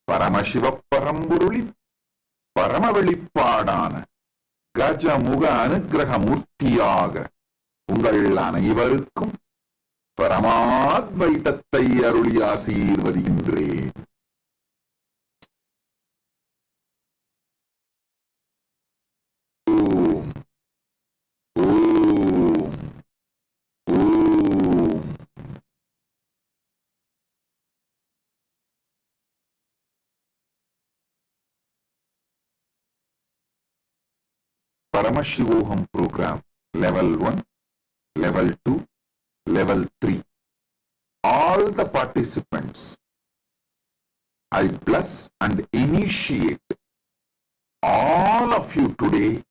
Paramashiva Paramburuli Paramavelipadana Gajamuga Anugraha Murthiyaga உங்கள் அனைவருக்கும் பரமாத்வைதத்தை அருளி ஆசீர்வதிக்கின்றேன். ஓம், ஓம், ஓம். Paramashivoham program level 1, level 2, level 3. All the participants, I bless and initiate all of you today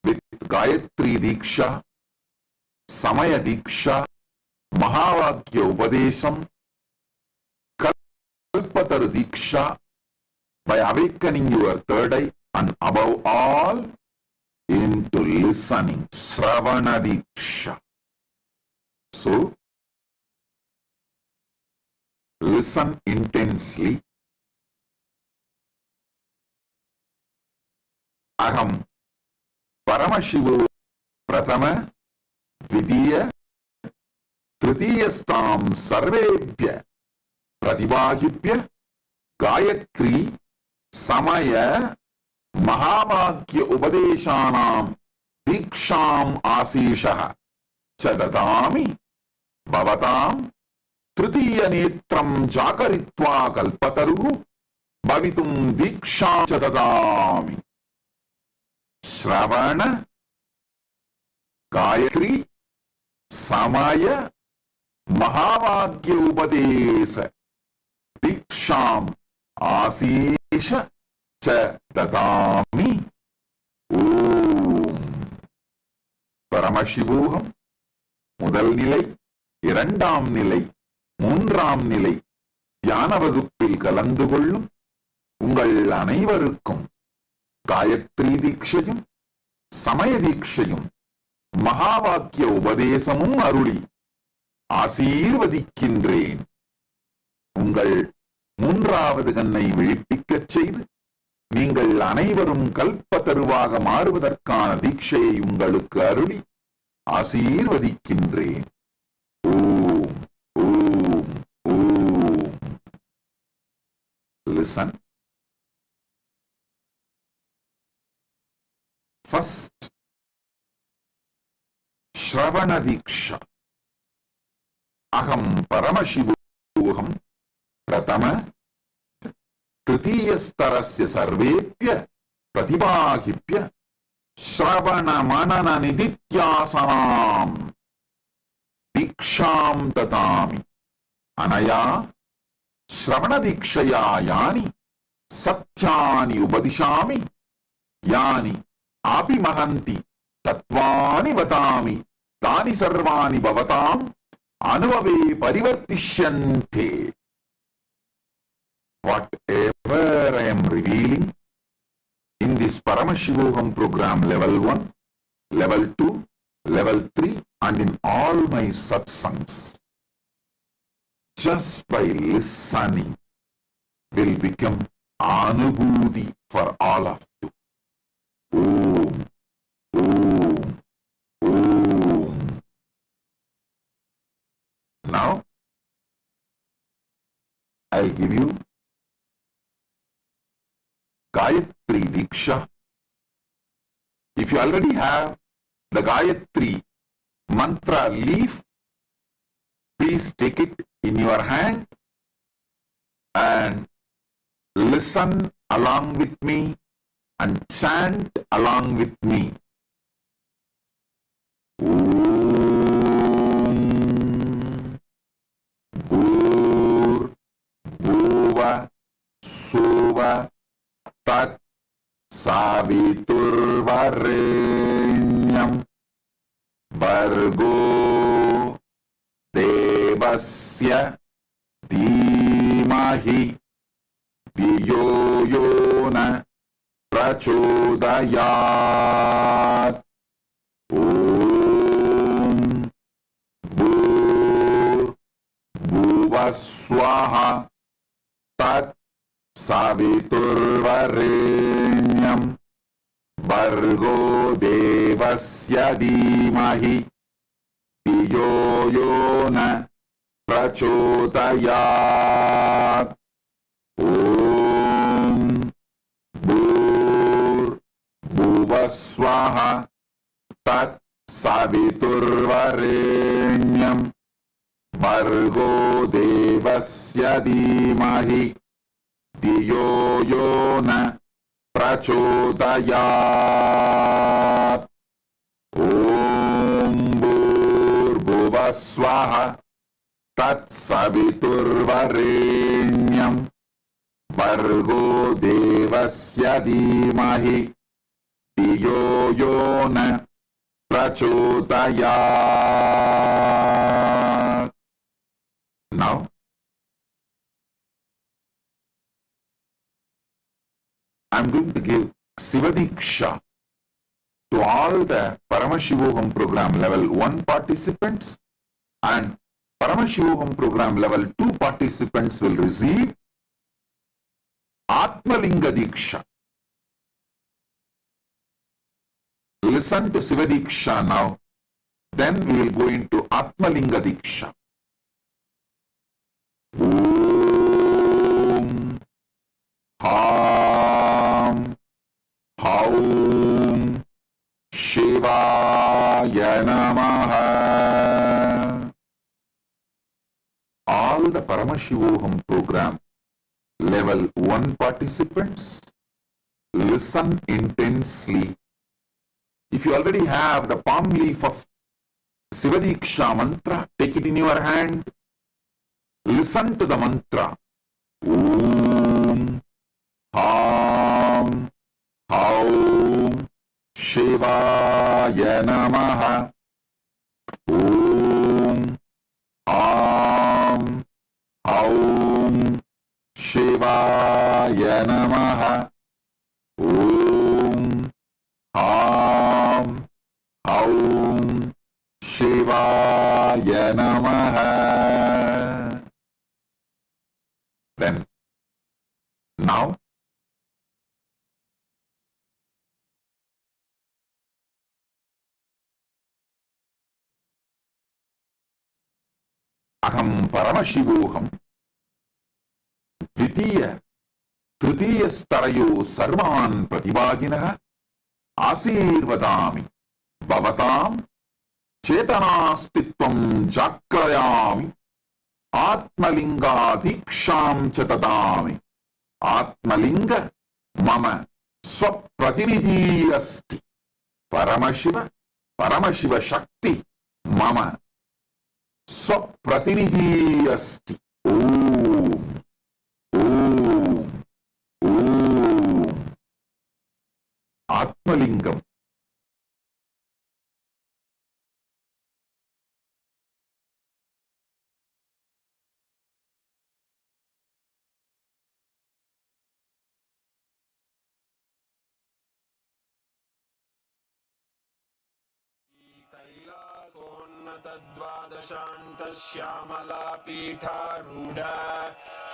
with Gayatri Diksha, Samaya Diksha, Mahavakya Upadesham, Kalpataru Diksha, by awakening your third eye and above all into listening, Sravana Diksha. So, listen intensely. Aham Paramashivo Pratama Vidya Tritiyastam Sarvebhya Pratibahibhya Gayatri Samaya Mahavakya Upadeshanam Diksham Asishaha Chadadami Bhavatam Tritiya Netram Jakaritva Kalpataruhu Bhavitum Diksham Chadadami. Shravana Gayatri Samaya Mahavakya Upadesa Diksham Asisha Dadami. Om. Paramashivoham முதல் நிலை, இரண்டாம் நிலை, மூன்றாம் நிலை தியான வகுப்பில் கலந்து கொள்ளும் உங்கள் அனைவருக்கும் காயத்ரி தீட்சையும் சமய தீட்சையும் மகாவாக்கிய உபதேசமும் அருளி ஆசீர்வதிக்கின்றேன். உங்கள் மூன்றாவது கண்ணை விழிப்பிக்கச் செய்து நீங்கள் அனைவரும் கல்பத்தருவாக மாறுவதற்கான தீட்சையை உங்களுக்கு அருளி ஆசீர்வதிக்கின்றேன். ஓம், ஓம், ஓம். Listen. First, Shravana Diksha. Aham Paramashivoham Pratama Tritiyastarasya Sarvepya Pratibhagipya Shravana Manana Nidityasanam Diksham Tatami Anaya Shravana Dikshaya Yani Satyani Ubadishami Yani Api Mahanti Tatvani Vatami Tani Sarvani Bhavatam Anuvave Parivartishyante. Whatever I am revealing in this Paramashivoham program level 1, level 2, level 3 and in all my satsangs, just by listening will become Anubhuti for all of you. Om, Om, Om. Now, I'll give you Gayatri Diksha. If you already have the Gayatri mantra leaf, please take it in your hand and listen along with me and chant along with me. Om Bhur Bhuva Suva Tat Saviturvarenyam Bhargo Devasya Dhimahi Diyo Yona Prachodayat. Om Bhur Bhuvaswaha Tat Saviturvarenyam Bhargo Devasya Dhimahi Diyo Yona Prachodayat. Om Bhur Bhuvaswaha Tat Saviturvarenyam Bhargo Devasya Dhimahi Diyo Yona Prachodayat. Om Bhur Bhuvaswaha Tat Saviturvarenyam Bhargo Devasya Dhimahi Diyo Yona Prachodayat. Now, I'm going to give Sivadiksha to all the Paramashivoham program level 1 participants, and Paramashivoham program level 2 participants will receive Atmalinga Diksha. Listen to Sivadiksha now, then we will go into Atmalinga Diksha. Om Ham Haum Shivaya Namaha. All the Paramashivoham program level 1 participants, listen intensely. If you already have the palm leaf of Sivadiksha mantra, take it in your hand. Listen to the mantra. Om Ham Haum Shivaya Namaha. Om Ham Haum Shivaya Namaha. Om Ham Haum Shivaya Namaha. Then, now, Aham Paramashivoham Dvitiya Tritiya Starayo Sarvan Pratibhaginaha आशीर्वदामि भवतां चेतनास्तित्वं जाग्रयामि आत्मलिङ्गादीक्षां च ददामि आत्मलिङ्ग मम स्वप्रतिनिधि अस्ति परमशिव परमशिव शक्ति मम स्वप्रतिनिधि अस्ति ओम ओम ओम आत्मलिङ्गम् कैलासोन्नतद्वादशान्तश्यामलापीठारूढ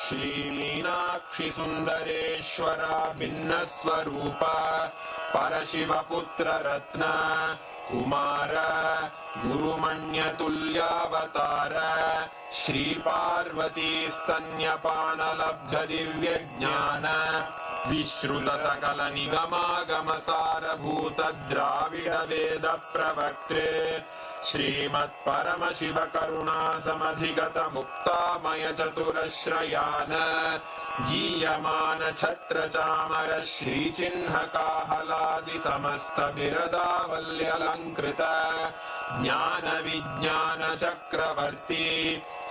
श्रीमीनाक्षि सुन्दरेश्वरा भिन्नस्वरूप परशिवपुत्ररत्न कुमार गुरुमण्यतुल्यावतार श्रीपार्वतीस्तन्यपानलब्धदिव्यज्ञान विश्रुतसकलनिगमागमसारभूत द्राविडवेद प्रवक्त्रे श्रीमत्परमशिव करुणासमधिगत मुक्तामय चतुरश्रयान गीयमान छत्र चामर श्रीचिह्न काहलादि समस्त बिरदावल्यलङ्कृत ज्ञान विज्ञान चक्रवर्ती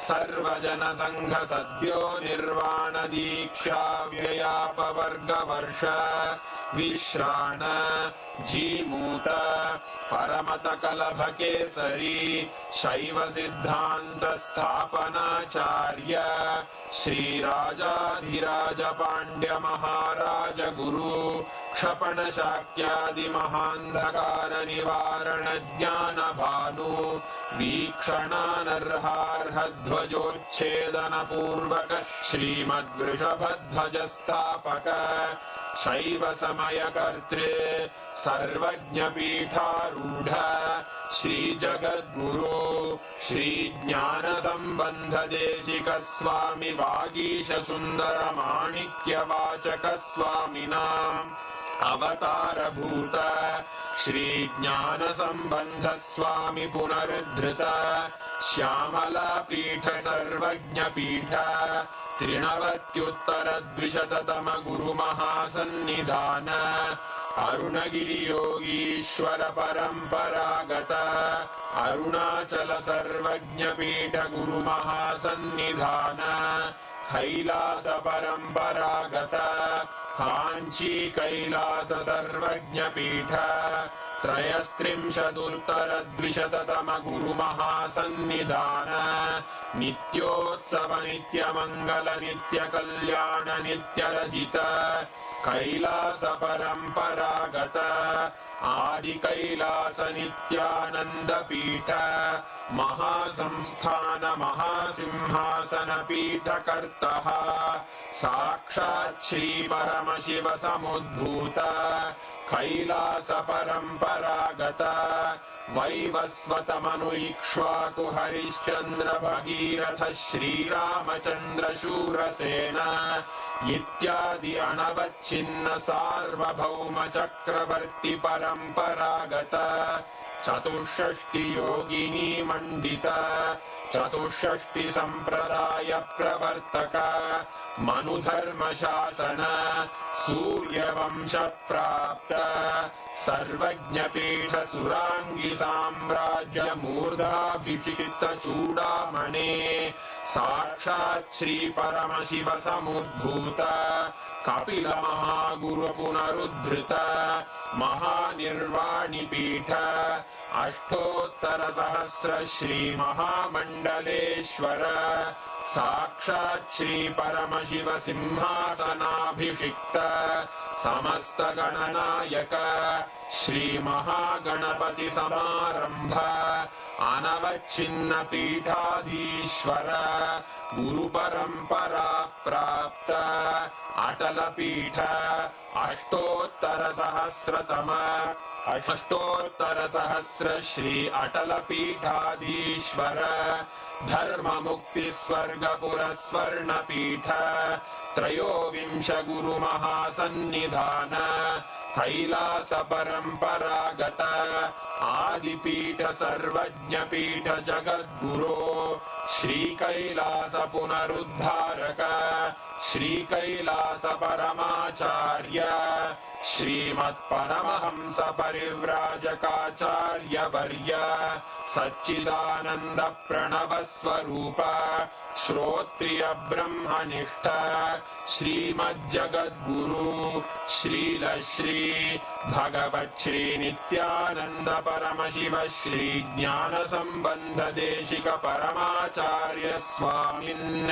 सर्वजन संघ सद्यो निर्वाण दीक्षा व्ययापवर्गवर्ष विश्राण जीमूत परमत कलभ केसरी शैव सिद्धांत स्थापनाचार्य श्रीराजाधिराज पांड्य महाराज गुरु क्षपण शाक्यादि महांधकार निवारण ज्ञान भानु वीक्षणानर्हार्ह ध्वजोच्छेदन पूर्वक श्रीमद्वृषभध्वज स्थापक शैव समय कर्त्रे सर्वज्ञ पीठारूढ़ श्री जगद्गुरु श्री ज्ञान संबंध देशिक स्वामी वागीश सुंदर माणिक्य वाचक स्वामिनाम अवतार भूत श्री ज्ञान संबंध स्वामी पुनरुद्धृत श्यामला पीठ सर्वज्ञ पीठ त्रिनवत्युत्तर द्विशततम गुरु महासन्निधान अरुणगिरि योगीश्वर परंपरागत अरुणाचल सर्वज्ञ पीठ गुरु महासन्निधान कैलास परंपरागत कांची कैलास सर्वज्ञ पीठ त्रयस्त्रिंशदुत्तर द्विशततम गुरु महासन्निधान नित्योत्सव नित्य मंगल नित्य कल्याण नित्य रजित कैलास परंपरागत आदि कैलास नित्यानंद पीठ महासंस्थान महासिंहासन पीठ कर्तः साक्षात् श्री परमशिव समुद्भूत कैलास परंपरागत वैवस्वत मनु इक्ष्वाकु हरिश्चंद्र भगीरथ श्रीरामचंद्र शूरसेन इत्यादि अनवच्छिन्न सार्वभौम चक्रवर्ती परंपरागत चतुष्षष्टि योगिनी मंडित चतुष्षष्टि संप्रदाय प्रवर्तक मनुधर्म शासन सूर्यवंश प्राप्त सर्वज्ञ पीठ सुरांगी साम्राज्य मूर्धाभिषिक्त चूड़ामणे साक्षात् श्री परमशिव समुद्भूत कपिल महागुरु पुनरुद्धृत महानिर्वाणि पीठ अष्टोत्तर सहस्र श्री महामंडलेश्वर साक्षात् श्री परमशिव सिंहासनाभिषिक्त समस्त गणनायक श्री महागणपति समारंभ अनवच्छिन्न पीठाधीश्वर गुरु परंपरा प्राप्त अटल पीठ अष्टोत्तर सहस्र श्री अटल पीठाधीश्वर धर्म मुक्ति स्वर्गपुर स्वर्ण पीठ त्रयोविंश गुरु महासन्निधान कैलास परंपरागत आदिपीठ सर्वज्ञपीठ जगद्गुरो श्री कैलास पुनरुद्धारक श्री कैलास परमाचार्य श्रीमत्परमहंस परिव्राजकाचार्य वर्य सच्चिदानंद प्रणव स्वरूप श्रोत्रिय ब्रह्मनिष्ठ श्रीमज्जगद्गुरु श्रील श्री भगवत् श्री नित्यानंद परमशिव श्री ज्ञान संबंध देशिक परमाचार्य स्वामिन्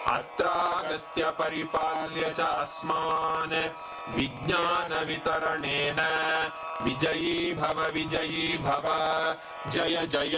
अत्रागत्य परिपाल्य च अस्मान् विज्ञान वितरणेन विजयी भव जय जय